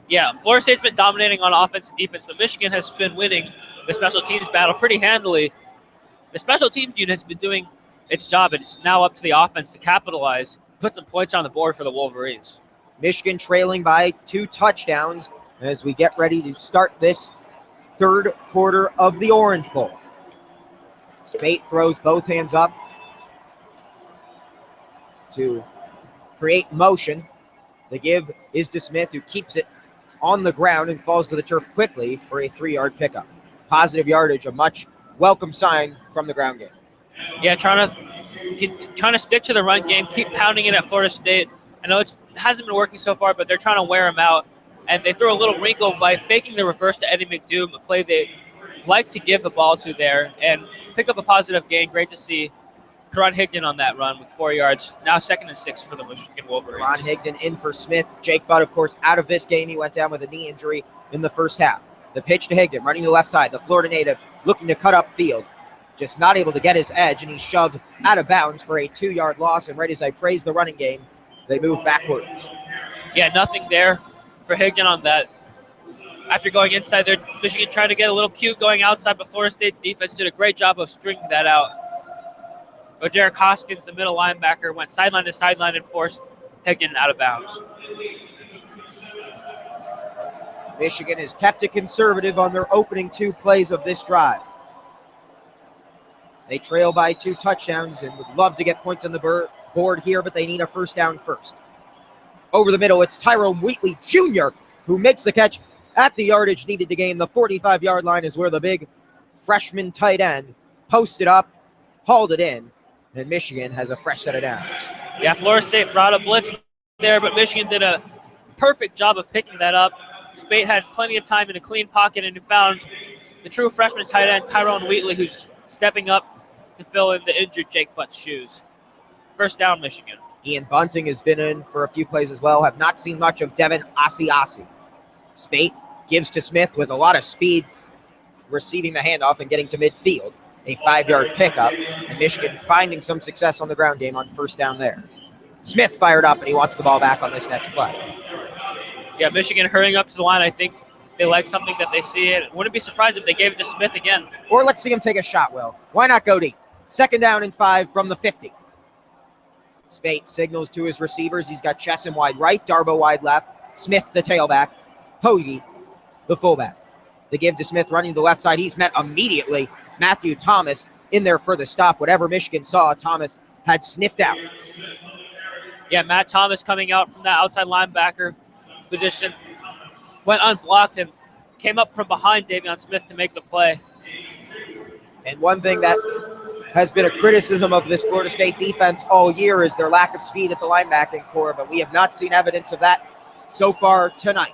Yeah, Florida State's been dominating on offense and defense, but Michigan has been winning the special teams battle pretty handily. The special teams unit has been doing its job, and it's now up to the offense to capitalize, put some points on the board for the Wolverines. Michigan trailing by 2 touchdowns as we get ready to start this third quarter of the Orange Bowl. Spate throws both hands up to create motion. The give is to Smith, who keeps it on the ground and falls to the turf quickly for a 3-yard pickup. Positive yardage, a much welcome sign from the ground game. Yeah, trying to stick to the run game, keep pounding it at Florida State. I know it hasn't been working so far, but they're trying to wear them out. And they throw a little wrinkle by faking the reverse to Eddie McDoom, a play they like to give the ball to there, and pick up a positive gain. Great to see Karan Higdon on that run with 4 yards. Now 2nd and 6 for the Michigan Wolverines. Karan Higdon in for Smith. Jake Butt, of course, out of this game. He went down with a knee injury in the first half. The pitch to Higdon, running to the left side. The Florida native looking to cut up field. Just not able to get his edge, and he's shoved out of bounds for a 2-yard loss. And right as I praise the running game, they move backwards. Yeah, nothing there for Higdon on that. After going inside there, Michigan tried to get a little cute going outside, but Florida State's defense did a great job of stringing that out. But Derek Hoskins, the middle linebacker, went sideline to sideline and forced Higdon out of bounds. Michigan has kept it conservative on their opening 2 plays of this drive. They trail by 2 touchdowns and would love to get points on the board here, but they need a first down first. Over the middle, it's Tyrone Wheatley Jr. who makes the catch at the yardage needed to gain. The 45-yard line is where the big freshman tight end posted up, hauled it in, and Michigan has a fresh set of downs. Yeah, Florida State brought a blitz there, but Michigan did a perfect job of picking that up. Spate had plenty of time in a clean pocket and found the true freshman tight end, Tyrone Wheatley, who's stepping up to fill in the injured Jake Butt's shoes. First down, Michigan. Ian Bunting has been in for a few plays as well. Have not seen much of Devin Asiasi. Spate gives to Smith with a lot of speed, receiving the handoff and getting to midfield. A 5-yard pickup, and Michigan finding some success on the ground game on first down there. Smith fired up, and he wants the ball back on this next play. Yeah, Michigan hurrying up to the line. I think they like something that they see. And wouldn't be surprised if they gave it to Smith again. Or let's see him take a shot, Will. Why not go deep? 2nd down and 5 from the 50. Spate signals to his receivers. He's got Chesson wide right, Darbo wide left, Smith the tailback, Hoagie the fullback. The give to Smith running to the left side. He's met immediately. Matthew Thomas in there for the stop. Whatever Michigan saw, Thomas had sniffed out. Yeah, Matt Thomas coming out from that outside linebacker position. Went unblocked and came up from behind Davion Smith to make the play. And one thing that has been a criticism of this Florida State defense all year is their lack of speed at the linebacking core, but we have not seen evidence of that so far tonight.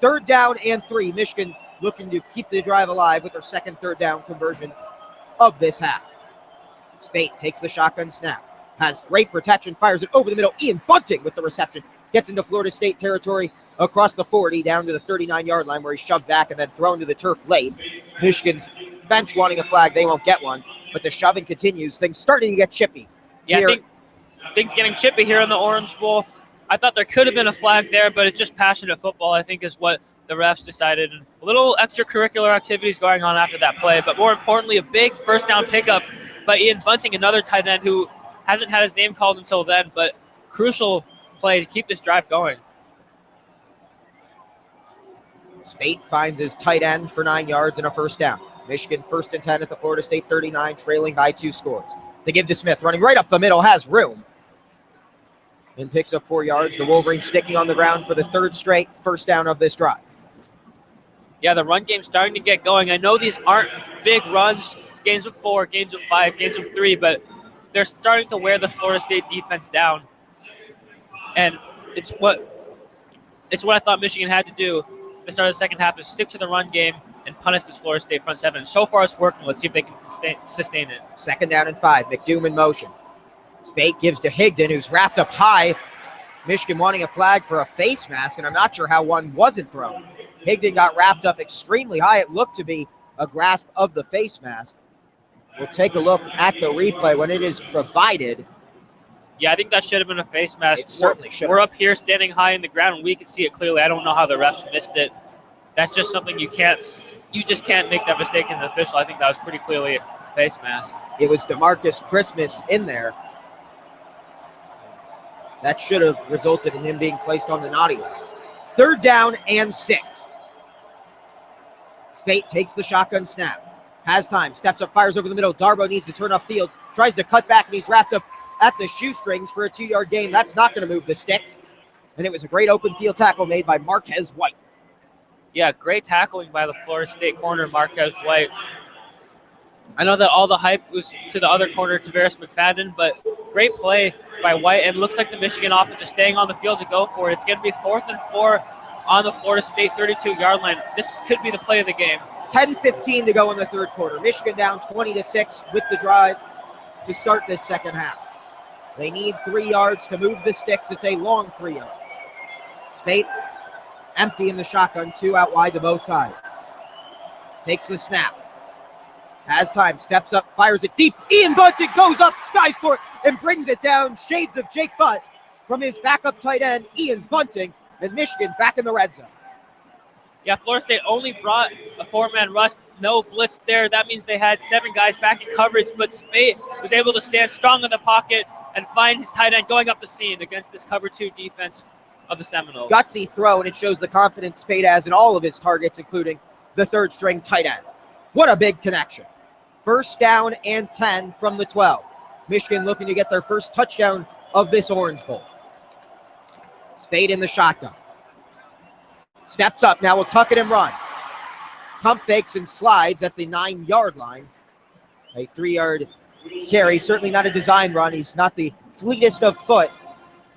3rd down and 3. Michigan looking to keep the drive alive with their second 3rd down conversion of this half. Spate takes the shotgun snap, has great protection, fires it over the middle. Ian Bunting with the reception, gets into Florida State territory across the 40 down to the 39-yard line where he's shoved back and then thrown to the turf late. Michigan's bench wanting a flag. They won't get one, but the shoving continues. Things starting to get chippy. Yeah, I think things getting chippy here in the Orange Bowl. I thought there could have been a flag there, but it's just passionate football, I think, is what the refs decided. And a little extracurricular activities going on after that play, but more importantly, a big first down pickup by Ian Bunting, another tight end who hasn't had his name called until then, but crucial play to keep this drive going. Spate finds his tight end for 9 yards and a first down. Michigan 1st and 10 at the Florida State 39, trailing by 2 scores. They give to Smith, running right up the middle, has room, and picks up 4 yards. The Wolverines sticking on the ground for the 3rd straight first down of this drive. Yeah, the run game's starting to get going. I know these aren't big runs, games of 4, games of 5, games of 3, but they're starting to wear the Florida State defense down. And it's what I thought Michigan had to do at the start of the second half, is stick to the run game and punish this Florida State front seven. And so far it's working. Let's see if they can sustain it. 2nd down and 5. McDoom in motion. Spate gives to Higdon, who's wrapped up high. Michigan wanting a flag for a face mask, and I'm not sure how one wasn't thrown. Higdon got wrapped up extremely high. It looked to be a grasp of the face mask. We'll take a look at the replay when it is provided. Yeah, I think that should have been a face mask. It certainly should. We're up here standing high in the ground, and we can see it clearly. I don't know how the refs missed it. That's just something you just can't make that mistake in the official. I think that was pretty clearly a face mask. It was DeMarcus Christmas in there. That should have resulted in him being placed on the naughty list. 3rd down and 6. Spate takes the shotgun snap. Has time, steps up, fires over the middle. Darbo needs to turn upfield, tries to cut back, and he's wrapped up at the shoestrings for a 2-yard gain. That's not going to move the sticks. And it was a great open field tackle made by Marquez White. Yeah, great tackling by the Florida State corner, Marquez White. I know that all the hype was to the other corner, Tavares McFadden, but great play by White. And it looks like the Michigan offense is staying on the field to go for it. It's going to be 4th and 4 on the Florida State 32-yard line. This could be the play of the game. 10:15 to go in the third quarter. Michigan down 20-6 with the drive to start this second half. They need 3 yards to move the sticks. It's a long 3 yards. Spate empty in the shotgun, 2 out wide to both sides. Takes the snap. Has time, steps up, fires it deep. Ian Bunting goes up, skies for it, and brings it down. Shades of Jake Butt from his backup tight end, Ian Bunting, and Michigan back in the red zone. Yeah, Florida State only brought a 4-man rush, no blitz there. That means they had 7 guys back in coverage, but Spate was able to stand strong in the pocket and find his tight end going up the seam against this cover 2 defense of the Seminoles. Gutsy throw, and it shows the confidence Spate has in all of his targets, including the third-string tight end. What a big connection. 1st down and 10 from the 12. Michigan looking to get their first touchdown of this Orange Bowl. Spate in the shotgun. Steps up, now will tuck it and run. Pump fakes and slides at the 9-yard line. A 3-yard carry, certainly not a design run. He's not the fleetest of foot,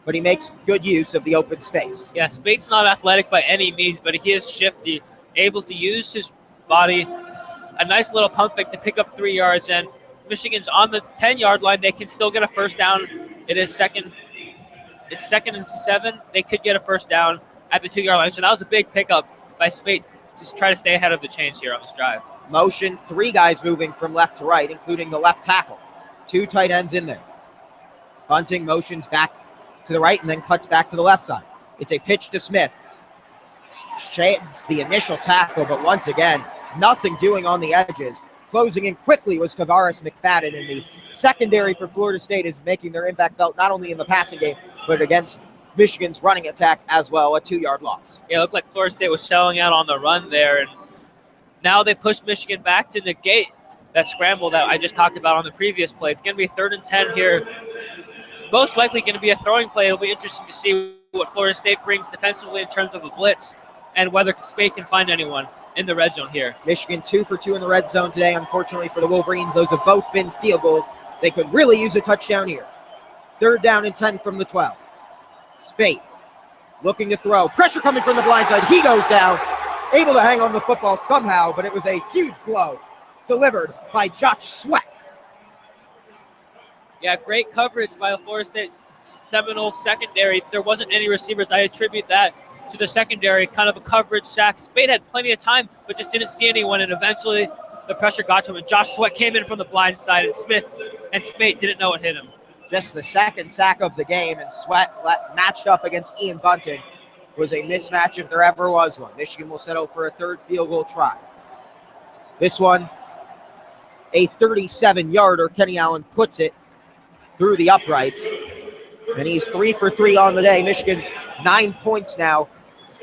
but he makes good use of the open space. Yeah, Spate's not athletic by any means, but he is shifty, able to use his body. A nice little pump fake to pick up 3 yards, and Michigan's on the 10-yard line. They can still get a first down. It's 2nd and 7. They could get a first down at the 2-yard line. So that was a big pickup by Spate to try to stay ahead of the chains here on this drive. Motion, 3 guys moving from left to right, including the left tackle. 2 tight ends in there. Bunting motions back to the right and then cuts back to the left side. It's a pitch to Smith. Shades the initial tackle, but once again, nothing doing on the edges. Closing in quickly was Tavares McFadden, and the secondary for Florida State is making their impact felt not only in the passing game, but against Michigan's running attack as well, a 2-yard loss. Yeah, it looked like Florida State was selling out on the run there, and now they pushed Michigan back to negate that scramble that I just talked about on the previous play. It's going to be 3rd and 10 here. Most likely going to be a throwing play. It'll be interesting to see what Florida State brings defensively in terms of a blitz and whether Spate can find anyone in the red zone here. Michigan 2 for 2 in the red zone today. Unfortunately for the Wolverines, those have both been field goals. They could really use a touchdown here. 3rd down and 10 from the 12. Spate looking to throw. Pressure coming from the blind side. He goes down, able to hang on the football somehow, but it was a huge blow delivered by Josh Sweat. Yeah, great coverage by the Florida State Seminoles secondary. There wasn't any receivers. I attribute that to the secondary, kind of a coverage sack. Spade had plenty of time, but just didn't see anyone, and eventually the pressure got to him, and Josh Sweat came in from the blind side, and Smith and Spade didn't know it hit him. Just the 2nd sack of the game, and Sweat matched up against Ian Bunting was a mismatch if there ever was one. Michigan will settle for a 3rd field goal try. This one, a 37-yarder. Kenny Allen puts it through the uprights, and he's 3 for 3 on the day. Michigan 9 points now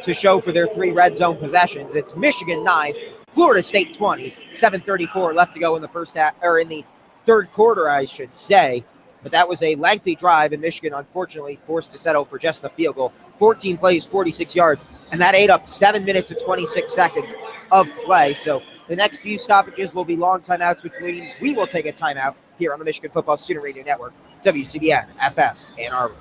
to show for their 3 red zone possessions. It's Michigan 9, Florida State 20. 7:34 left to go in the first half, or in the third quarter, I should say. But that was a lengthy drive, and Michigan unfortunately forced to settle for just the field goal. 14 plays, 46 yards, and that ate up 7 minutes and 26 seconds of play. So the next few stoppages will be long timeouts, which means we will take a timeout here on the Michigan Football Student Radio Network, WCBN FM Ann Arbor.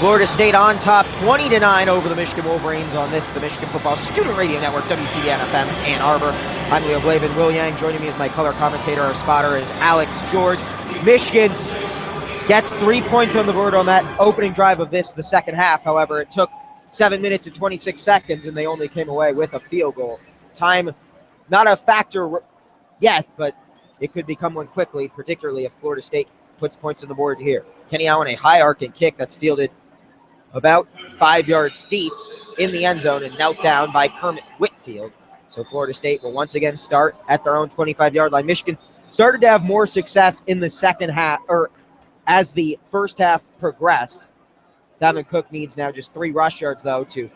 Florida State on top 20-9 over the Michigan Wolverines on this, the Michigan Football Student Radio Network, WCBN FM, Ann Arbor. I'm Leo Blavin. Will Yang joining me as my color commentator. Our spotter is Alex George. Michigan gets 3 points on the board on that opening drive of the second half. However, it took 7 minutes and 26 seconds, and they only came away with a field goal. Time, not a factor yet, but it could become one quickly, particularly if Florida State puts points on the board here. Kenny Allen, a high arcing kick that's fielded about 5 yards deep in the end zone and knelt down by Kermit Whitfield. So Florida State will once again start at their own 25-yard line. Michigan started to have more success in the second half, or as the first half progressed. Dalvin Cook needs now just 3 rush yards, though, to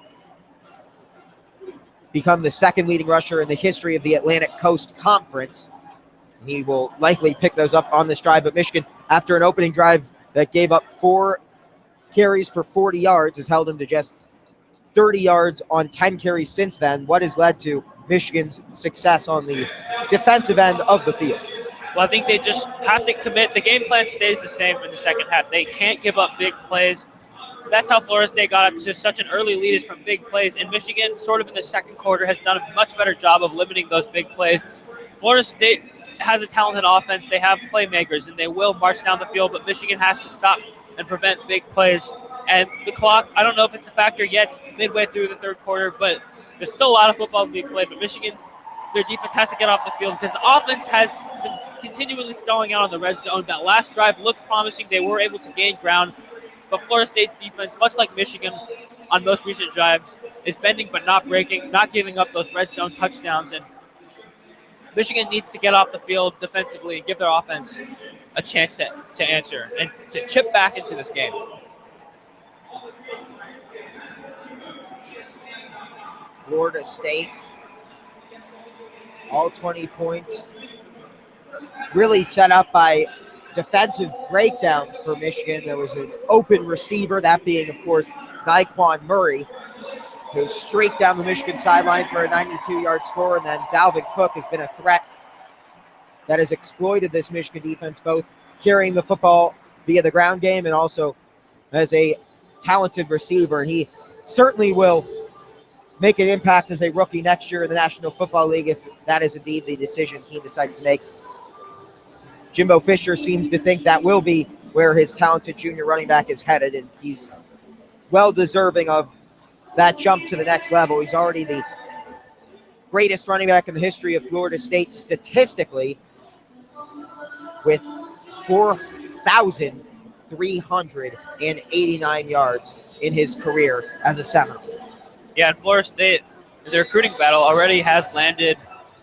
become the second leading rusher in the history of the Atlantic Coast Conference. He will likely pick those up on this drive, but Michigan, after an opening drive that gave up 4 carries for 40 yards, has held him to just 30 yards on 10 carries since then. What has led to Michigan's success on the defensive end of the field? Well, I think they just have to commit. The game plan stays the same in the second half. They can't give up big plays. That's how Florida State got up to such an early lead, is from big plays. And Michigan, sort of in the second quarter, has done a much better job of limiting those big plays. Florida State has a talented offense. They have playmakers, and they will march down the field, but Michigan has to stop and prevent big plays. And the clock, I don't know if it's a factor yet. It's midway through the third quarter, but there's still a lot of football to be played. But Michigan, their defense has to get off the field because the offense has been continually stalling out on the red zone. That last drive looked promising. They were able to gain ground. But Florida State's defense, much like Michigan on most recent drives, is bending but not breaking, not giving up those red zone touchdowns. And Michigan needs to get off the field defensively and give their offense a chance to answer and to chip back into this game. Florida State, all 20 points, really set up by defensive breakdowns for Michigan. There was an open receiver, that being, of course, Naquan Murray, who streaked down the Michigan sideline for a 92-yard score, and then Dalvin Cook has been a threat that has exploited this Michigan defense, both carrying the football via the ground game and also as a talented receiver. And he certainly will make an impact as a rookie next year in the National Football League if that is indeed the decision he decides to make. Jimbo Fisher seems to think that will be where his talented junior running back is headed, and he's well deserving of that jump to the next level. He's already the greatest running back in the history of Florida State statistically, with 4,389 yards in his career as a Seminole. Yeah, and Florida State, in the recruiting battle, already has landed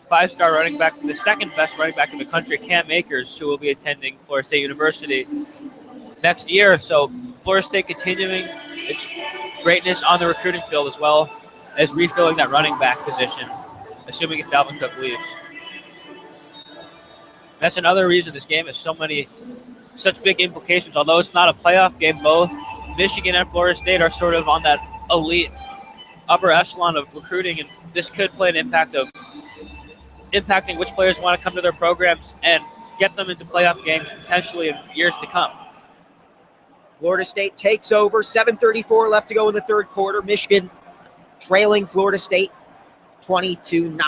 5-star running back, the second best running back in the country, Cam Akers, who will be attending Florida State University next year. So Florida State continuing its greatness on the recruiting field as well as refilling that running back position, assuming if Dalvin Cook leaves. That's another reason this game has such big implications. Although it's not a playoff game, both Michigan and Florida State are sort of on that elite upper echelon of recruiting, and this could play an impact of impacting which players want to come to their programs and get them into playoff games potentially in years to come. Florida State takes over, 7:34 left to go in the third quarter. Michigan trailing Florida State 22-9.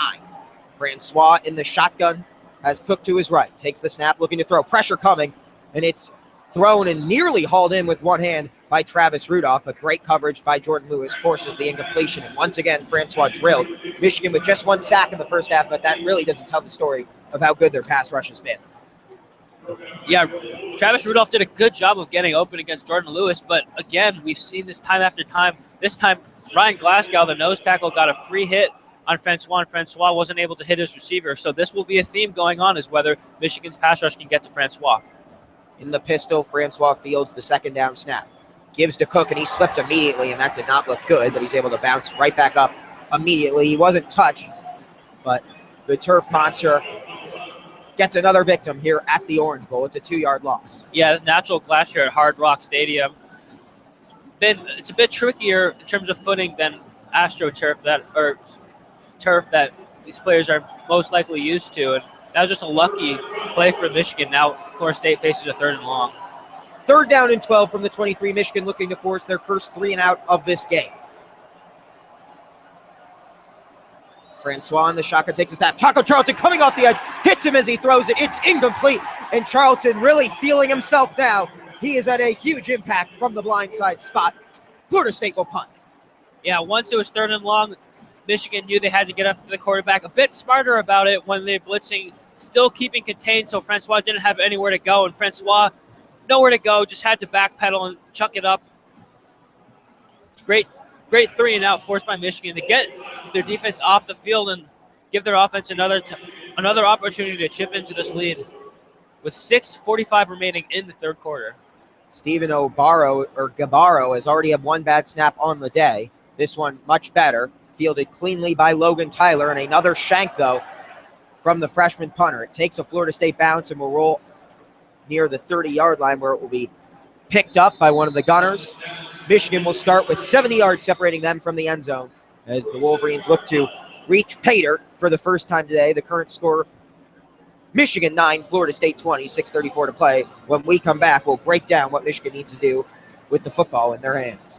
Francois in the shotgun has Cook to his right, takes the snap, looking to throw, pressure coming, and it's thrown and nearly hauled in with one hand by Travis Rudolph, but great coverage by Jordan Lewis forces the incompletion. And once again, Francois drilled. Michigan with just 1 sack in the first half, but that really doesn't tell the story of how good their pass rush has been. Yeah, Travis Rudolph did a good job of getting open against Jordan Lewis, but again, we've seen this time after time. This time, Ryan Glasgow, the nose tackle, got a free hit on Francois, and Francois wasn't able to hit his receiver. So this will be a theme going on, is whether Michigan's pass rush can get to Francois. In the pistol, Francois fields the second down snap. Gives to Cook, and he slipped immediately, and that did not look good, but he's able to bounce right back up immediately. He wasn't touched, but the turf monster gets another victim here at the Orange Bowl. It's a 2-yard loss. Yeah, natural glass here at Hard Rock Stadium. It's a bit trickier in terms of footing than AstroTurf turf that these players are most likely used to, and that was just a lucky play for Michigan. Now Florida State faces a 3rd and long. 3rd down and 12 from the 23. Michigan looking to force their first 3 and out of this game. Francois in the shotgun takes a snap. Taco Charlton coming off the edge, hits him as he throws it. It's incomplete, and Charlton really feeling himself now. He is at a huge impact from the blindside spot. Florida State will punt. Yeah, once it was 3rd and long, Michigan knew they had to get up to the quarterback. A bit smarter about it when they're blitzing, still keeping contained, so Francois didn't have anywhere to go, and Francois nowhere to go, just had to backpedal and chuck it up. Great 3 and out forced by Michigan to get their defense off the field and give their offense another opportunity to chip into this lead with 6:45 remaining in the 3rd quarter. Stephen Gabaro has already had 1 bad snap on the day. This one much better, fielded cleanly by Logan Tyler, and another shank though from the freshman punter. It takes a Florida State bounce and will roll near the 30-yard line where it will be picked up by one of the gunners. Michigan will start with 70 yards separating them from the end zone as the Wolverines look to reach Pater for the first time today. The current score, Michigan 9, Florida State 20, 6:34 to play. When we come back, we'll break down what Michigan needs to do with the football in their hands.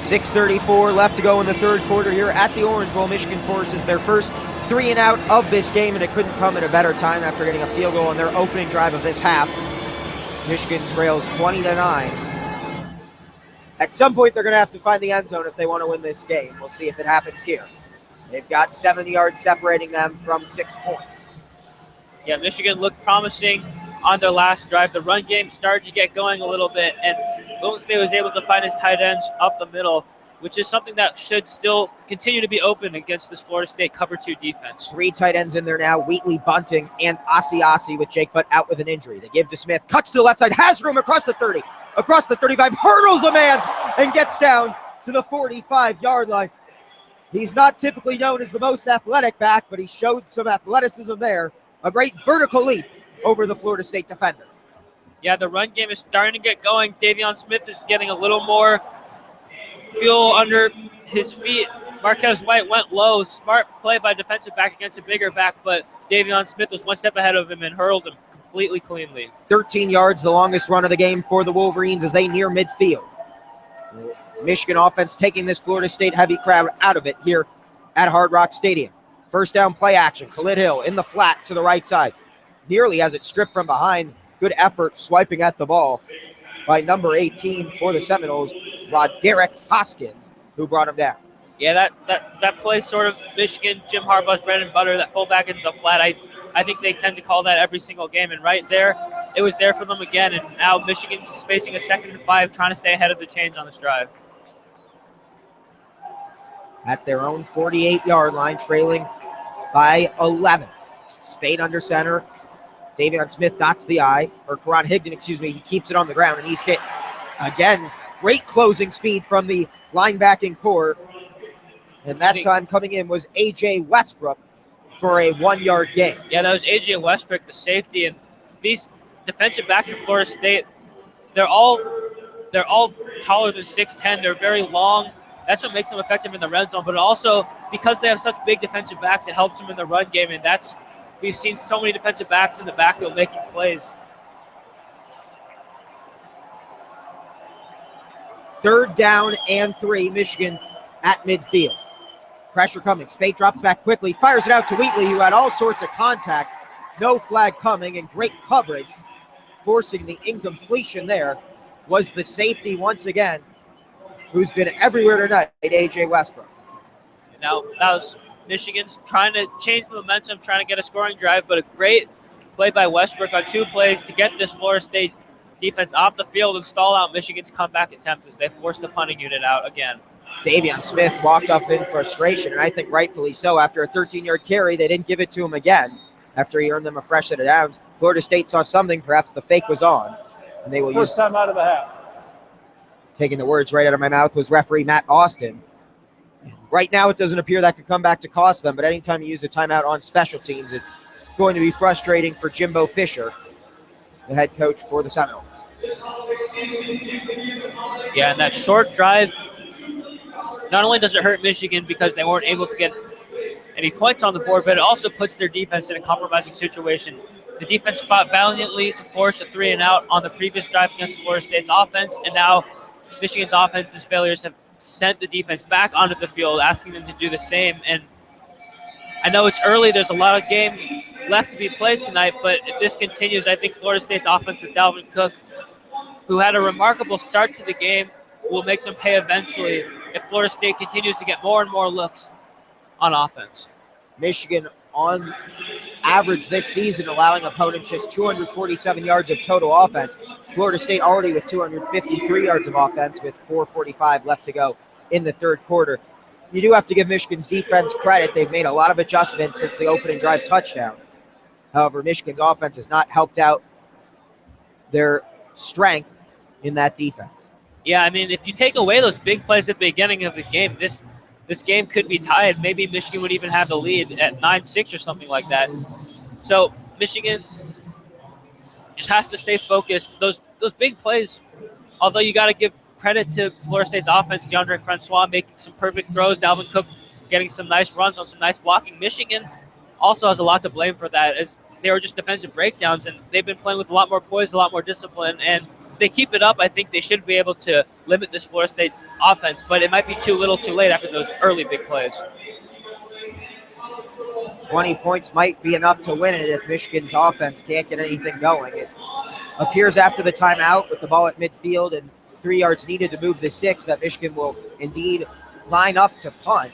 .6:34 left to go in the 3rd quarter here at the Orange Bowl. Michigan forces their first 3 and out of this game, and it couldn't come at a better time after getting a field goal on their opening drive of this half. Michigan trails 20-9. At some point, they're going to have to find the end zone if they want to win this game. We'll see if it happens here. They've got 70 yards separating them from 6 points. Yeah, Michigan looked promising on their last drive. The run game started to get going a little bit, and Williams-May was able to find his tight ends up the middle, which is something that should still continue to be open against this Florida State cover 2 defense. 3 tight ends in there now, Wheatley, Bunting, and Asiasi with Jake Butt out with an injury. They give to Smith, cuts to the left side, has room across the 30, across the 35, hurdles a man, and gets down to the 45-yard line. He's not typically known as the most athletic back, but he showed some athleticism there. A great vertical leap over the Florida State defender. Yeah, the run game is starting to get going. Davion Smith is getting a little more fuel under his feet. Marquez White went low. Smart play by defensive back against a bigger back, but Davion Smith was one step ahead of him and hurled him completely cleanly. 13 yards, the longest run of the game for the Wolverines as they near midfield. Michigan offense taking this Florida State heavy crowd out of it here at Hard Rock Stadium. First down play action. Khalid Hill in the flat to the right side. Nearly has it stripped from behind. Good effort swiping at the ball by number 18 for the Seminoles, Roderick Hoskins, who brought him down. Yeah, that play sort of Michigan, Jim Harbaugh's bread and butter, that fullback into the flat. I think they tend to call that every single game. And right there, it was there for them again. And now Michigan's facing a 2nd and 5, trying to stay ahead of the chains on this drive. At their own 48-yard line, trailing by 11. Spade under center. Davion Smith dots the I, or Karan Higdon, he keeps it on the ground, and he's hit. Again, great closing speed from the linebacking core. And that time coming in was A.J. Westbrook for a 1-yard gain. Yeah, that was A.J. Westbrook, the safety. And these defensive backs for Florida State, they're all taller than 6'10". They're very long. That's what makes them effective in the red zone. But also, because they have such big defensive backs, it helps them in the run game. And we've seen so many defensive backs in the backfield making plays. 3rd down and 3, Michigan at midfield. Pressure coming. Spade drops back quickly, fires it out to Wheatley, who had all sorts of contact. No flag coming, and great coverage. Forcing the incompletion there was the safety once again, who's been everywhere tonight, A.J. Westbrook. Now, that was Michigan's trying to change the momentum, trying to get a scoring drive, but a great play by Westbrook on 2 plays to get this Florida State defense off the field and stall out Michigan's comeback attempts as they force the punting unit out again. Davion Smith walked up in frustration, and I think rightfully so. After a 13-yard carry, they didn't give it to him again after he earned them a fresh set of downs. Florida State saw something. Perhaps the fake was on, and they will use. First time out of the half. Taking the words right out of my mouth was referee Matt Austin. Right now, it doesn't appear that could come back to cost them, but anytime you use a timeout on special teams, it's going to be frustrating for Jimbo Fisher, the head coach for the Seminoles. Yeah, and that short drive, not only does it hurt Michigan because they weren't able to get any points on the board, but it also puts their defense in a compromising situation. The defense fought valiantly to force a 3-and-out on the previous drive against Florida State's offense, and now Michigan's offense's failures have sent the defense back onto the field, asking them to do the same. And I know it's early. There's a lot of game left to be played tonight, but if this continues, I think Florida State's offense with Dalvin Cook, who had a remarkable start to the game, will make them pay eventually if Florida State continues to get more and more looks on offense. Michigan, on average this season, allowing opponents just 247 yards of total offense. Florida State already with 253 yards of offense with 4:45 left to go in the 3rd quarter. You do have to give Michigan's defense credit. They've made a lot of adjustments since the opening drive touchdown. However, Michigan's offense has not helped out their strength in that defense. Yeah, I mean, if you take away those big plays at the beginning of the game, this game could be tied. Maybe Michigan would even have the lead at 9-6 or something like that. So Michigan just has to stay focused. Those big plays, although you got to give credit to Florida State's offense, DeAndre Francois making some perfect throws, Dalvin Cook getting some nice runs on some nice blocking. Michigan also has a lot to blame for that, as they were just defensive breakdowns, and they've been playing with a lot more poise, a lot more discipline, and if they keep it up, I think they should be able to limit this Florida State offense, but it might be too little too late after those early big plays. 20 points might be enough to win it if Michigan's offense can't get anything going. It appears after the timeout with the ball at midfield and 3 yards needed to move the sticks that Michigan will indeed line up to punt.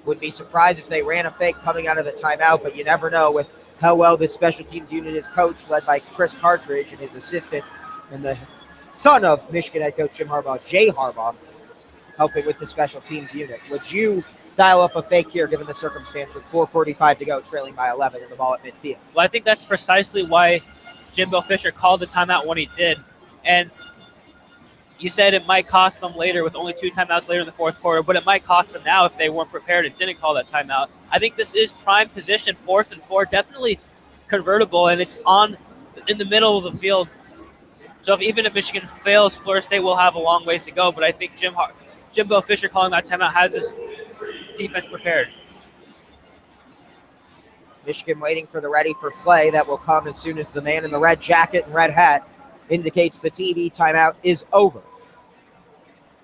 Wouldn't be surprised if they ran a fake coming out of the timeout, but you never know with how well this special teams unit is coached, led by Chris Partridge and his assistant and the son of Michigan head coach Jim Harbaugh, Jay Harbaugh, helping with the special teams unit. Would you dial up a fake here given the circumstance with 4:45 to go, trailing by 11 and the ball at midfield? Well, I think that's precisely why Jimbo Fisher called the timeout when he did. And you said it might cost them later with only 2 timeouts later in the 4th quarter, but it might cost them now if they weren't prepared and didn't call that timeout. I think this is prime position, 4th and 4, definitely convertible, and it's in the middle of the field. So even if Michigan fails, Florida State will have a long ways to go, but I think Jimbo Fisher calling that timeout has his defense prepared. Michigan waiting for the ready for play that will come as soon as the man in the red jacket and red hat indicates the TV timeout is over.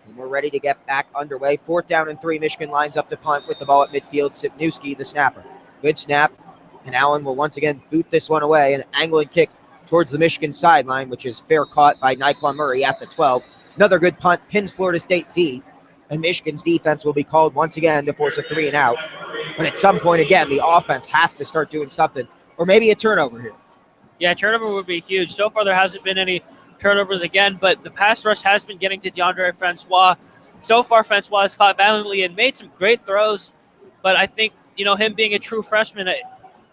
And we're ready to get back underway. 4th down and 3. Michigan lines up to punt with the ball at midfield. Sipniewski, the snapper. Good snap. And Allen will once again boot this one away. An angling kick towards the Michigan sideline, which is fair caught by Nyquan Murray at the 12. Another good punt pins Florida State deep. And Michigan's defense will be called once again to force a 3 and out. But at some point, again, the offense has to start doing something. Or maybe a turnover here. Yeah, turnover would be huge. So far, there hasn't been any turnovers again, but the pass rush has been getting to DeAndre Francois. So far, Francois has fought valiantly and made some great throws, but I think, him being a true freshman,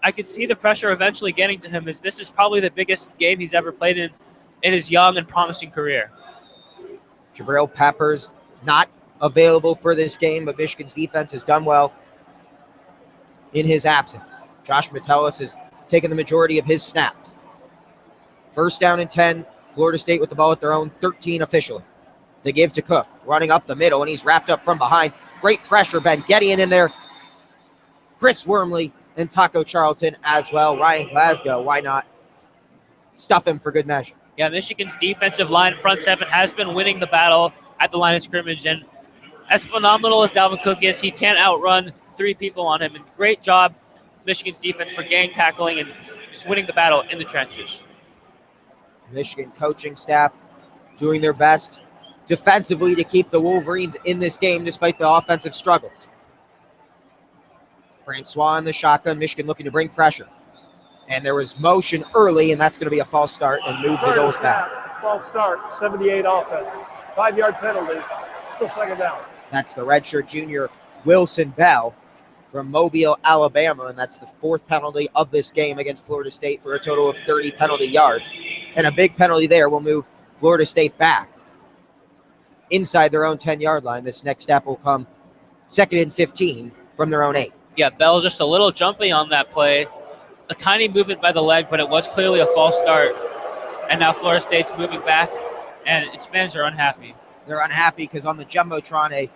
I could see the pressure eventually getting to him, as this is probably the biggest game he's ever played in his young and promising career. Jabril Peppers not available for this game, but Michigan's defense has done well in his absence. Josh Metellus has taken the majority of his snaps. 1st down and 10. Florida State with the ball at their own 13 officially. They give to Cook, running up the middle, and he's wrapped up from behind. Great pressure, Ben Gedeon in there. Chris Wormley and Taco Charlton as well. Ryan Glasgow, why not stuff him for good measure? Yeah, Michigan's defensive line, front seven, has been winning the battle at the line of scrimmage, and as phenomenal as Dalvin Cook is, he can't outrun 3 people on him. And great job, Michigan's defense, for gang tackling and just winning the battle in the trenches. Michigan coaching staff doing their best defensively to keep the Wolverines in this game despite the offensive struggles. Francois in the shotgun, Michigan looking to bring pressure. And there was motion early, and that's going to be a false start and move the goals back. False start, 78 offense. 5-yard penalty, still 2nd down. That's the redshirt junior Wilson Bell from Mobile, Alabama, and that's the 4th penalty of this game against Florida State for a total of 30 penalty yards. And a big penalty there will move Florida State back inside their own 10-yard line. This next step will come 2nd and 15 from their own 8. Yeah, Bell just a little jumpy on that play. A tiny movement by the leg, but it was clearly a false start. And now Florida State's moving back, and its fans are unhappy. They're unhappy because on the Jumbotron, a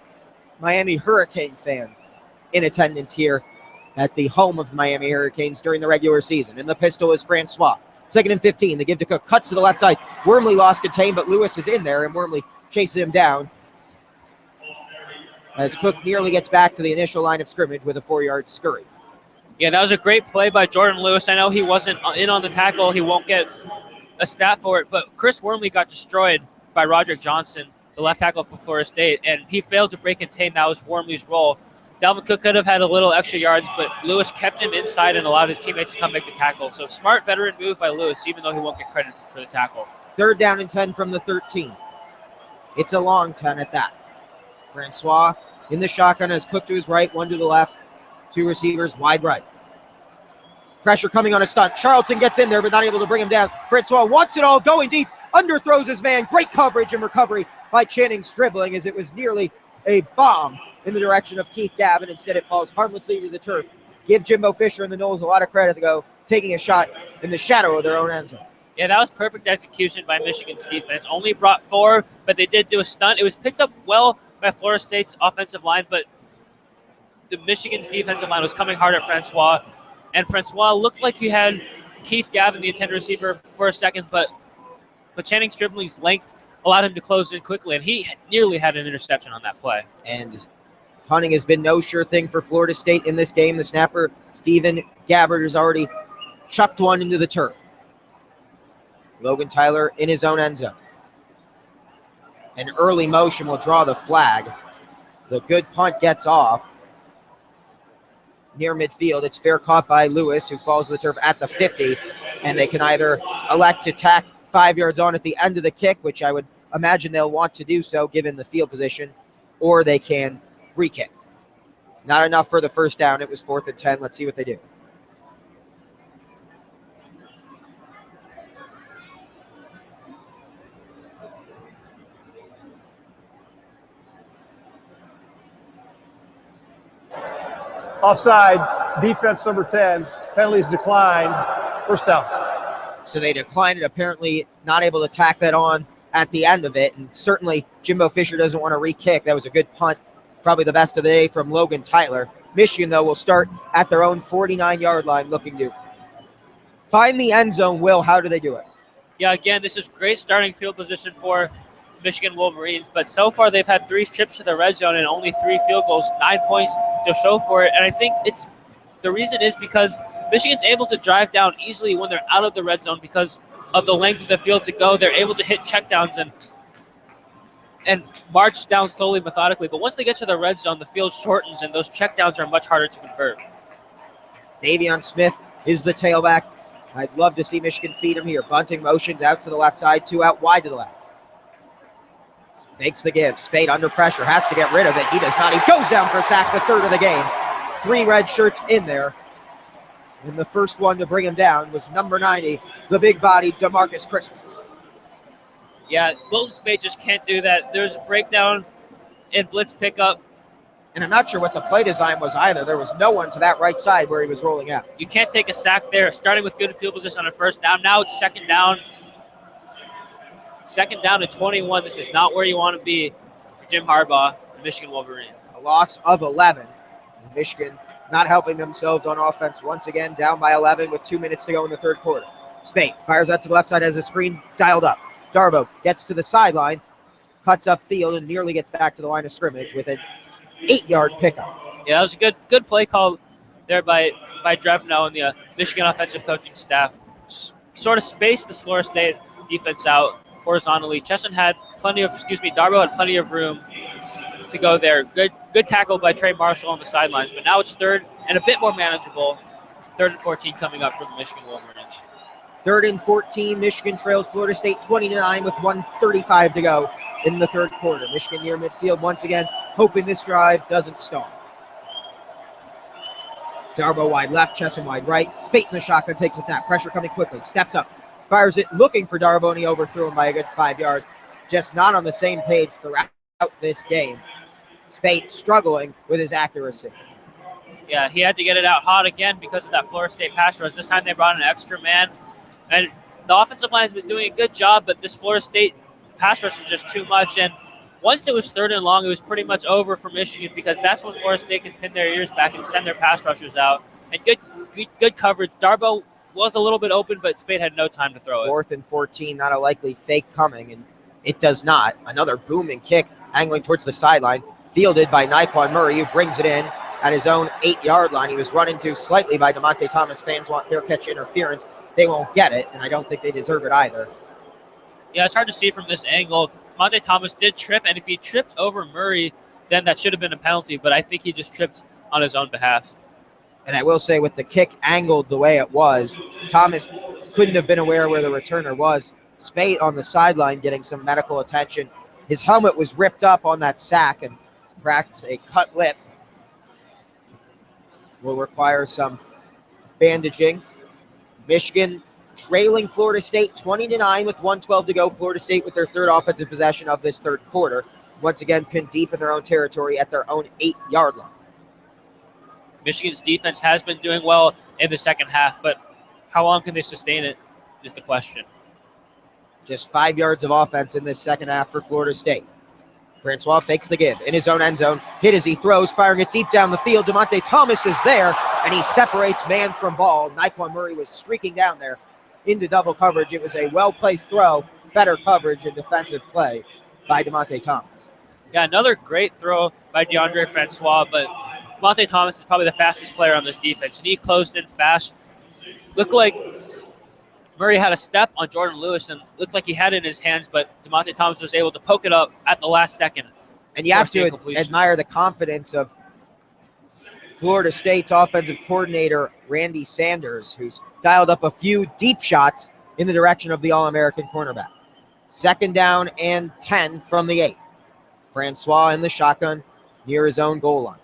Miami Hurricane fan in attendance here at the home of the Miami Hurricanes during the regular season. And the pistol is Francois. 2nd and 15. They give to Cook. Cuts to the left side. Wormley lost contain, but Lewis is in there, and Wormley chases him down as Cook nearly gets back to the initial line of scrimmage with a 4-yard scurry. Yeah, that was a great play by Jordan Lewis. I know he wasn't in on the tackle. He won't get a stat for it, but Chris Wormley got destroyed by Roderick Johnson, the left tackle for Florida State, and he failed to break contain. That was Wormley's role. Dalvin Cook could have had a little extra yards, but Lewis kept him inside and allowed his teammates to come make the tackle. So smart veteran move by Lewis, even though he won't get credit for the tackle. 3rd down and 10 from the 13. It's a long 10 at that. Francois in the shotgun has Cook to his right, 1 to the left, 2 receivers wide right. Pressure coming on a stunt. Charlton gets in there, but not able to bring him down. Francois wants it all, going deep, underthrows his man. Great coverage and recovery by Channing Stribling as it was nearly a bomb in the direction of Keith Gavin. Instead, it falls harmlessly to the turf. Give Jimbo Fisher and the Noles a lot of credit to go taking a shot in the shadow of their own end zone. Yeah, that was perfect execution by Michigan's defense. Only brought 4, but they did do a stunt. It was picked up well by Florida State's offensive line, but the Michigan's defensive line was coming hard at Francois, and Francois looked like he had Keith Gavin, the intended receiver, for a second, but Channing Stribling's length allowed him to close in quickly, and he nearly had an interception on that play. And punting has been no sure thing for Florida State in this game. The snapper, Stephen Gabbard, has already chucked one into the turf. Logan Tyler in his own end zone. An early motion will draw the flag. The good punt gets off near midfield. It's fair caught by Lewis, who falls to the turf at the 50, and they can either elect to tack 5 yards on at the end of the kick, which I would imagine they'll want to do so given the field position, or they can re-kick. Not enough for the 1st down. It was 4th and 10. Let's see what they do. Offside, defense number 10, penalties decline, 1st down. So they declined it, apparently not able to tack that on at the end of it. And certainly Jimbo Fisher doesn't want to re-kick. That was a good punt, probably the best of the day from Logan Tyler. Michigan, though, will start at their own 49-yard line looking to find the end zone. Will, how do they do it? Yeah, again, this is great starting field position for Michigan Wolverines, but so far they've had 3 trips to the red zone and only 3 field goals, 9 points to show for it. And I think the reason is because Michigan's able to drive down easily when they're out of the red zone because of the length of the field to go. They're able to hit checkdowns and march down slowly, methodically. But once they get to the red zone, the field shortens, and those checkdowns are much harder to convert. Davion Smith is the tailback. I'd love to see Michigan feed him here. Bunting motions out to the left side, 2 out wide to the left. Fakes the give. Spade under pressure, has to get rid of it. He does not. He goes down for a sack, the 3rd of the game. 3 red shirts in there. And the first one to bring him down was number 90, the big body DeMarcus Christmas. Yeah, Wilton Spade just can't do that. There's a breakdown in blitz pickup. And I'm not sure what the play design was either. There was no one to that right side where he was rolling out. You can't take a sack there, starting with good field position on a first down. Now it's second down. Second down to 21. This is not where you want to be for Jim Harbaugh, the Michigan Wolverines. A loss of 11. Michigan not helping themselves on offense once again, down by 11 with 2 minutes to go in the 3rd quarter. Spade fires out to the left side, has a screen dialed up. Darboh gets to the sideline, cuts up field, and nearly gets back to the line of scrimmage with an 8-yard pickup. Yeah, that was a good play call there by Drevno and the Michigan offensive coaching staff. Sort of spaced this Florida State defense out horizontally. Darboh had plenty of room to go there. Good tackle by Trey Marshall on the sidelines, but now it's 3rd and a bit more manageable. 3rd and 14 coming up for the Michigan Wolverines. 3rd and 14, Michigan trails Florida State 20-9 with 1:35 to go in the 3rd quarter. Michigan near midfield once again, hoping this drive doesn't stall. Darboh wide left, Chesson wide right. Spate in the shotgun, takes a snap. Pressure coming quickly, steps up, fires it, looking for Darboh, and he overthrew him by a good 5 yards. Just not on the same page throughout this game. Spate struggling with his accuracy. Yeah, he had to get it out hot again because of that Florida State pass rush. This time they brought in an extra man. And the offensive line has been doing a good job, but this Florida State pass rush is just too much. And once it was 3rd and long, it was pretty much over for Michigan because that's when Florida State can pin their ears back and send their pass rushers out. And good coverage. Darboh was a little bit open, but Spade had no time to throw it. 4th and 14, not a likely fake coming, and it does not. Another booming kick angling towards the sideline, fielded by Naquan Murray, who brings it in at his own 8-yard line. He was run into slightly by DeMonte Thomas. Fans want fair catch interference. They won't get it, and I don't think they deserve it either. Yeah, it's hard to see from this angle. DeMonte Thomas did trip, and if he tripped over Murray, then that should have been a penalty, but I think he just tripped on his own behalf. And I will say, with the kick angled the way it was, Thomas couldn't have been aware where the returner was. Spate on the sideline getting some medical attention. His helmet was ripped up on that sack and cracked a cut lip. Will require some bandaging. Michigan trailing Florida State 20-9 with 1:12 to go. Florida State with their 3rd offensive possession of this 3rd quarter. Once again, pinned deep in their own territory at their own 8-yard line. Michigan's defense has been doing well in the second half, but how long can they sustain it is the question. Just 5 yards of offense in this second half for Florida State. Francois fakes the give in his own end zone. Hit as he throws, firing it deep down the field. DeMonte Thomas is there, and he separates man from ball. Naquan Murray was streaking down there into double coverage. It was a well-placed throw, better coverage and defensive play by DeMonte Thomas. Yeah, another great throw by DeAndre Francois, but DeMonte Thomas is probably the fastest player on this defense, and he closed in fast. Looked like Murray had a step on Jordan Lewis and looked like he had it in his hands, but DeMonte Thomas was able to poke it up at the last second. And you have to admire the confidence of Florida State's offensive coordinator, Randy Sanders, who's dialed up a few deep shots in the direction of the All-American cornerback. 2nd down and 10 from the 8. Francois in the shotgun near his own goal line.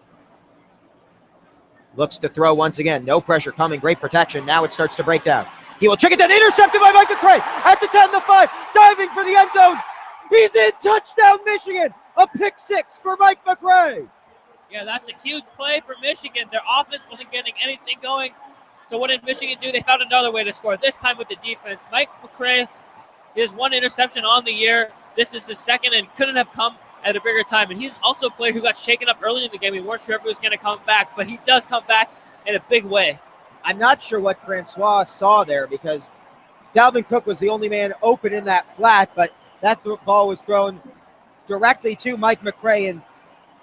Looks to throw once again. No pressure coming. Great protection. Now it starts to break down. He will check it down. Intercepted by Mike McCray at the 10, the 5. Diving for the end zone. He's in. Touchdown, Michigan. A pick 6 for Mike McCray. Yeah, that's a huge play for Michigan. Their offense wasn't getting anything going. So what did Michigan do? They found another way to score, this time with the defense. Mike McCray, he has 1 interception on the year. This is his 2nd and couldn't have come at a bigger time. And he's also a player who got shaken up early in the game. We weren't sure if he was going to come back, but he does come back in a big way. I'm not sure what Francois saw there because Dalvin Cook was the only man open in that flat, but that ball was thrown directly to Mike McCray. And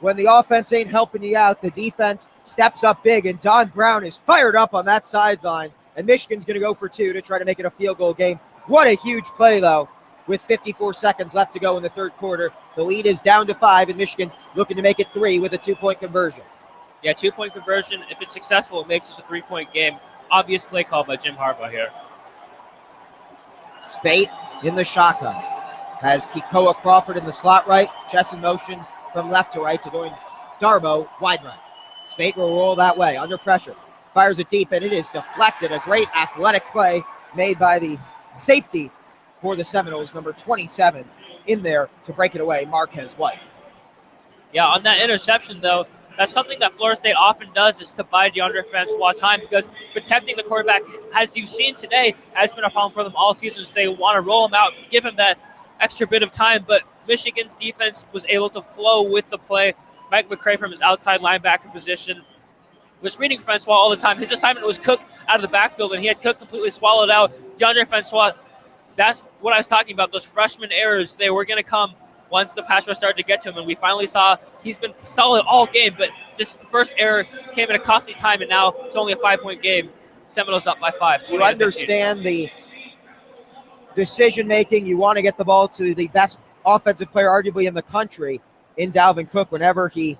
when the offense ain't helping you out, the defense steps up big, and Don Brown is fired up on that sideline. And Michigan's going to go for 2 to try to make it a field goal game. What a huge play, though, with 54 seconds left to go in the third quarter. The lead is down to 5, and Michigan looking to make it 3 with a 2-point conversion. Yeah, 2-point conversion. If it's successful, it makes this a 3-point game. Obvious play call by Jim Harbaugh here. Spate in the shotgun. Has Kekoa Crawford in the slot right. Chesson motions from left to right to doing Darbo wide right. Spate will roll that way under pressure. Fires it deep, and it is deflected. A great athletic play made by the safety for the Seminoles, number 27, in there to break it away, Marquez White. Yeah, on that interception, though, that's something that Florida State often does, is to buy DeAndre Francois time, because protecting the quarterback, as you've seen today, has been a problem for them all season. They want to roll him out, give him that extra bit of time, but Michigan's defense was able to flow with the play. Mike McCray from his outside linebacker position was reading Francois all the time. His assignment was Cook out of the backfield, and he had Cook completely swallowed out. DeAndre Francois, that's what I was talking about. Those freshman errors, they were going to come once the pass rush started to get to him, and we finally saw he's been solid all game, but this first error came at a costly time, and now it's only a 5-point game. Seminoles up by 5. You understand the decision-making. You want to get the ball to the best offensive player arguably in the country in Dalvin Cook whenever he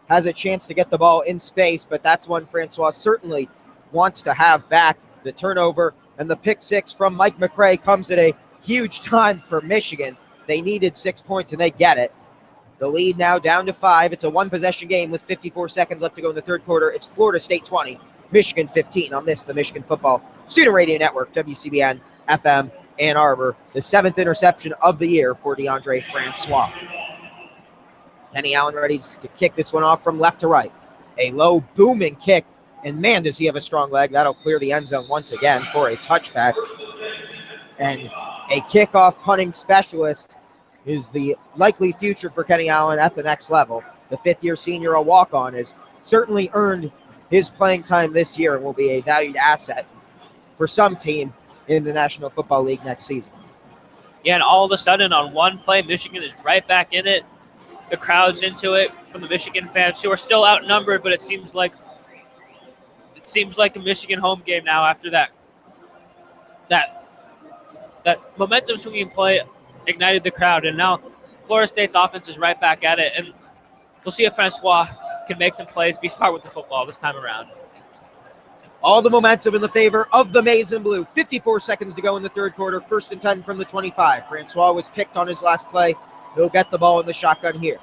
has a chance to get the ball in space, but that's one Francois certainly wants to have back. The turnover and the pick 6 from Mike McCray comes at a huge time for Michigan. They needed 6 points, and they get it. The lead now down to 5. It's a one-possession game with 54 seconds left to go in the third quarter. It's Florida State 20, Michigan 15 on this, the Michigan Football Student Radio Network, WCBN FM Ann Arbor. The 7th interception of the year for DeAndre Francois. Kenny Allen ready to kick this one off from left to right. A low booming kick, and man, does he have a strong leg. That'll clear the end zone once again for a touchback. And a kickoff punting specialist is the likely future for Kenny Allen at the next level. The fifth-year senior, a walk-on, has certainly earned his playing time this year and will be a valued asset for some team in the National Football League next season. Yeah, and all of a sudden on one play, Michigan is right back in it. The crowd's into it from the Michigan fans who are still outnumbered, but it seems like a Michigan home game now after that momentum swinging play ignited the crowd, and now Florida State's offense is right back at it, and we'll see if Francois can make some plays, be smart with the football this time around. All the momentum in the favor of the Maize and Blue. 54 seconds to go in the third quarter. 1st and 10 from the 25. Francois was picked on his last play. He'll get the ball in the shotgun here.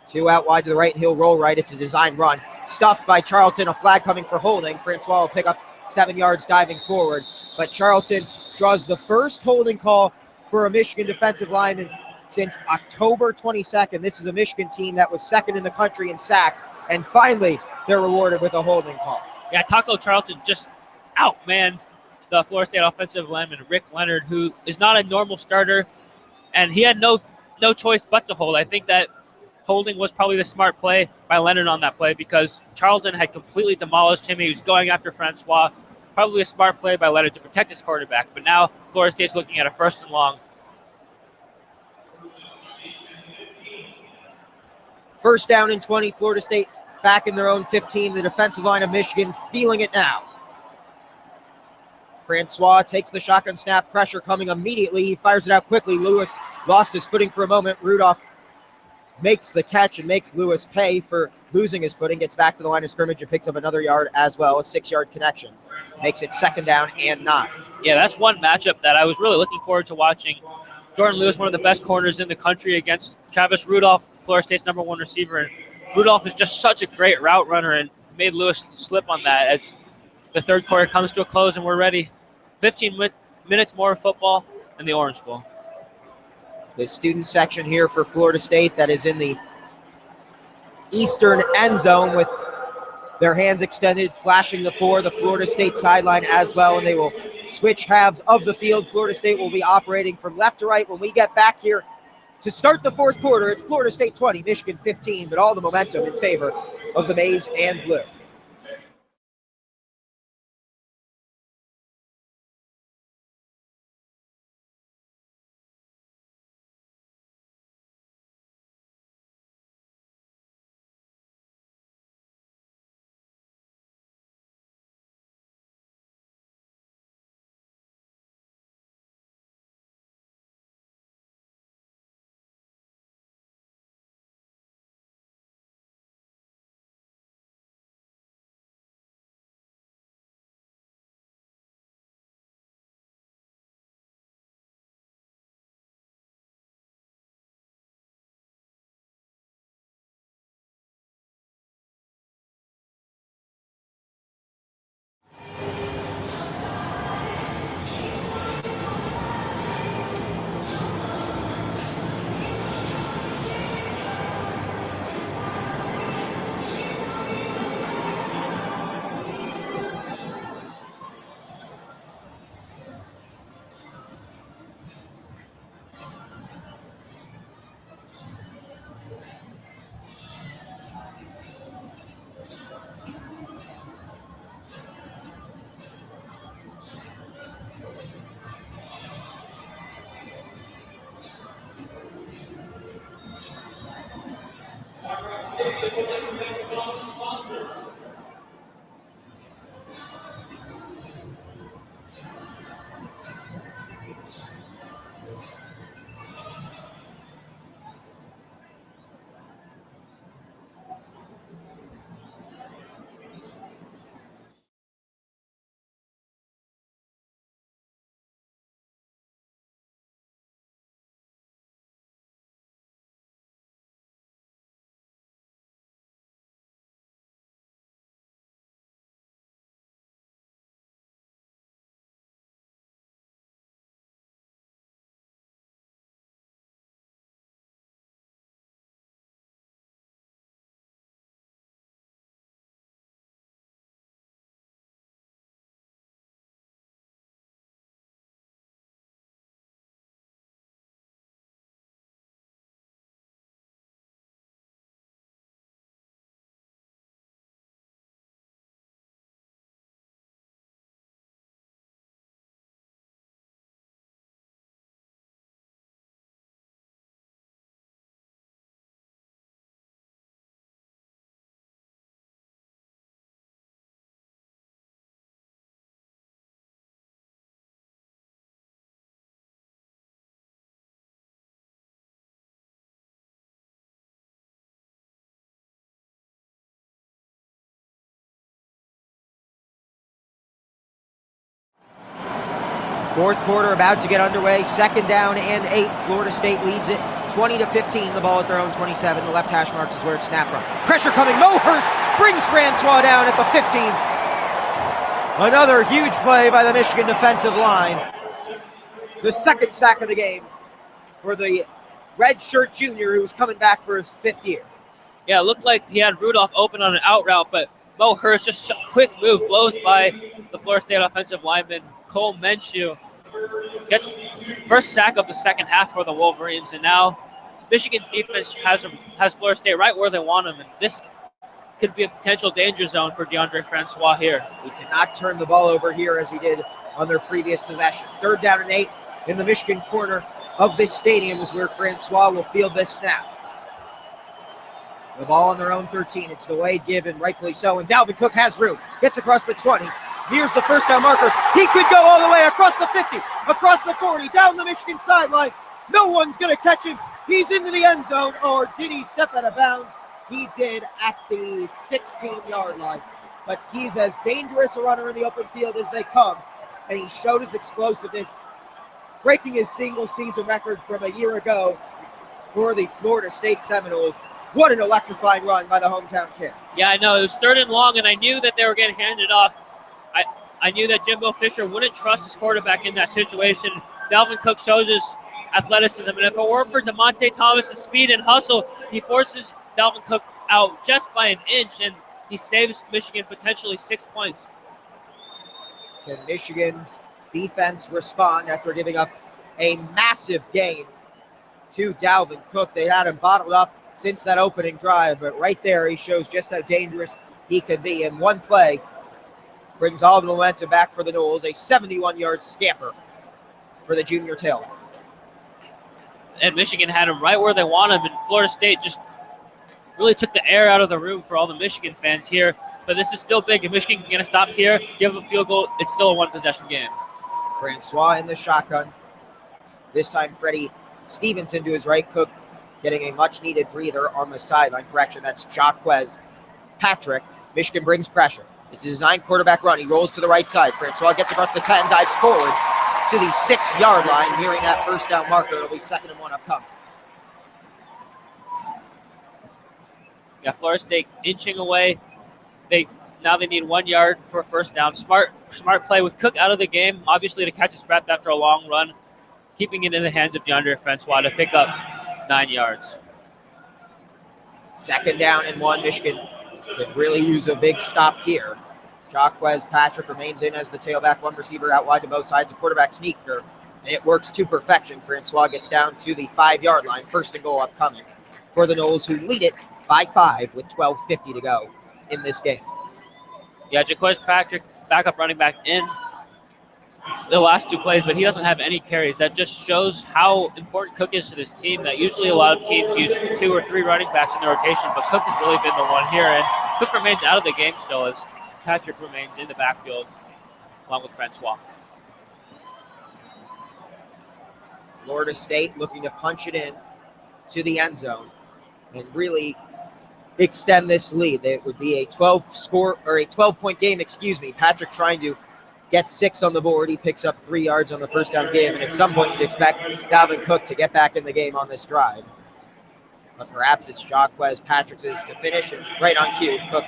2 out wide to the right, and he'll roll right. It's a design run. Stuffed by Charlton, a flag coming for holding. Francois will pick up 7 yards diving forward. But Charlton draws the first holding call for a Michigan defensive lineman since October 22nd. This is a Michigan team that was 2nd in the country in sacks, and finally they're rewarded with a holding call. Yeah, Taco Charlton just outmanned the Florida State offensive lineman, Rick Leonard, who is not a normal starter, and he had no choice but to hold. I think that holding was probably the smart play by Leonard on that play because Charlton had completely demolished him. He was going after Francois. Probably a smart play by Leonard to protect his quarterback, but now Florida State's looking at a 1st and long. 1st down and 20, Florida State back in their own 15. The defensive line of Michigan feeling it now. Francois takes the shotgun snap, pressure coming immediately. He fires it out quickly. Lewis lost his footing for a moment. Rudolph makes the catch and makes Lewis pay for losing his footing. Gets back to the line of scrimmage and picks up another yard as well, a 6-yard connection. Makes it 2nd down and 9. Yeah, that's one matchup that I was really looking forward to watching. Jordan Lewis, one of the best corners in the country, against Travis Rudolph, Florida State's #1 receiver. And Rudolph is just such a great route runner and made Lewis slip on that as the third quarter comes to a close and we're ready. 15 minutes more of football in the Orange Bowl. The student section here for Florida State that is in the eastern end zone with their hands extended, flashing the 4, the Florida State sideline as well, and they will switch halves of the field. Florida State will be operating from left to right. When we get back here To start the fourth quarter, it's Florida State 20, Michigan 15, but all the momentum in favor of the maize and blue. Fourth quarter about to get underway. Second down and 8. Florida State leads it 20-15. The ball at their own 27. The left hash marks is where it's snapped from. Pressure coming. Mo Hurst brings Francois down at the 15. Another huge play by the Michigan defensive line. The second sack of the game for the redshirt junior who was coming back for his 5th year. Yeah, it looked like he had Rudolph open on an out route, but Mo Hurst, just a quick move, blows by the Florida State offensive lineman, Cole Minshew. Gets first sack of the second half for the Wolverines, and now Michigan's defense has Florida State right where they want them, and this could be a potential danger zone for DeAndre Francois here. He cannot turn the ball over here as he did on their previous possession. Third down and 8 in the Michigan corner of this stadium is where Francois will field this snap. The ball on their own 13. It's delayed, given, rightfully so, and Dalvin Cook has room. Gets across the 20. Here's the first down marker. He could go all the way across the 50, across the 40, down the Michigan sideline. No one's going to catch him. He's into the end zone, or did he step out of bounds? He did at the 16-yard line. But he's as dangerous a runner in the open field as they come, and he showed his explosiveness, breaking his single-season record from a year ago for the Florida State Seminoles. What an electrifying run by the hometown kid. Yeah, I know. It was third and long, and I knew that they were getting handed off. I knew that Jimbo Fisher wouldn't trust his quarterback in that situation. Dalvin Cook shows his athleticism, and if it weren't for DeMonte Thomas' speed and hustle, he forces Dalvin Cook out just by an inch, and he saves Michigan potentially 6 points. Can Michigan's defense respond after giving up a massive gain to Dalvin Cook. They had him bottled up since that opening drive, but right there he shows just how dangerous he can be. And one play brings all the momentum back for the Noles, a 71-yard scamper for the junior tailback. And Michigan had him right where they want him, and Florida State just really took the air out of the room for all the Michigan fans here. But this is still big. If Michigan can get a stop here, give them a field goal, it's still a one-possession game. Francois in the shotgun. This time Freddie Stevenson to his right. Cook getting a much-needed breather on the sideline. Correction, that's Jaquez Patrick. Michigan brings pressure. It's a designed quarterback run. He rolls to the right side. Francois gets across the 10, dives forward to the 6-yard line, nearing that first down marker. It'll be 2nd and 1 upcoming. Yeah, Florida State inching away. Now they need 1 yard for a first down. Smart play with Cook out of the game, obviously to catch his breath after a long run, keeping it in the hands of DeAndre Francois to pick up 9 yards. 2nd down and 1. Michigan could really use a big stop here. Jaquez Patrick remains in as the tailback, one receiver out wide to both sides, a quarterback sneaker, and it works to perfection. Francois gets down to the 5-yard line, 1st and goal upcoming for the Noles, who lead it by 5 with 12:50 to go in this game. Yeah, Jaquez Patrick, backup running back in the last 2 plays, but he doesn't have any carries. That just shows how important Cook is to this team, that usually a lot of teams use 2 or 3 running backs in the rotation, but Cook has really been the one here, and Cook remains out of the game still as Patrick remains in the backfield along with Francois. Florida State looking to punch it in to the end zone and really extend this lead. It would be a 12-point game, Patrick trying to get 6 on the board. He picks up 3 yards on the first down give, and at some point you'd expect Dalvin Cook to get back in the game on this drive. But perhaps it's Jaquez Patrick's to finish, and right on cue, Cook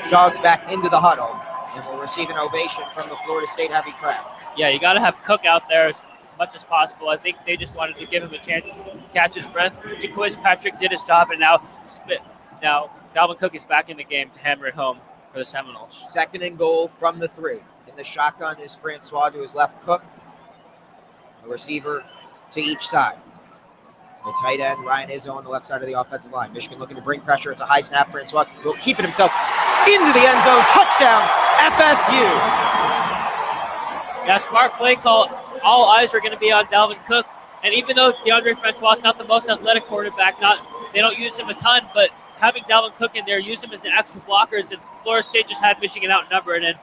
jogs back into the huddle and will receive an ovation from the Florida State heavy crowd. Yeah, you got to have Cook out there as much as possible. I think they just wanted to give him a chance to catch his breath. Jaquez Patrick did his job, and now Dalvin Cook is back in the game to hammer it home for the Seminoles. 2nd and goal from the 3. In the shotgun is Francois to his left, Cook. A receiver to each side. The tight end, Ryan Izzo, on the left side of the offensive line. Michigan looking to bring pressure. It's a high snap. Francois will keep it himself into the end zone. Touchdown, FSU. Yeah, smart play call. All eyes are going to be on Dalvin Cook. And even though DeAndre Francois is not the most athletic quarterback, they don't use him a ton, but having Dalvin Cook in there, use him as an extra blockers, and Florida State just had Michigan outnumbered, and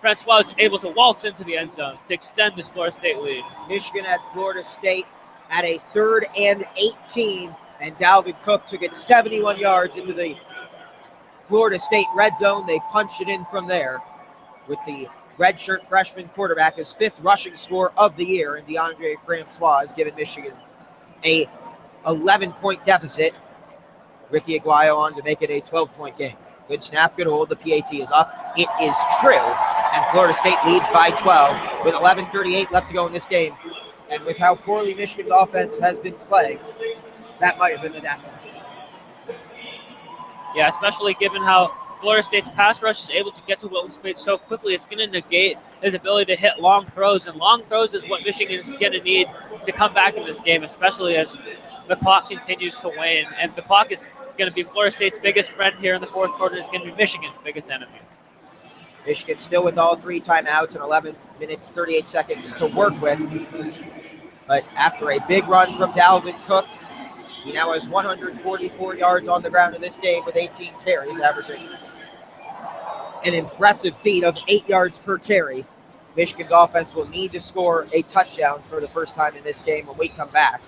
Francois was able to waltz into the end zone to extend this Florida State lead. Michigan at Florida State at a 3rd and 18, and Dalvin Cook took it 71 yards into the Florida State red zone. They punched it in from there with the redshirt freshman quarterback, his 5th rushing score of the year, and DeAndre Francois has given Michigan a 11-point deficit. Ricky Aguayo on to make it a 12-point game. Good snap, good hold. The PAT is up. It is true, and Florida State leads by 12 with 11:38 left to go in this game. And with how poorly Michigan's offense has been playing, that might have been the death. Yeah, especially given how Florida State's pass rush is able to get to Wilton Speight so quickly, it's going to negate his ability to hit long throws. And long throws is what Michigan is going to need to come back in this game, especially as the clock continues to wane. And the clock is going to be Florida State's biggest friend here in the 4th quarter. It's going to be Michigan's biggest enemy. Michigan still with all 3 timeouts and 11 minutes, 38 seconds to work with. But after a big run from Dalvin Cook, he now has 144 yards on the ground in this game with 18 carries, averaging an impressive feat of 8 yards per carry. Michigan's offense will need to score a touchdown for the first time in this game when we come back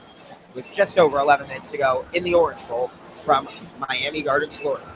with just over 11 minutes to go in the Orange Bowl from Miami Gardens, Florida.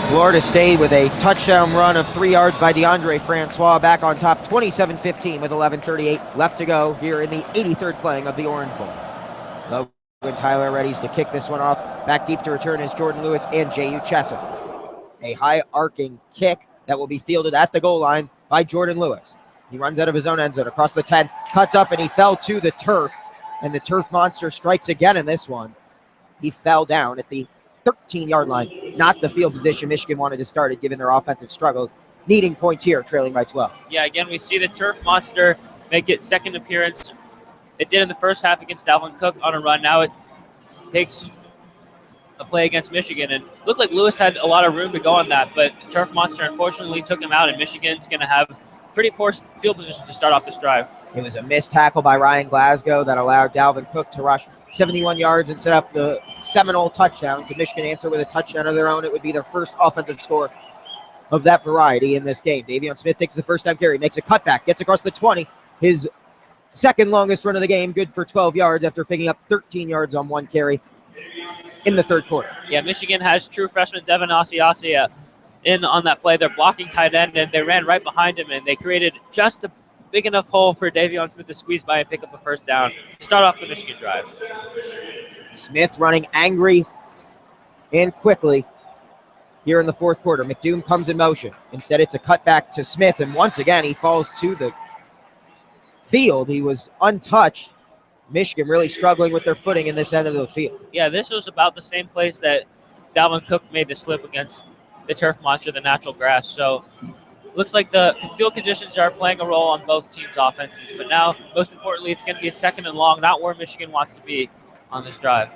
Florida State with a touchdown run of 3 yards by DeAndre Francois, back on top 27-15 with 11:38 left to go here in the 83rd playing of the Orange Bowl. Logan Tyler readies to kick this one off. Back deep to return is Jordan Lewis and J.U. Chesson. A high arcing kick that will be fielded at the goal line by Jordan Lewis. He runs out of his own end zone across the 10, cuts up, and he fell to the turf. And the turf monster strikes again in this one. He fell down at the 13-yard line, not the field position Michigan wanted to start it, given their offensive struggles. Needing points here, trailing by 12. Yeah, again, we see the turf monster make its second appearance. It did in the first half against Dalvin Cook on a run. Now it takes a play against Michigan, and looked like Lewis had a lot of room to go on that, but the turf monster unfortunately took him out, and Michigan's going to have pretty poor field position to start off this drive. It was a missed tackle by Ryan Glasgow that allowed Dalvin Cook to rush 71 yards and set up the Seminole touchdown. Could Michigan answer with a touchdown of their own, it would be their first offensive score of that variety in this game. Davion Smith takes the first time carry, makes a cutback, gets across the 20. His second longest run of the game, good for 12 yards after picking up 13 yards on one carry in the third quarter. Yeah, Michigan has true freshman Devin Asiasia in on that play. They're blocking tight end, and they ran right behind him, and they created just a big enough hole for Davion Smith to squeeze by and pick up a first down to start off the Michigan drive. Smith running angry and quickly here in the fourth quarter. McDoom comes in motion. Instead, it's a cutback to Smith, and once again, he falls to the field. He was untouched. Michigan really struggling with their footing in this end of the field. Yeah, this was about the same place that Dalvin Cook made the slip against the turf monster, the natural grass. So looks like the field conditions are playing a role on both teams' offenses. But now, most importantly, it's going to be a second and long, not where Michigan wants to be on this drive.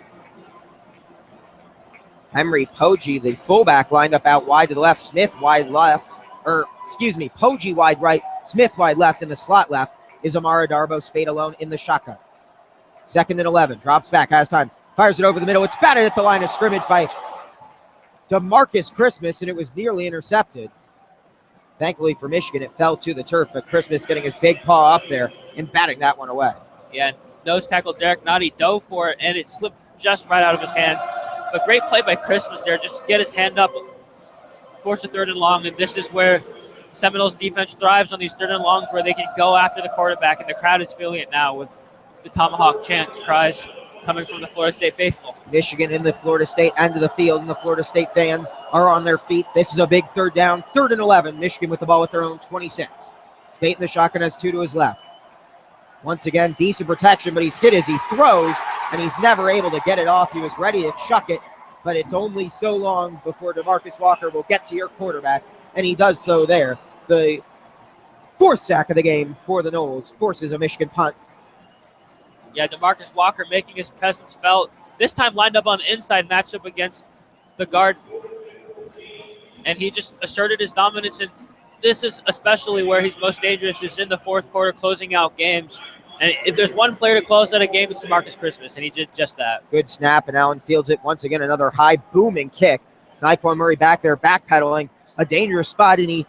Henry Poggi, the fullback, lined up out wide to the left. Smith wide left, Poggi wide right, Smith wide left, in the slot left is Amara Darbo, Spade alone in the shotgun. Second and 11, drops back, has time, fires it over the middle. It's batted at the line of scrimmage by DeMarcus Christmas, and it was nearly intercepted. Thankfully for Michigan, it fell to the turf, but Christmas getting his big paw up there and batting that one away. Yeah, nose tackle Derek Nottie dove for it, and it slipped just right out of his hands. But great play by Christmas there, just get his hand up, force a third and long, and this is where Seminoles defense thrives on these third and longs, where they can go after the quarterback, and the crowd is feeling it now with the Tomahawk chants, cries coming from the Florida State faithful. Michigan in the Florida State end of the field, and the Florida State fans are on their feet. This is a big third down, 3rd and 11. Michigan with the ball at their own 26. Spate in the shotgun has 2 to his left. Once again, decent protection, but he's hit as he throws, and he's never able to get it off. He was ready to chuck it, but it's only so long before DeMarcus Walker will get to your quarterback, and he does so there. The 4th sack of the game for the Noles forces a Michigan punt. Yeah, DeMarcus Walker making his presence felt. This time lined up on the inside matchup against the guard. And he just asserted his dominance. And this is especially where he's most dangerous, is in the fourth quarter, closing out games. And if there's one player to close out a game, it's DeMarcus Christmas, and he did just that. Good snap, and Allen fields it once again. Another high booming kick. Naquan Murray back there backpedaling. A dangerous spot, and he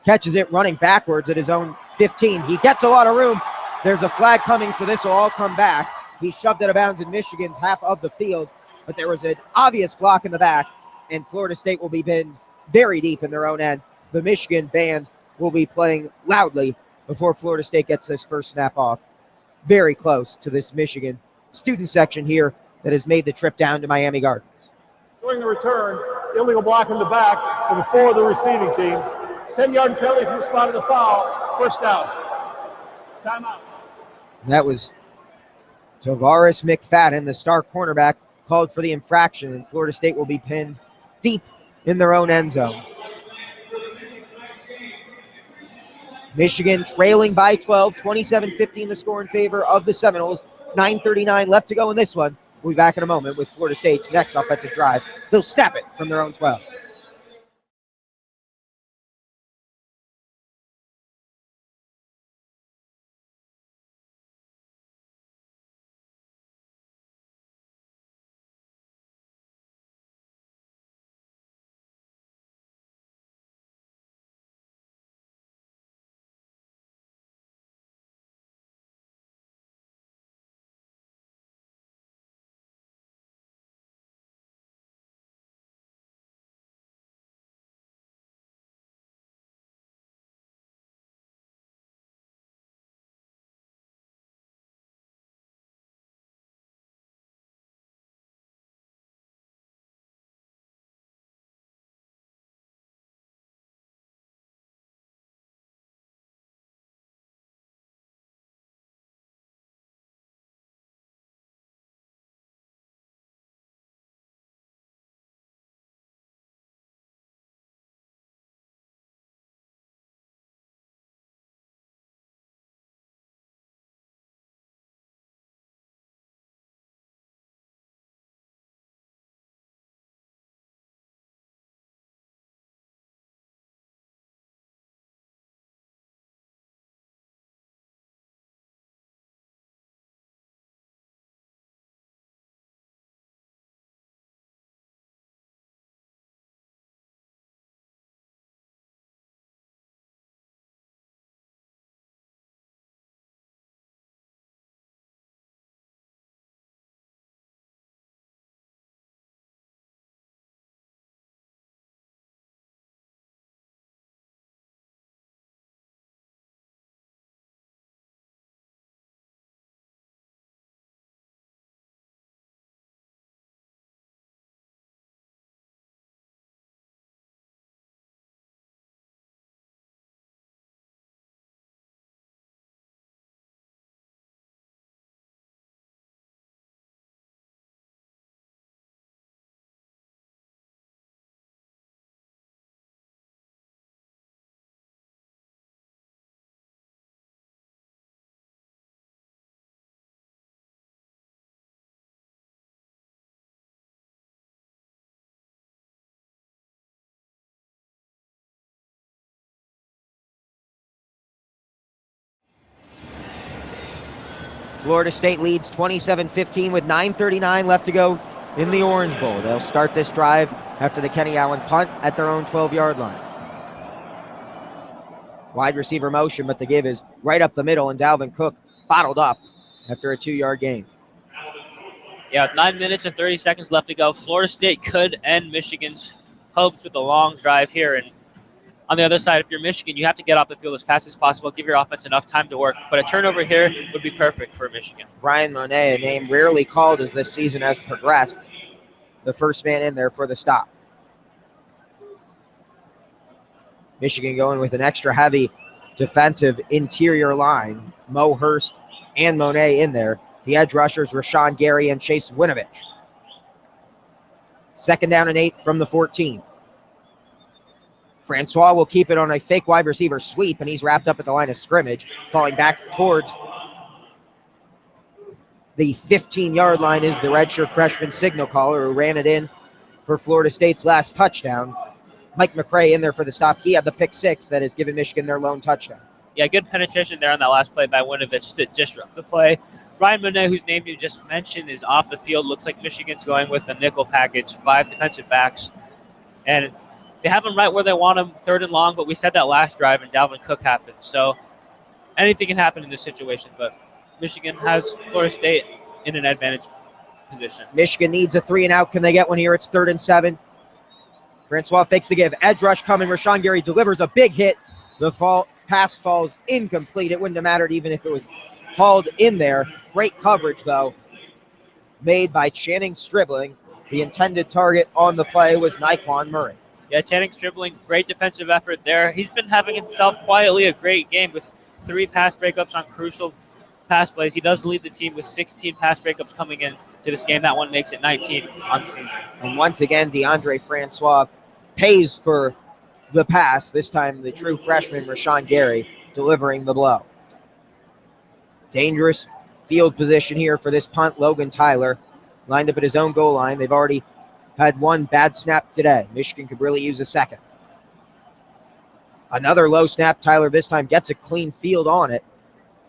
catches it running backwards at his own 15. He gets a lot of room. There's a flag coming, so this will all come back. He shoved it out of bounds in Michigan's half of the field, but there was an obvious block in the back, and Florida State will be pinned very deep in their own end. The Michigan band will be playing loudly before Florida State gets this first snap off. Very close to this Michigan student section here that has made the trip down to Miami Gardens. During the return, illegal block in the back for the 4 of the receiving team. 10-yard penalty from the spot of the foul. First down. Timeout. That was Tavares McFadden, the star cornerback, called for the infraction, and Florida State will be pinned deep in their own end zone. Michigan trailing by 12, 27-15 the score in favor of the Seminoles. 9:39 left to go in this one. We'll be back in a moment with Florida State's next offensive drive. They'll snap it from their own 12. Florida State leads 27-15 with 9:39 left to go in the Orange Bowl. They'll start this drive after the Kenny Allen punt at their own 12-yard line. Wide receiver motion, but the give is right up the middle, and Dalvin Cook bottled up after a 2-yard gain. Yeah, with 9 minutes and 30 seconds left to go, Florida State could end Michigan's hopes with a long drive here. And on the other side, if you're Michigan, you have to get off the field as fast as possible, give your offense enough time to work. But a turnover here would be perfect for Michigan. Brian Monet, a name rarely called as this season has progressed, the first man in there for the stop. Michigan going with an extra heavy defensive interior line. Mo Hurst and Monet in there. The edge rushers, Rashawn Gary and Chase Winovich. 2nd down and 8 from the 14. Francois will keep it on a fake wide receiver sweep, and he's wrapped up at the line of scrimmage, falling back towards the 15-yard line is the redshirt freshman signal caller who ran it in for Florida State's last touchdown. Mike McRae in there for the stop. He had the pick 6 that has given Michigan their lone touchdown. Yeah, good penetration there on that last play by Winovich to disrupt the play. Ryan Monet, whose name you just mentioned, is off the field. Looks like Michigan's going with the nickel package, 5 defensive backs. And they have them right where they want them, 3rd and long, but we said that last drive and Dalvin Cook happened. So anything can happen in this situation, but Michigan has Florida State in an advantage position. Michigan needs a 3-and-out. Can they get one here? It's 3rd and 7. Francois fakes the give. Edge rush coming. Rashawn Gary delivers a big hit. The pass falls incomplete. It wouldn't have mattered even if it was hauled in there. Great coverage, though, made by Channing Stribling. The intended target on the play was Naquan Murray. Yeah, Channing Stribling, great defensive effort there. He's been having himself quietly a great game with 3 pass breakups on crucial pass plays. He does lead the team with 16 pass breakups coming in to this game. That one makes it 19 on the season. And once again, DeAndre Francois pays for the pass. This time, the true freshman, Rashawn Gary, delivering the blow. Dangerous field position here for this punt. Logan Tyler lined up at his own goal line. They've already had 1 bad snap today. Michigan could really use a second. Another low snap. Tyler this time gets a clean field on it.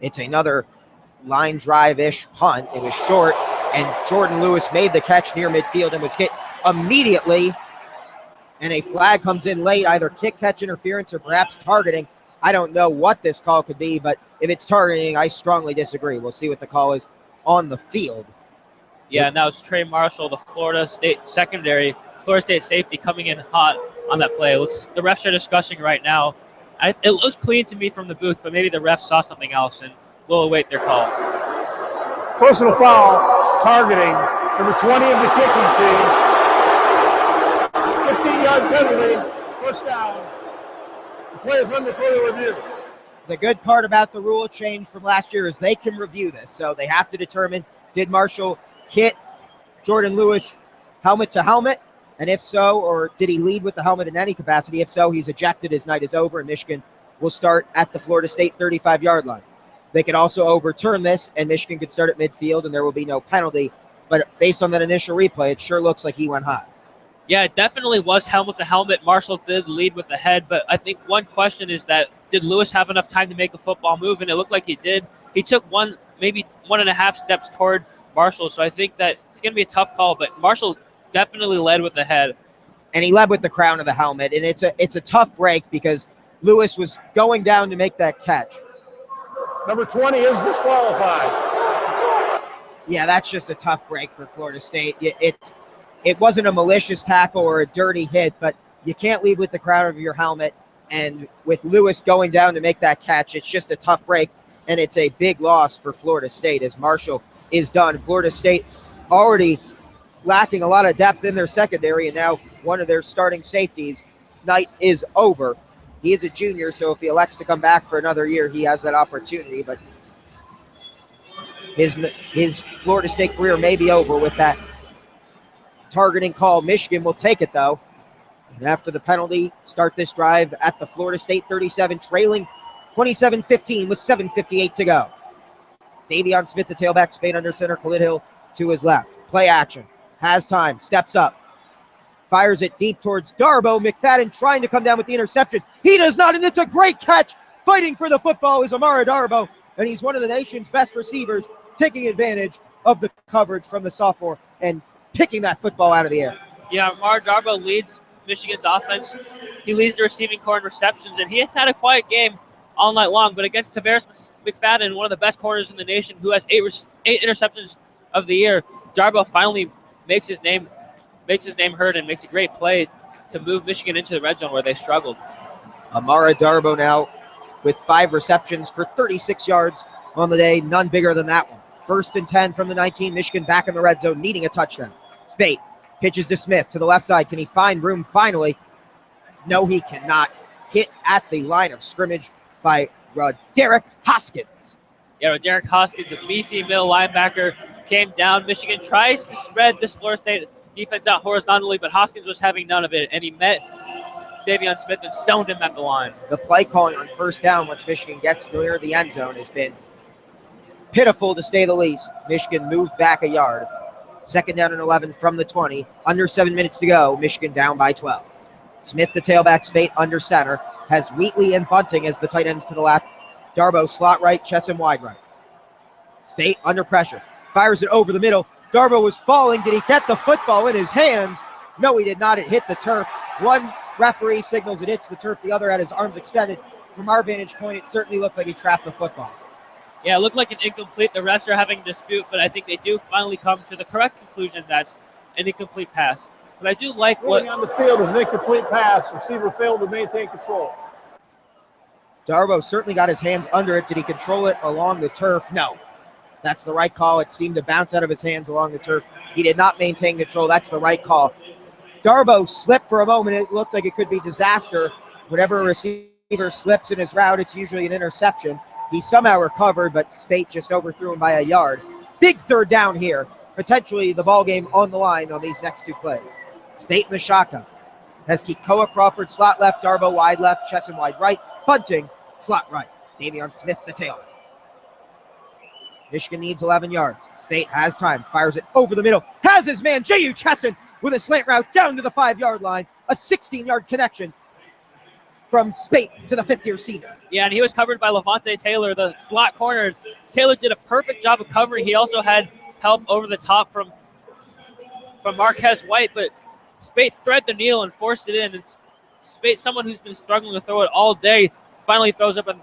It's another line drive-ish punt. It was short, and Jordan Lewis made the catch near midfield and was hit immediately. And a flag comes in late, either kick-catch interference or perhaps targeting. I don't know what this call could be, but if it's targeting, I strongly disagree. We'll see what the call is on the field. Yeah, and that was Trey Marshall, the Florida State secondary, Florida State safety, coming in hot on that play. The refs are discussing right now. It looks clean to me from the booth, but maybe the refs saw something else, and we'll await their call. Personal foul, targeting, number 20 of the kicking team. 15-yard penalty, first down. The play is under further review. The good part about the rule change from last year is they can review this, so they have to determine, did Marshall hit Jordan Lewis helmet to helmet? And if so, or did he lead with the helmet in any capacity? If so, he's ejected. His night is over, and Michigan will start at the Florida State 35-yard line. They could also overturn this, and Michigan could start at midfield, and there will be no penalty. But based on that initial replay, it sure looks like he went high. Yeah, it definitely was helmet to helmet. Marshall did lead with the head, but I think one question is that did Lewis have enough time to make a football move? And it looked like he did. He took maybe 1.5 steps toward Marshall, so I think that it's going to be a tough call, but Marshall definitely led with the head. And he led with the crown of the helmet, and it's a tough break because Lewis was going down to make that catch. Number 20 is disqualified. Yeah, that's just a tough break for Florida State. It wasn't a malicious tackle or a dirty hit, but you can't leave with the crown of your helmet. And with Lewis going down to make that catch, it's just a tough break, and it's a big loss for Florida State as Marshall is done. Florida State already lacking a lot of depth in their secondary, and now one of their starting safeties, night is over. He is a junior, so if he elects to come back for another year, he has that opportunity, but his Florida State career may be over with that targeting call. Michigan will take it, though. And after the penalty, start this drive at the Florida State 37, trailing 27-15 with 7:58 to go. Davion Smith, the tailback, Spain under center, Khalid Hill to his left. Play action. Has time. Steps up. Fires it deep towards Darbo. McFadden trying to come down with the interception. He does not, and it's a great catch. Fighting for the football is Amara Darbo. and he's one of the nation's best receivers, taking advantage of the coverage from the sophomore and picking that football out of the air. Yeah, Amar Darbo leads Michigan's offense. He leads the receiving corps in receptions, and he has had a quiet game all night long. But against Tavares McFadden, one of the best corners in the nation, who has eight interceptions of the year, Darbo finally makes his name heard and makes a great play to move Michigan into the red zone where they struggled. Amara Darbo now with 5 receptions for 36 yards on the day, none bigger than that one. 1st and 10 from the 19, Michigan back in the red zone, needing a touchdown. Spate pitches to Smith to the left side. Can he find room finally? No, he cannot. Hit at the line of scrimmage by Derek Hoskins. Yeah, Derek Hoskins, a beefy middle linebacker, came down. Michigan tries to spread this Florida State defense out horizontally, but Hoskins was having none of it, and he met Davion Smith and stoned him at the line. The play calling on 1st down once Michigan gets near the end zone has been pitiful, to say the least. Michigan moved back a yard. 2nd down and 11 from the 20. Under 7 minutes to go. Michigan down by 12. Smith, the tailback, Spate under center. Has Wheatley and Bunting as the tight ends to the left. Darbo slot right, Chesham wide right. Spate under pressure. Fires it over the middle. Darbo was falling. Did he get the football in his hands? No, he did not. It hit the turf. One referee signals it hits the turf. The other had his arms extended. From our vantage point, it certainly looked like he trapped the football. Yeah, it looked like an incomplete. The refs are having a dispute, but I think they do finally come to the correct conclusion that's an incomplete pass. But I do like what... on the field is an incomplete pass. Receiver failed to maintain control. Darbo certainly got his hands under it. Did he control it along the turf? No. That's the right call. It seemed to bounce out of his hands along the turf. He did not maintain control. That's the right call. Darbo slipped for a moment. It looked like it could be disaster. Whenever a receiver slips in his route, it's usually an interception. He somehow recovered, but Spate just overthrew him by a yard. Big 3rd down here. Potentially the ball game on the line on these next 2 plays. Spate in the shotgun. Has Kekoa Crawford slot left, Darbo wide left, Chesham wide right, Bunting slot right. Davion Smith the tailback. Michigan needs 11 yards. Spate has time, fires it over the middle. Has his man, J.U. Chesson, with a slant route down to the 5-yard line. A 16-yard connection from Spate to the 5th-year senior. Yeah, and he was covered by Levante Taylor, the slot corner. Taylor did a perfect job of covering. He also had help over the top from Marquez White, but Spate threaded the needle and forced it in. And Spate, someone who's been struggling to throw it all day, finally shows up and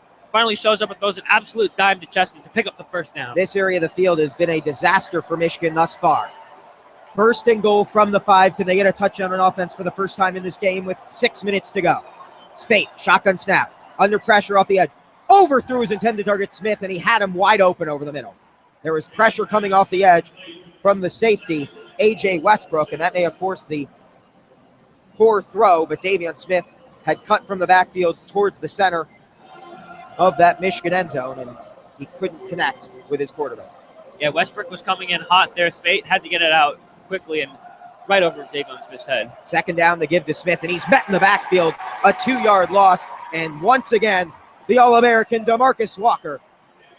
throws an absolute dime to Chesson to pick up the 1st down. This area of the field has been a disaster for Michigan thus far. 1st and goal from the 5. Can they get a touchdown on offense for the first time in this game with 6 minutes to go? Spate, shotgun snap, under pressure off the edge. Overthrew his intended target, Smith, and he had him wide open over the middle. There was pressure coming off the edge from the safety, A.J. Westbrook, and that may have forced the poor throw, but Davion Smith had cut from the backfield towards the center of that Michigan end zone, and he couldn't connect with his quarterback. Yeah, Westbrook was coming in hot there. Spate had to get it out quickly and right over Davion Smith's head. 2nd down, the give to Smith, and he's met in the backfield. A 2-yard loss, and once again, the All-American DeMarcus Walker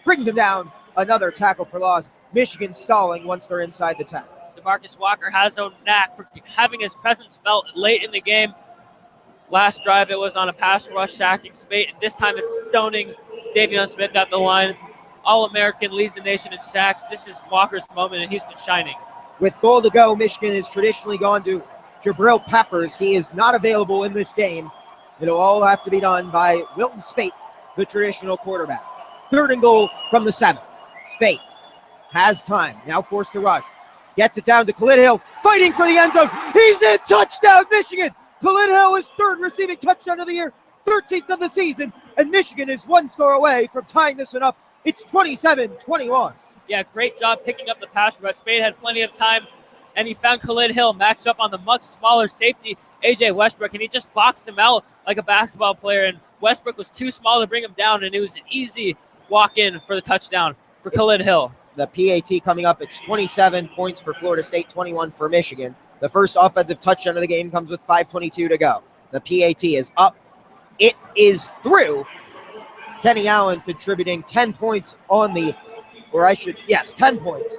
brings him down. Another tackle for loss. Michigan stalling once they're inside the 10. DeMarcus Walker has a knack for having his presence felt late in the game. Last drive, it was on a pass rush sacking Spate, and this time it's stoning Davion Smith at the line. All-American leads the nation in sacks. This is Walker's moment, and he's been shining. With goal to go, Michigan has traditionally gone to Jabril Peppers. He is not available in this game. It'll all have to be done by Wilton Spate, the traditional quarterback. 3rd and goal from the 7. Spate has time, now forced to rush. Gets it down to Khalid Hill, fighting for the end zone. He's in, touchdown, Michigan! Khalid Hill is 3rd receiving touchdown of the year, 13th of the season, and Michigan is 1 score away from tying this one up. It's 27-21. Yeah, great job picking up the pass rush. Spade had plenty of time, and he found Khalid Hill maxed up on the much smaller safety, A.J. Westbrook, and he just boxed him out like a basketball player, and Westbrook was too small to bring him down, and it was an easy walk-in for the touchdown for Khalid Hill. The PAT coming up, it's 27 points for Florida State, 21 for Michigan. The first offensive touchdown of the game comes with 5:22 to go. The PAT is up. It is through. Kenny Allen contributing 10 points on the, 10 points.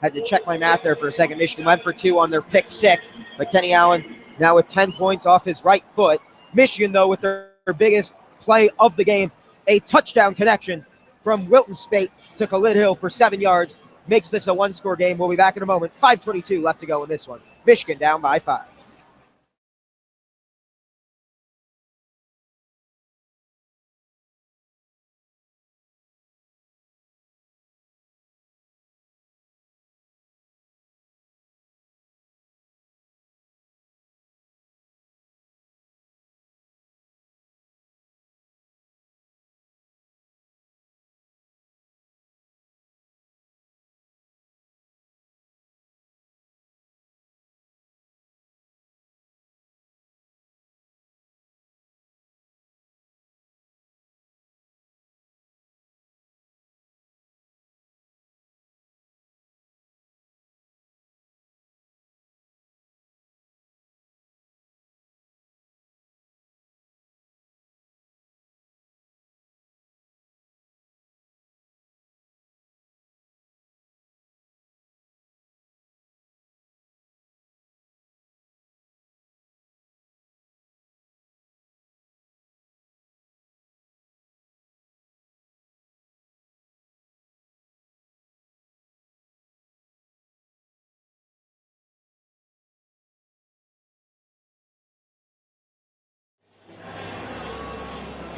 Had to check my math there for a second. Michigan went for 2 on their pick 6, but Kenny Allen now with 10 points off his right foot. Michigan, though, with their biggest play of the game, a touchdown connection from Wilton Spate to Khalid Hill for 7 yards. Makes this a one-score game. We'll be back in a moment. 5:22 left to go in this one. Michigan down by 5.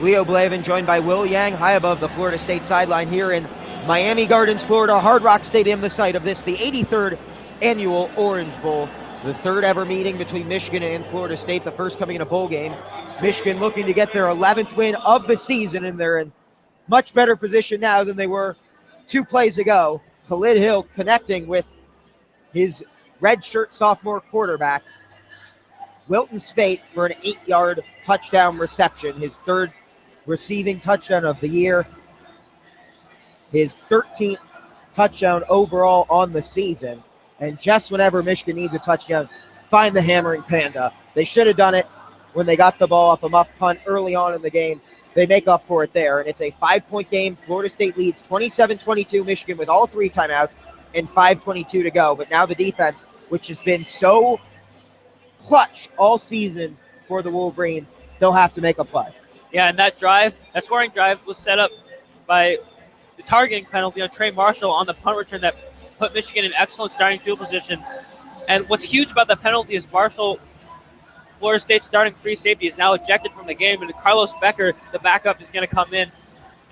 Leo Blavin joined by Will Yang high above the Florida State sideline here in Miami Gardens, Florida. Hard Rock Stadium, the site of this, the 83rd annual Orange Bowl. The third ever meeting between Michigan and Florida State, the first coming in a bowl game. Michigan looking to get their 11th win of the season, and they're in much better position now than they were 2 plays ago. Khalid Hill connecting with his redshirt sophomore quarterback, Wilton Spate, for an 8-yard touchdown reception, his 3rd receiving touchdown of the year, his 13th touchdown overall on the season. And just whenever Michigan needs a touchdown, find the hammering panda. They should have done it when they got the ball off a muff punt early on in the game. They make up for it there, and it's a 5-point game. Florida State leads 27-22, Michigan with all 3 timeouts and 5:22 to go. But now the defense, which has been so clutch all season for the Wolverines, they'll have to make a play. Yeah, and that scoring drive was set up by the targeting penalty on Trey Marshall on the punt return that put Michigan in excellent starting field position. And what's huge about the penalty is Marshall, Florida State's starting free safety, is now ejected from the game, and Carlos Becker, the backup, is going to come in.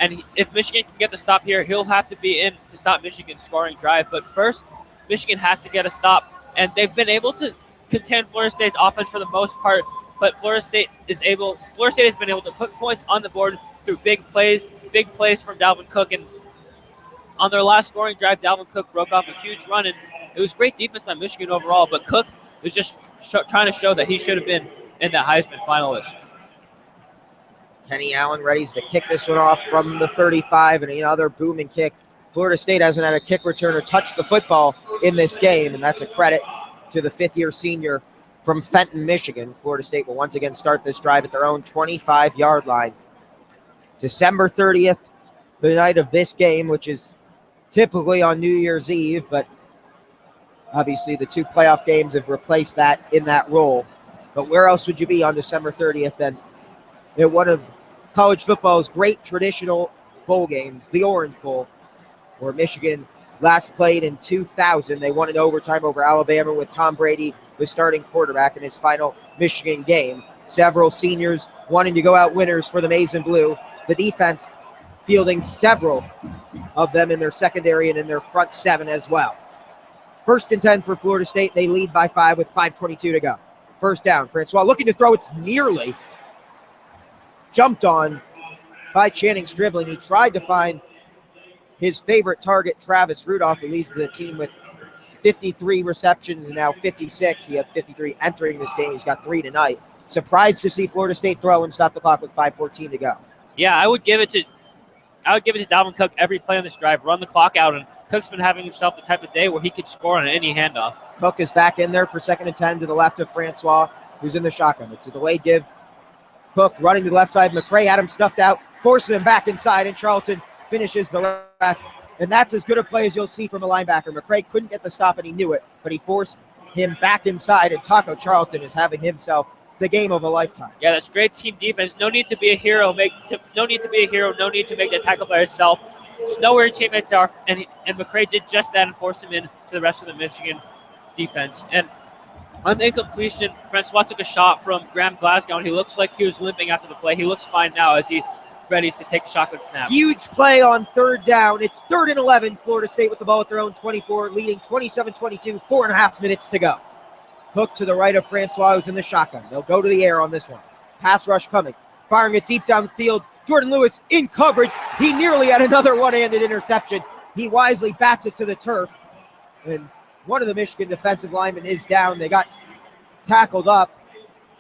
And if Michigan can get the stop here, he'll have to be in to stop Michigan's scoring drive. But first, Michigan has to get a stop, and they've been able to contend Florida State's offense for the most part. But Florida State has been able to put points on the board through big plays from Dalvin Cook. And on their last scoring drive, Dalvin Cook broke off a huge run, and it was great defense by Michigan overall. But Cook was just trying to show that he should have been in the Heisman finalist. Kenny Allen ready to kick this one off from the 35, and another booming kick. Florida State hasn't had a kick returner touch the football in this game, and that's a credit to the 5th-year senior from Fenton, Michigan. Florida State will once again start this drive at their own 25-yard line. December 30th, the night of this game, which is typically on New Year's Eve, but obviously the 2 playoff games have replaced that in that role. But where else would you be on December 30th than in one of college football's great traditional bowl games, the Orange Bowl, where Michigan last played in 2000. They won in overtime over Alabama with Tom Brady, the starting quarterback, in his final Michigan game. Several seniors wanting to go out winners for the Maize and Blue. The defense fielding several of them in their secondary and in their front 7 as well. 1st and 10 for Florida State. They lead by 5 with 5:22 to go. First down. Francois looking to throw. It's nearly jumped on by Channing Stribling. He tried to find his favorite target, Travis Rudolph, who leads the team with 53 receptions and now 56. He had 53 entering this game. He's got 3 tonight. Surprised to see Florida State throw and stop the clock with 5:14 to go. Yeah, I would give it to Dalvin Cook every play on this drive. Run the clock out, and Cook's been having himself the type of day where he could score on any handoff. Cook is back in there for 2nd and 10 to the left of Francois, who's in the shotgun. It's a delayed give. Cook running to the left side. McCray had him stuffed out, forcing him back inside, and Charlton finishes the rest. And that's as good a play as you'll see from a linebacker. McCray couldn't get the stop, and he knew it, but he forced him back inside, and Taco Charlton is having himself the game of a lifetime. Yeah, that's great team defense. No need to be a hero. No need to make that tackle by yourself. just know where your teammates are, and McCray did just that and forced him into the rest of the Michigan defense. And on the incompletion, Francois took a shot from Graham Glasgow, and he looks like he was limping after the play. He looks fine now as he readies to take a shotgun snap. Huge play on third down. It's 3rd and 11. Florida State with the ball at their own 24, leading 27-22, 4.5 minutes to go. Hook to the right of Francois, who's in the shotgun. They'll go to the air on this one. Pass rush coming. Firing it deep down the field. Jordan Lewis in coverage. He nearly had another one-handed interception. He wisely bats it to the turf. And one of the Michigan defensive linemen is down. They got tackled up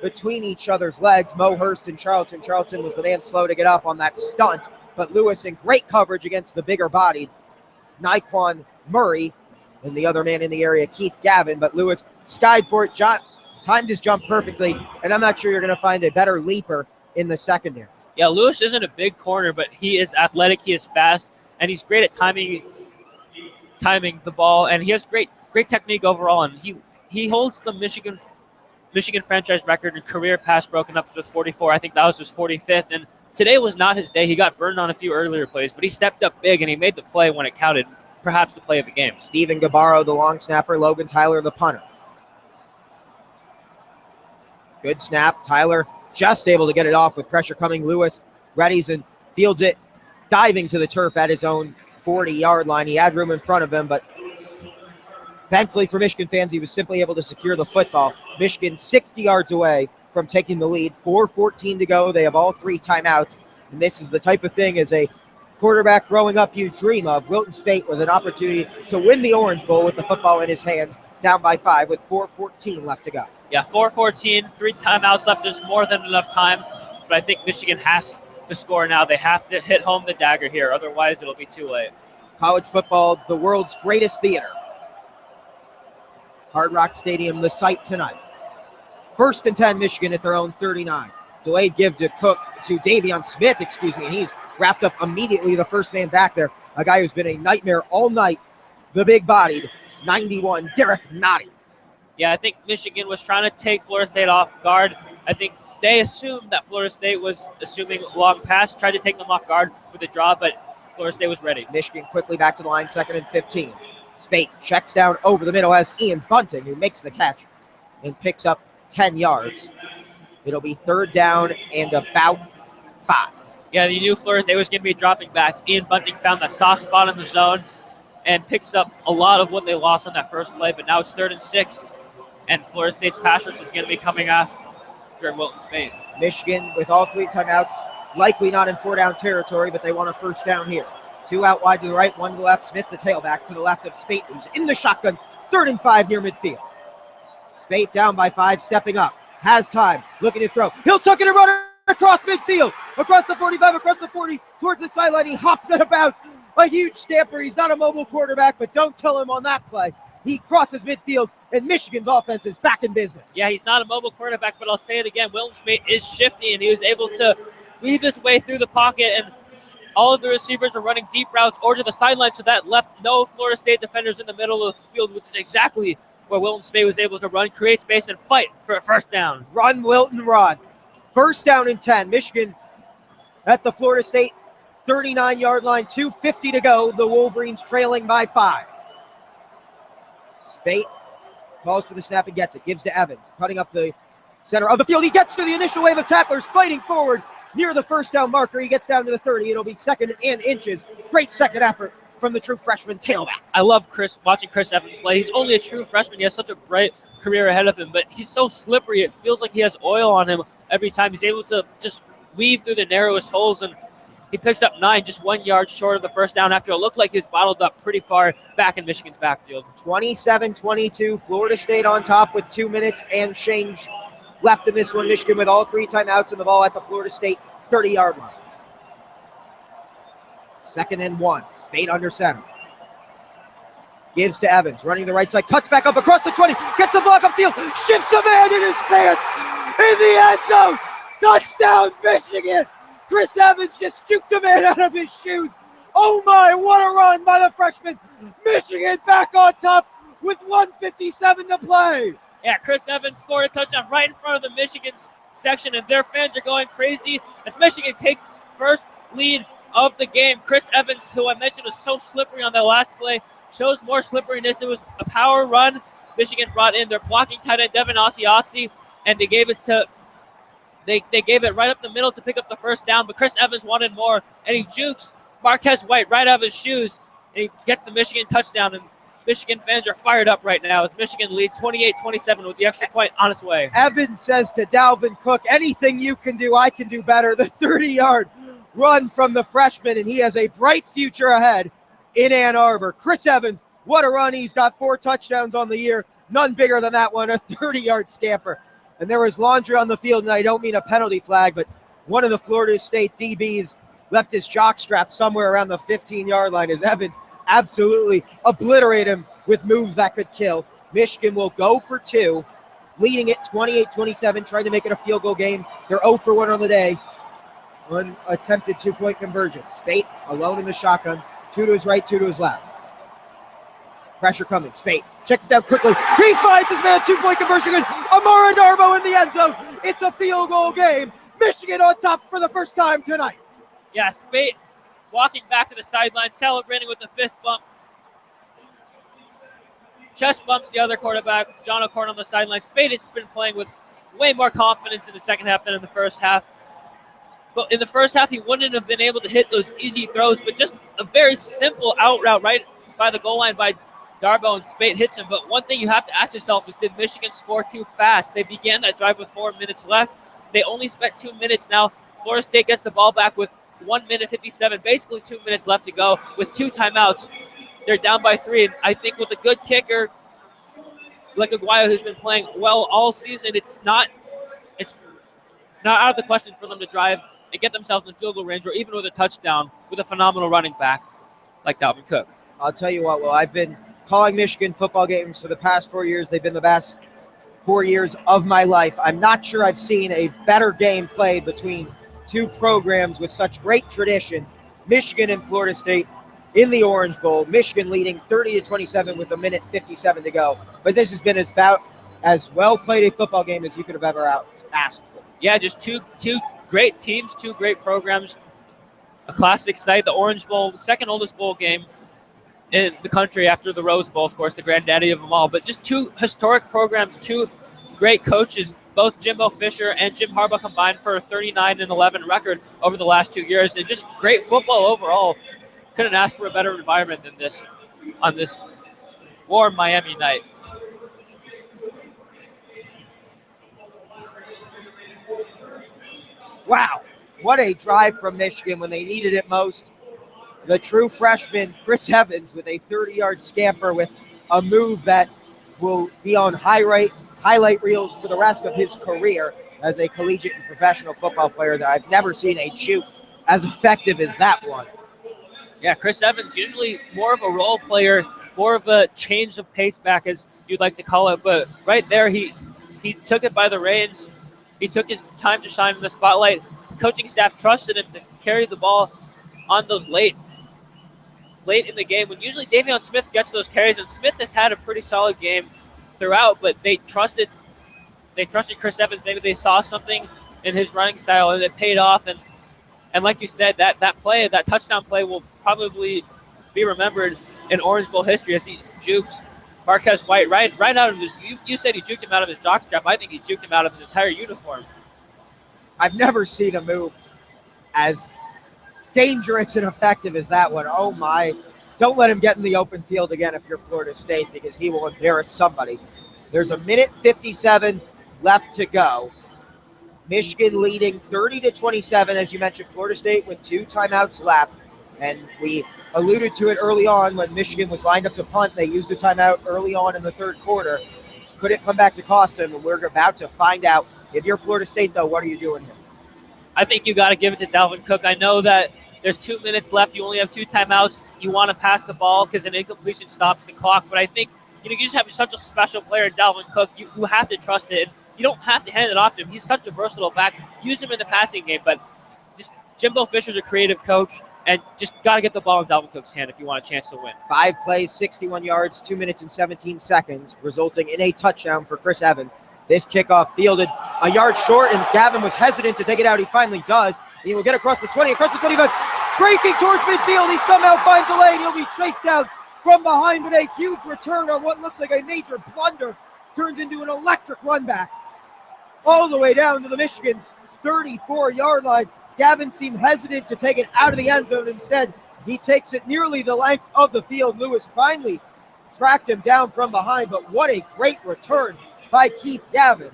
between each other's legs, Mo Hurst and Charlton. Charlton was the man slow to get up on that stunt, but Lewis in great coverage against the bigger-bodied Nyquan Murray, and the other man in the area, Keith Gavin, but Lewis skied for it, timed his jump perfectly, and I'm not sure you're going to find a better leaper in the secondary. Yeah, Lewis isn't a big corner, but he is athletic, he is fast, and he's great at timing the ball, and he has great technique overall, and he holds the Michigan franchise record in career pass broken up with 44. I think that was his 45th, and today was not his day. He got burned on a few earlier plays, but he stepped up big, and he made the play when it counted, perhaps the play of the game. Steven Gabarro, the long snapper, Logan Tyler, the punter. Good snap. Tyler just able to get it off with pressure coming. Lewis readies and fields it, diving to the turf at his own 40-yard line. He had room in front of him, but thankfully for Michigan fans, he was simply able to secure the football. Michigan 60 yards away from taking the lead. 4:14 to go. They have all 3 timeouts, and this is the type of thing as a quarterback growing up you dream of. Wilton Spate with an opportunity to win the Orange Bowl with the football in his hands, down by 5 with 4:14 left to go. Yeah, 4:14, 3 timeouts left. There's more than enough time, but I think Michigan has to score now. They have to hit home the dagger here, otherwise it'll be too late. College football, the world's greatest theater. Hard Rock Stadium, the site tonight. 1st and 10, Michigan at their own 39. Delayed give to Davion Smith, and he's wrapped up immediately, the first man back there. A guy who's been a nightmare all night, the big-bodied 91, Derek Nottie. Yeah, I think Michigan was trying to take Florida State off guard. I think they assumed that Florida State was assuming long pass, tried to take them off guard with a draw, but Florida State was ready. Michigan quickly back to the line, 2nd and 15. Spate checks down over the middle as Ian Bunting, who makes the catch and picks up 10 yards. It'll be 3rd down and about 5. Yeah, you knew Florida State was going to be dropping back. Ian Bunting found that soft spot in the zone and picks up a lot of what they lost on that first play, but now it's 3rd and 6, and Florida State's pass rush is going to be coming after Wilton Spate. Michigan with all 3 timeouts, likely not in 4-down territory, but they want a 1st down here. 2 out wide to the right, 1 to the left. Smith, the tailback, to the left of Spate, who's in the shotgun. 3rd and 5 near midfield. Spate down by 5, stepping up. Has time, looking to throw. He'll tuck it and run across midfield. Across the 45, across the 40, towards the sideline. He hops it about. A huge stamper. He's not a mobile quarterback, but don't tell him on that play. He crosses midfield, and Michigan's offense is back in business. Yeah, he's not a mobile quarterback, but I'll say it again. Wilton Spate is shifty, and he was able to weave his way through the pocket, and all of the receivers are running deep routes or to the sideline, so that left no Florida State defenders in the middle of the field, which is exactly where Wilton Spate was able to run, create space, and fight for a 1st down. Run, Wilton, run. 1st down and 10. Michigan at the Florida State 39-yard line, 2:50 to go. The Wolverines trailing by 5. Spate calls for the snap and gets it. Gives to Evans, cutting up the center of the field. He gets to the initial wave of tacklers, fighting forward near the 1st down marker. He gets down to the 30. It'll be 2nd and inches. Great second effort from the true freshman tailback. I love watching Chris Evans play. He's only a true freshman. He has such a bright career ahead of him, but he's so slippery. It feels like he has oil on him every time. He's able to just weave through the narrowest holes, and he picks up 9, just 1 yard short of the 1st down after it looked like he was bottled up pretty far back in Michigan's backfield. 27-22, Florida State on top with 2 minutes and change left in this one. Michigan with all 3 timeouts and the ball at the Florida State 30-yard line. 2nd and 1, Spate under center. Gives to Evans, running the right side, cuts back up across the 20, gets a block upfield, shifts a man in his pants, in the end zone. Touchdown, Michigan! Chris Evans just juked a man out of his shoes. Oh my, what a run by the freshman. Michigan back on top with 1:57 to play. Yeah, Chris Evans scored a touchdown right in front of the Michigan section, and their fans are going crazy as Michigan takes its first lead of the game. Chris Evans, who I mentioned was so slippery on that last play, shows more slipperiness. It was a power run. Michigan brought in their blocking tight end, Devin Asiasi, and they gave it to they gave it right up the middle to pick up the first down, but Chris Evans wanted more, and he jukes Marquez White right out of his shoes, and he gets the Michigan touchdown, and Michigan fans are fired up right now as Michigan leads 28-27 with the extra point on its way. Evans says to Dalvin Cook, anything you can do, I can do better. The 30-yard run from the freshman, and he has a bright future ahead in Ann Arbor. Chris Evans, what a run. He's got 4 touchdowns on the year. None bigger than that one, a 30-yard scamper. And there was laundry on the field, and I don't mean a penalty flag, but one of the Florida State DBs left his jockstrap somewhere around the 15-yard line as Evans absolutely obliterate him with moves that could kill. Michigan will go for 2, leading it 28-27, trying to make it a field goal game. They're 0 for 1 on the day. One attempted 2-point conversion. Spate alone in the shotgun. 2 to his right, 2 to his left. Pressure coming. Spate checks it down quickly. He finds his man. 2-point conversion. Amara Darbo in the end zone. It's a field goal game. Michigan on top for the first time tonight. Yeah, Spate walking back to the sideline, celebrating with the fist bump. Chest bumps the other quarterback, John O'Corn, on the sideline. Spate has been playing with way more confidence in the second half than in the first half. But in the first half, he wouldn't have been able to hit those easy throws, but just a very simple out route right by the goal line by Darbo, and Spate hits him. But one thing you have to ask yourself is, did Michigan score too fast? They began that drive with 4 minutes left. They only spent 2 minutes now. Florida State gets the ball back with 1 minute 57, basically 2 minutes left to go with 2 timeouts. They're down by 3, and I think with a good kicker like Aguayo, who's been playing well all season, it's not out of the question for them to drive and get themselves in field goal range, or even with a touchdown with a phenomenal running back like Dalvin Cook. I'll tell you what, Will, I've been calling Michigan football games for the past 4 years. They've been the best 4 years of my life. I'm not sure I've seen a better game played between 2 programs with such great tradition. Michigan and Florida State in the Orange Bowl. Michigan leading 30-27 with 1:57 to go. But this has been about as well played a football game as you could have ever asked for. Yeah, just two great teams, 2 great programs. A classic sight, the Orange Bowl, the second oldest bowl game in the country after the Rose Bowl, of course, the granddaddy of them all. But just 2 historic programs, 2 great coaches, both Jimbo Fisher and Jim Harbaugh combined for a 39-11 record over the last 2 years. And just great football overall. Couldn't ask for a better environment than this on this warm Miami night. Wow, what a drive from Michigan when they needed it most. The true freshman, Chris Evans, with a 30-yard scamper with a move that will be on highlight reels for the rest of his career as a collegiate and professional football player. That I've never seen a juke as effective as that one. Yeah, Chris Evans, usually more of a role player, more of a change of pace back, as you'd like to call it. But right there, he took it by the reins. He took his time to shine in the spotlight. Coaching staff trusted him to carry the ball on those late in the game, when usually Davion Smith gets those carries, and Smith has had a pretty solid game throughout, but they trusted Chris Evans. Maybe they saw something in his running style, and it paid off. And like you said, that touchdown play will probably be remembered in Orange Bowl history as he jukes Marquez White right out of his. You said he juked him out of his jockstrap. I think he juked him out of his entire uniform. I've never seen a move as dangerous and effective as that one. Oh my. Don't let him get in the open field again if you're Florida State, because he will embarrass somebody. There's 1:57 left to go. Michigan leading 30-27, as you mentioned. Florida State with 2 timeouts left. And we alluded to it early on when Michigan was lined up to punt. They used a timeout early on in the third quarter. Could it come back to cost them? And we're about to find out. If you're Florida State, though, what are you doing here? I think you got to give it to Dalvin Cook. I know that there's 2 minutes left. You only have 2 timeouts. You want to pass the ball because an incompletion stops the clock. But I think you just have such a special player, Dalvin Cook. You have to trust it. You don't have to hand it off to him. He's such a versatile back. Use him in the passing game. But just Jimbo Fisher's a creative coach, and just got to get the ball in Dalvin Cook's hand if you want a chance to win. 5 plays, 61 yards, 2 minutes and 17 seconds, resulting in a touchdown for Chris Evans. This kickoff fielded a yard short, and Gavin was hesitant to take it out. He finally does. He will get across the 20, across the 25. breaking towards midfield. He somehow finds a lane. He'll be chased down from behind, but a huge return on what looked like a major blunder turns into an electric run back all the way down to the Michigan 34-yard line. Gavin seemed hesitant to take it out of the end zone. Instead, he takes it nearly the length of the field. Lewis finally tracked him down from behind, but what a great return by Keith Gavin,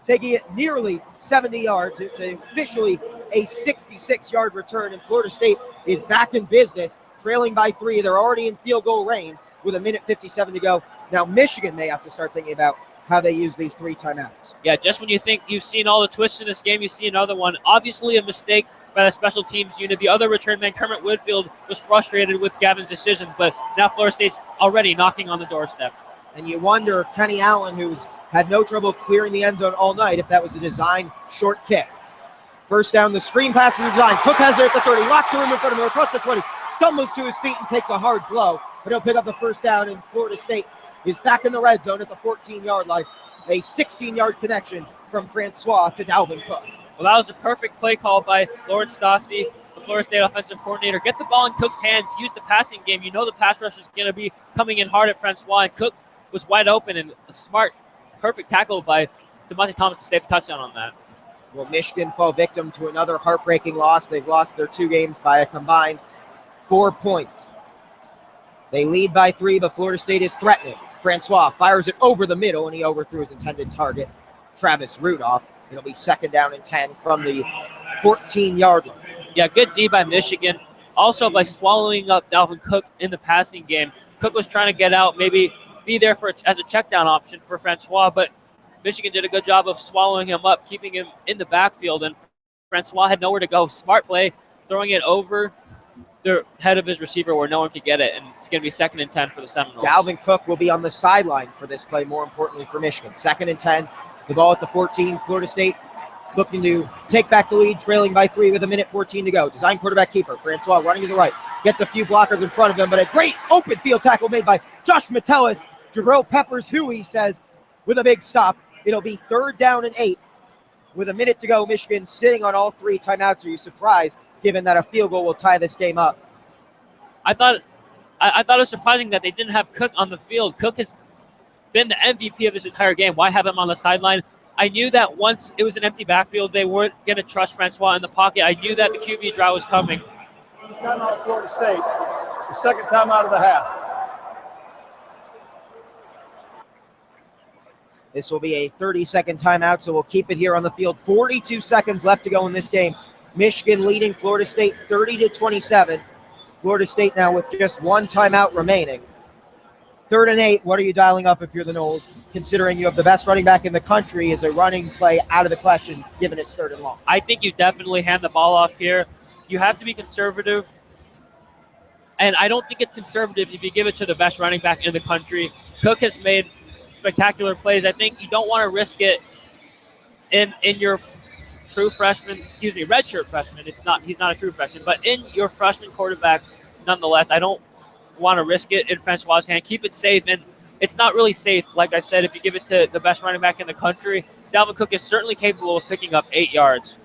taking it nearly 70 yards. It's officially a 66-yard return, and Florida State is back in business, trailing by 3. They're already in field goal range with 1:57 to go. Now Michigan may have to start thinking about how they use these 3 timeouts. Yeah, just when you think you've seen all the twists in this game, you see another one. Obviously a mistake by the special teams unit. The other return man, Kermit Whitfield, was frustrated with Gavin's decision, but now Florida State's already knocking on the doorstep. And you wonder, Kenny Allen, who's had no trouble clearing the end zone all night, if that was a design short kick. First down, the screen pass is designed. Cook has it at the 30, locks the room in front of him across the 20, stumbles to his feet and takes a hard blow, but he'll pick up the first down, and Florida State is back in the red zone at the 14-yard line. A 16-yard connection from Francois to Dalvin Cook. Well, that was a perfect play call by Lawrence Stassi, the Florida State offensive coordinator. Get the ball in Cook's hands, use the passing game. You know the pass rush is going to be coming in hard at Francois, and Cook was wide open, and a smart, perfect tackle by DeMonte Thomas to save a touchdown on that. Will Michigan fall victim to another heartbreaking loss? They've lost their 2 games by a combined 4 points. They lead by 3, but Florida State is threatening. Francois fires it over the middle, and he overthrew his intended target, Travis Rudolph. It'll be 2nd down and 10 from the 14-yard line. Yeah, good D by Michigan. Also by swallowing up Dalvin Cook in the passing game. Cook was trying to get out, maybe be there for as a check down option for Francois, but Michigan did a good job of swallowing him up, keeping him in the backfield, and Francois had nowhere to go. Smart play, throwing it over the head of his receiver where no one could get it, and it's going to be 2nd and 10 for the Seminoles. Dalvin Cook will be on the sideline for this play, more importantly for Michigan. 2nd and 10, the ball at the 14. Florida State looking to take back the lead, trailing by 3 with 1:14 to go. Design quarterback keeper, Francois running to the right. Gets a few blockers in front of him, but a great open field tackle made by Josh Metellus. Jabril Peppers, who he says, with a big stop. It'll be 3rd down and 8 with 1 minute to go. Michigan sitting on all 3 timeouts. Are you surprised, given that a field goal will tie this game up? I thought it was surprising that they didn't have Cook on the field. Cook has been the MVP of this entire game. Why have him on the sideline? I knew that once it was an empty backfield, they weren't going to trust Francois in the pocket. I knew that the QB draw was coming. Timeout, Florida State. The 2nd timeout of the half. This will be a 30-second timeout, so we'll keep it here on the field. 42 seconds left to go in this game. Michigan leading Florida State 30-27. Florida State now with just 1 timeout remaining. 3rd and 8, what are you dialing up if you're the Noles, considering you have the best running back in the country? Is a running play out of the question, given it's 3rd and long? I think you definitely hand the ball off here. You have to be conservative, and I don't think it's conservative if you give it to the best running back in the country. Cook has made spectacular plays. I think you don't want to risk it in your redshirt freshman. He's not a true freshman, but in your freshman quarterback, nonetheless, I don't want to risk it in Francois' hand. Keep it safe, and it's not really safe, like I said, if you give it to the best running back in the country. Dalvin Cook is certainly capable of picking up 8 yards.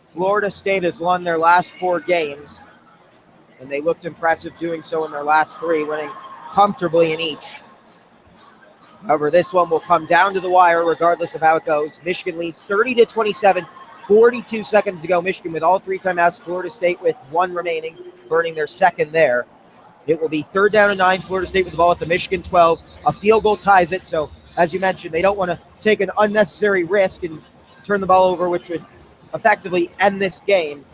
Florida State has won their last 4 games, and they looked impressive doing so in their last 3, winning comfortably in each. However, this one will come down to the wire regardless of how it goes. Michigan leads 30-27, 42 seconds to go. Michigan with all 3 timeouts, Florida State with 1 remaining, burning their 2nd there. It will be 3rd down and 9, Florida State with the ball at the Michigan 12. A field goal ties it, so as you mentioned, they don't want to take an unnecessary risk and turn the ball over, which would effectively end this game.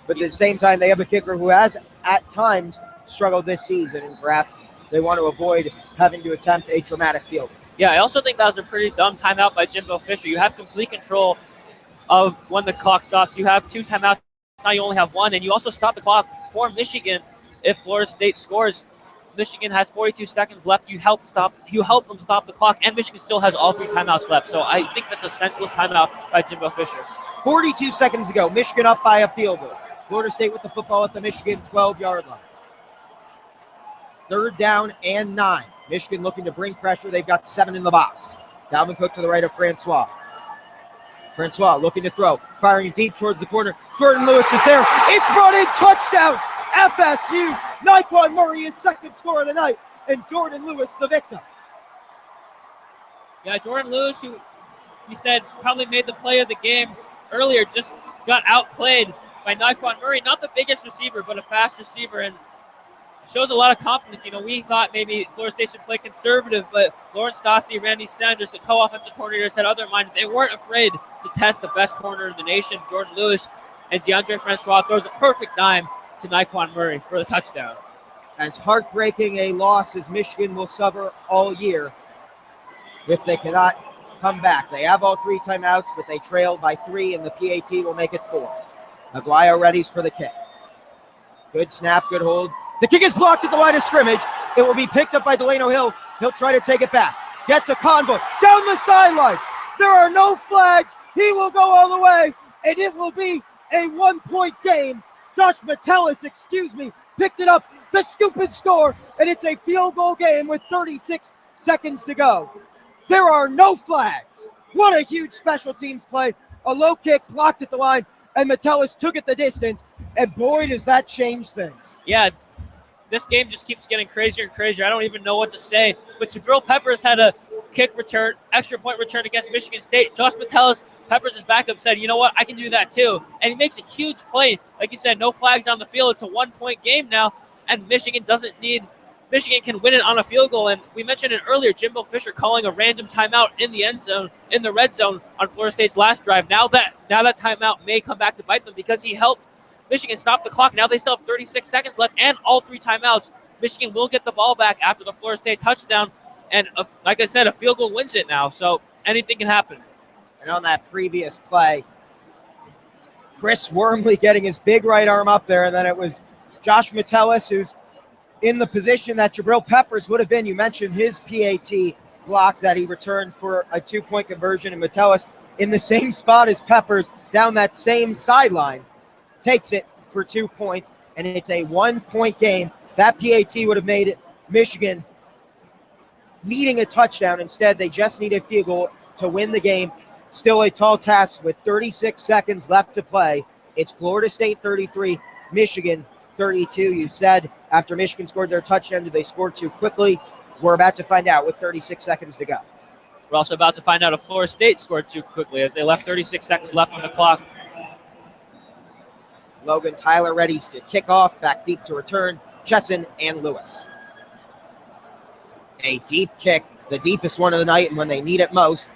But at the same time, they have a kicker who has at times struggled this season, and perhaps they want to avoid having to attempt a dramatic field. Yeah, I also think that was a pretty dumb timeout by Jimbo Fisher. You have complete control of when the clock stops. You have 2 timeouts. Now you only have 1, and you also stop the clock for Michigan. If Florida State scores, Michigan has 42 seconds left. You help them stop the clock, and Michigan still has all 3 timeouts left. So I think that's a senseless timeout by Jimbo Fisher. 42 seconds to go. Michigan up by a field goal. Florida State with the football at the Michigan 12-yard line. 3rd down and 9. Michigan looking to bring pressure. They've got 7 in the box. Dalvin Cook to the right of Francois. Francois looking to throw, firing deep towards the corner. Jordan Lewis is there. It's brought in, touchdown, FSU. Nyquan Murray, his second score of the night, and Jordan Lewis the victim. Yeah, Jordan Lewis, who you said probably made the play of the game earlier, just got outplayed by Nyquan Murray. Not the biggest receiver, but a fast receiver, and shows a lot of confidence. We thought maybe Florida State should play conservative, but Lawrence Stassi, Randy Sanders, the co-offensive coordinators, had other in mind. They weren't afraid to test the best corner in the nation, Jordan Lewis, and DeAndre Francois throws a perfect dime to Nyquan Murray for the touchdown. As heartbreaking a loss as Michigan will suffer all year if they cannot come back. They have all 3 timeouts, but they trailed by 3, and the PAT will make it 4. Aguayo readies for the kick. Good snap, good hold. The kick is blocked at the line of scrimmage. It will be picked up by Delano Hill. He'll try to take it back. Gets a convoy down the sideline. There are no flags. He will go all the way, and it will be a 1-point game. Josh Metellus, picked it up. The stupid score, and it's a field goal game with 36 seconds to go. There are no flags. What a huge special teams play. A low kick blocked at the line, and Metellus took it the distance, and boy, does that change things. Yeah, this game just keeps getting crazier and crazier. I don't even know what to say. But Jabril Peppers had a kick return, extra point return against Michigan State. Josh Metellus, Peppers' backup, said, you know what, I can do that too. And he makes a huge play. Like you said, no flags on the field. It's a 1-point game now, and Michigan can win it on a field goal. And we mentioned it earlier, Jimbo Fisher calling a random timeout in the end zone, in the red zone on Florida State's last drive. Now that timeout may come back to bite them because he helped Michigan stop the clock. Now they still have 36 seconds left and all 3 timeouts. Michigan will get the ball back after the Florida State touchdown. And like I said, a field goal wins it now. So anything can happen. And on that previous play, Chris Wormley getting his big right arm up there, and then it was Josh Metellus, who's in the position that Jabril Peppers would have been. You mentioned his PAT block that he returned for a 2-point conversion, and Metellus in the same spot as Peppers down that same sideline takes it for 2 points, and it's a 1-point game. That PAT would have made Michigan needing a touchdown. Instead, they just need a field goal to win the game. Still a tall task with 36 seconds left to play. It's Florida State 33, Michigan 32. You said after Michigan scored their touchdown, did they score too quickly? We're about to find out with 36 seconds to go. We're also about to find out if Florida State scored too quickly as they left 36 seconds left on the clock. Logan Tyler readies to kick off, back deep to return. Chesson and Lewis. A deep kick, the deepest one of the night, and when they need it most,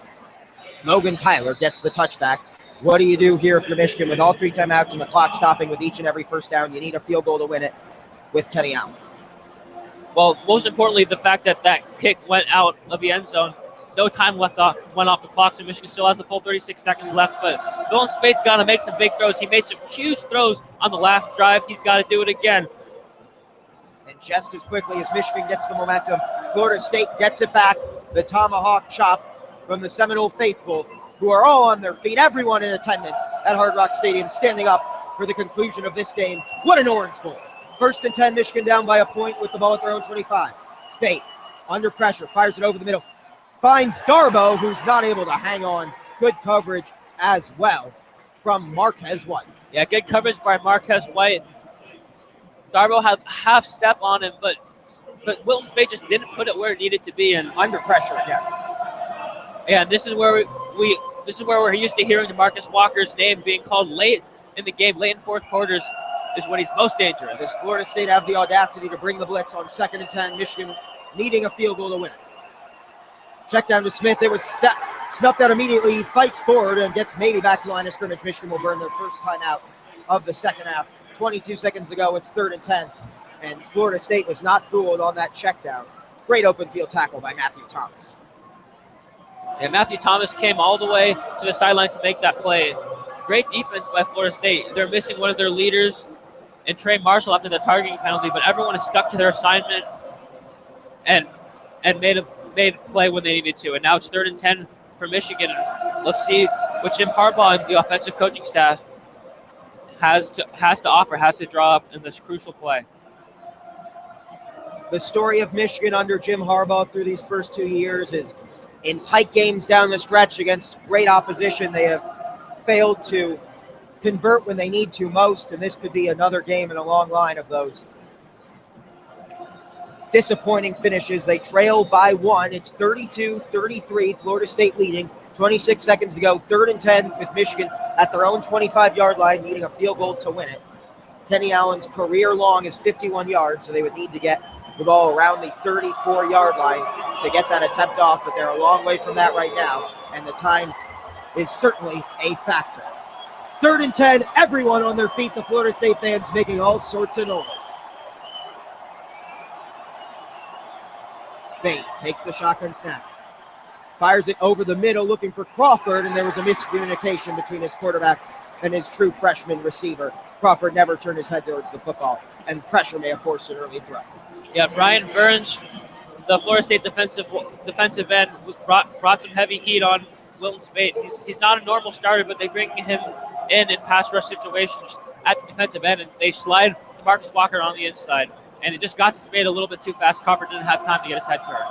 Logan Tyler gets the touchback. What do you do here if you're Michigan with all 3 timeouts and the clock stopping with each and every first down? You need a field goal to win it with Kenny Allen. Well, most importantly, the fact that kick went out of the end zone. No time went off the clock, so Michigan still has the full 36 seconds left. But Dylan Spate's got to make some big throws. He made some huge throws on the last drive. He's got to do it again. And just as quickly as Michigan gets the momentum, Florida State gets it back. The tomahawk chop from the Seminole faithful, who are all on their feet, everyone in attendance at Hard Rock Stadium, standing up for the conclusion of this game. What an Orange Bowl. 1st and 10, Michigan down by a point with the ball at their own 25. Spate, under pressure, fires it over the middle. Finds Darbo, who's not able to hang on. Good coverage as well from Marquez White. Yeah, good coverage by Marquez White. Darbo had half step on him, but Wilton Spate just didn't put it where it needed to be. And under pressure again. Yeah, this is where we're used to hearing DeMarcus Walker's name being called late in the game, late in fourth quarters is when he's most dangerous. Does Florida State have the audacity to bring the blitz on 2nd and 10? Michigan needing a field goal to win it. Check down to Smith. It was snuffed out immediately. He fights forward and gets maybe back to the line of scrimmage. Michigan will burn their first time out of the second half. 22 seconds to go. It's 3rd and 10. And Florida State was not fooled on that check down. Great open field tackle by Matthew Thomas. And Matthew Thomas came all the way to the sideline to make that play. Great defense by Florida State. They're missing one of their leaders and Trey Marshall after the targeting penalty, but everyone is stuck to their assignment and made the play when they needed to. And now it's 3rd and 10 for Michigan. Let's see what Jim Harbaugh and the offensive coaching staff has to draw up in this crucial play. The story of Michigan under Jim Harbaugh through these first 2 years is in tight games down the stretch against great opposition, they have failed to convert when they need to most, and this could be another game in a long line of those disappointing finishes. They trail by 1. It's 32-33, Florida State leading. 26 seconds to go, 3rd and 10 with Michigan at their own 25-yard line, needing a field goal to win it. Kenny Allen's career long is 51 yards, so they would need to get the ball around the 34-yard line to get that attempt off, but they're a long way from that right now, and the time is certainly a factor. 3rd and 10, everyone on their feet, the Florida State fans making all sorts of noise. Spade takes the shotgun snap. Fires it over the middle, looking for Crawford, and there was a miscommunication between his quarterback and his true freshman receiver. Crawford never turned his head towards the football, and pressure may have forced an early throw. Yeah, Brian Burns, the Florida State defensive end, brought some heavy heat on Wilton Spade. He's not a normal starter, but they bring him in pass rush situations at the defensive end, and they slide Marcus Walker on the inside. And it just got to Spade a little bit too fast. Crawford didn't have time to get his head turned.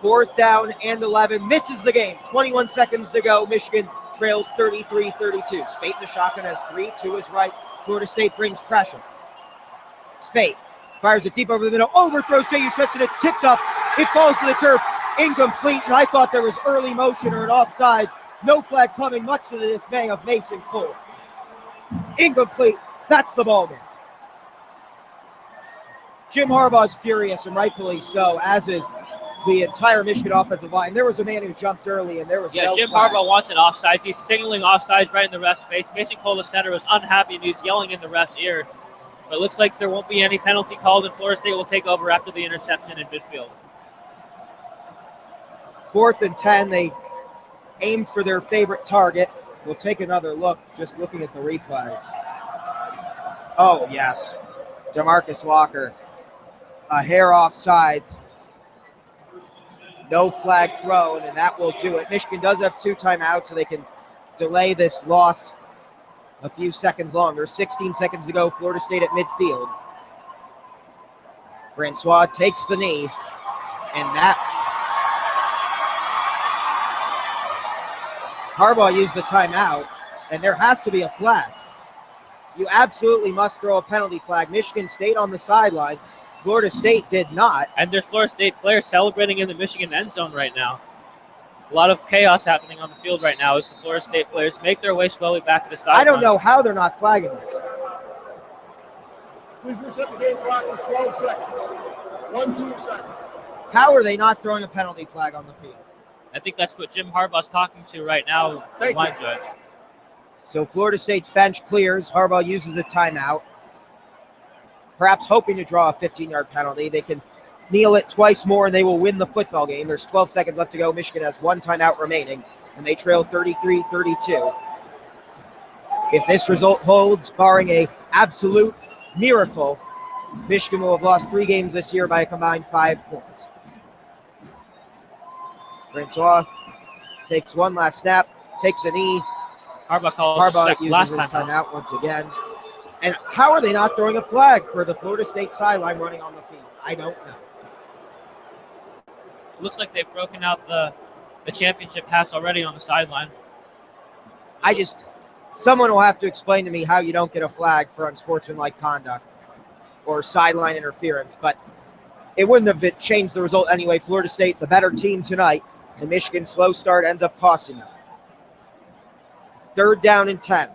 4th down and 11, misses the game. 21 seconds to go. Michigan trails 33-32. Spade in the shotgun has 3 to his right. Florida State brings pressure. Spade fires it deep over the middle, overthrows J.U. Tristan. It's tipped up. It falls to the turf. Incomplete, and I thought there was early motion or an offside. No flag coming, much to the dismay of Mason Cole. Incomplete. That's the ball game. Jim Harbaugh's furious, and rightfully so, as is the entire Michigan offensive line. There was a man who jumped early, and there was no Jim flag. Harbaugh wants an offsides. He's signaling offsides right in the ref's face. Mason Cole, the center, was unhappy, and he's yelling in the ref's ear. But it looks like there won't be any penalty called, and Florida State will take over after the interception in midfield. 4th and 10, they aim for their favorite target. We'll take another look, just looking at the replay. Oh, yes. DeMarcus Walker, a hair off sides. No flag thrown, and that will do it. Michigan does have 2 timeouts, so they can delay this loss a few seconds longer. 16 seconds to go, Florida State at midfield. Francois takes the knee, and that Harbaugh used the timeout, and there has to be a flag. You absolutely must throw a penalty flag. Michigan stayed on the sideline. Florida State did not. And there's Florida State players celebrating in the Michigan end zone right now. A lot of chaos happening on the field right now as the Florida State players make their way slowly back to the sideline. I don't know how they're not flagging this. Please reset the game clock to 12 seconds. 2 seconds. How are they not throwing a penalty flag on the field? I think that's what Jim Harbaugh's talking to right now, the line judge. So Florida State's bench clears. Harbaugh uses a timeout, perhaps hoping to draw a 15-yard penalty. They can kneel it twice more, and they will win the football game. There's 12 seconds left to go. Michigan has 1 timeout remaining, and they trail 33-32. If this result holds, barring a absolute miracle, Michigan will have lost 3 games this year by a combined 5 points. Francois takes one last snap, takes a knee. Harbaugh uses his timeout once again. And how are they not throwing a flag for the Florida State sideline running on the field? I don't know. Looks like they've broken out the championship hats already on the sideline. Someone will have to explain to me how you don't get a flag for unsportsmanlike conduct or sideline interference, but it wouldn't have changed the result anyway. Florida State, the better team tonight. The Michigan slow start ends up costing them. 3rd down and 10.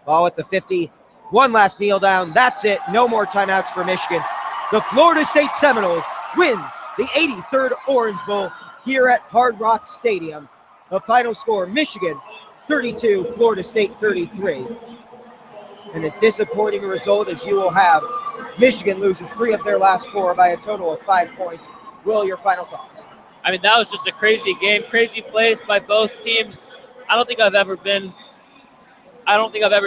Ball at the 50. One last kneel down. That's it. No more timeouts for Michigan. The Florida State Seminoles win the 83rd Orange Bowl here at Hard Rock Stadium. The final score, Michigan 32, Florida State 33. And as disappointing a result as you will have, Michigan loses 3 of their last 4 by a total of 5 points. Will, your final thoughts? I mean, that was just a crazy game, crazy plays by both teams. I don't think I've ever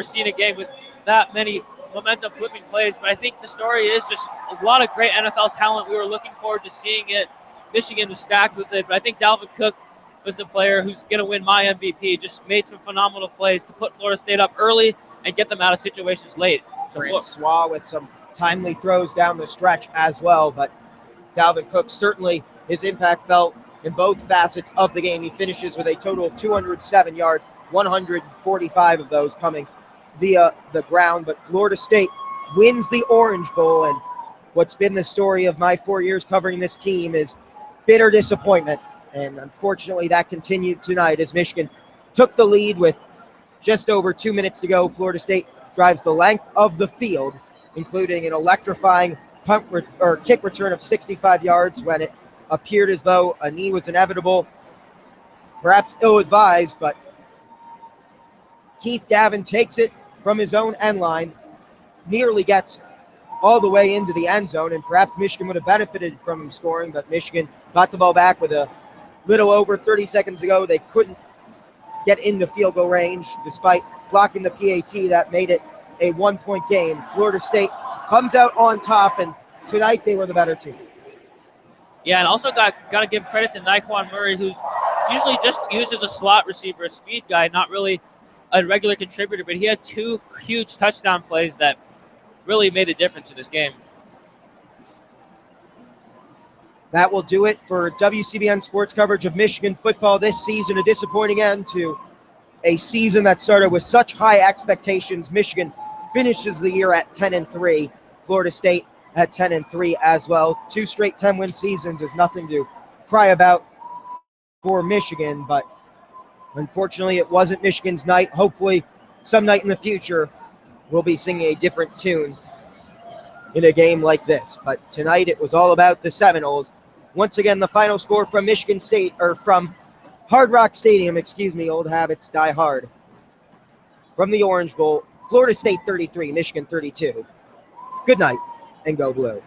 seen a game with that many momentum flipping plays, but I think the story is just a lot of great NFL talent. We were looking forward to seeing it. Michigan was stacked with it, but I think Dalvin Cook was the player who's going to win my MVP. Just made some phenomenal plays to put Florida State up early and get them out of situations late. Francois with some timely throws down the stretch as well, but Dalvin Cook, certainly his impact felt in both facets of the game. He finishes with a total of 207 yards, 145 of those coming via the ground. But Florida State wins the Orange Bowl, and what's been the story of my 4 years covering this team is bitter disappointment. And unfortunately, that continued tonight as Michigan took the lead with just over 2 minutes to go. Florida State drives the length of the field, including an electrifying kick return of 65 yards when it appeared as though a knee was inevitable, perhaps ill-advised, but Keith Gavin takes it from his own end line, nearly gets all the way into the end zone, and perhaps Michigan would have benefited from him scoring, but Michigan got the ball back with a little over 30 seconds to go. They couldn't get into field goal range despite blocking the PAT that made it a 1-point game. Florida State comes out on top, and tonight they were the better team. Yeah, and also got to give credit to Nyquan Murray, who's usually just used as a slot receiver, a speed guy, not really a regular contributor, but he had 2 huge touchdown plays that really made a difference in this game. That will do it for WCBN sports coverage of Michigan football this season. A disappointing end to a season that started with such high expectations. Michigan finishes the year at 10-3. Florida State at 10-3 as well. 2 straight 10-win seasons is nothing to cry about for Michigan, but unfortunately it wasn't Michigan's night. Hopefully some night in the future we'll be singing a different tune in a game like this. But tonight it was all about the Seminoles. Once again, the final score from Michigan State, or from Hard Rock Stadium, old habits die hard. From the Orange Bowl, Florida State 33, Michigan 32. Good night, and go blue.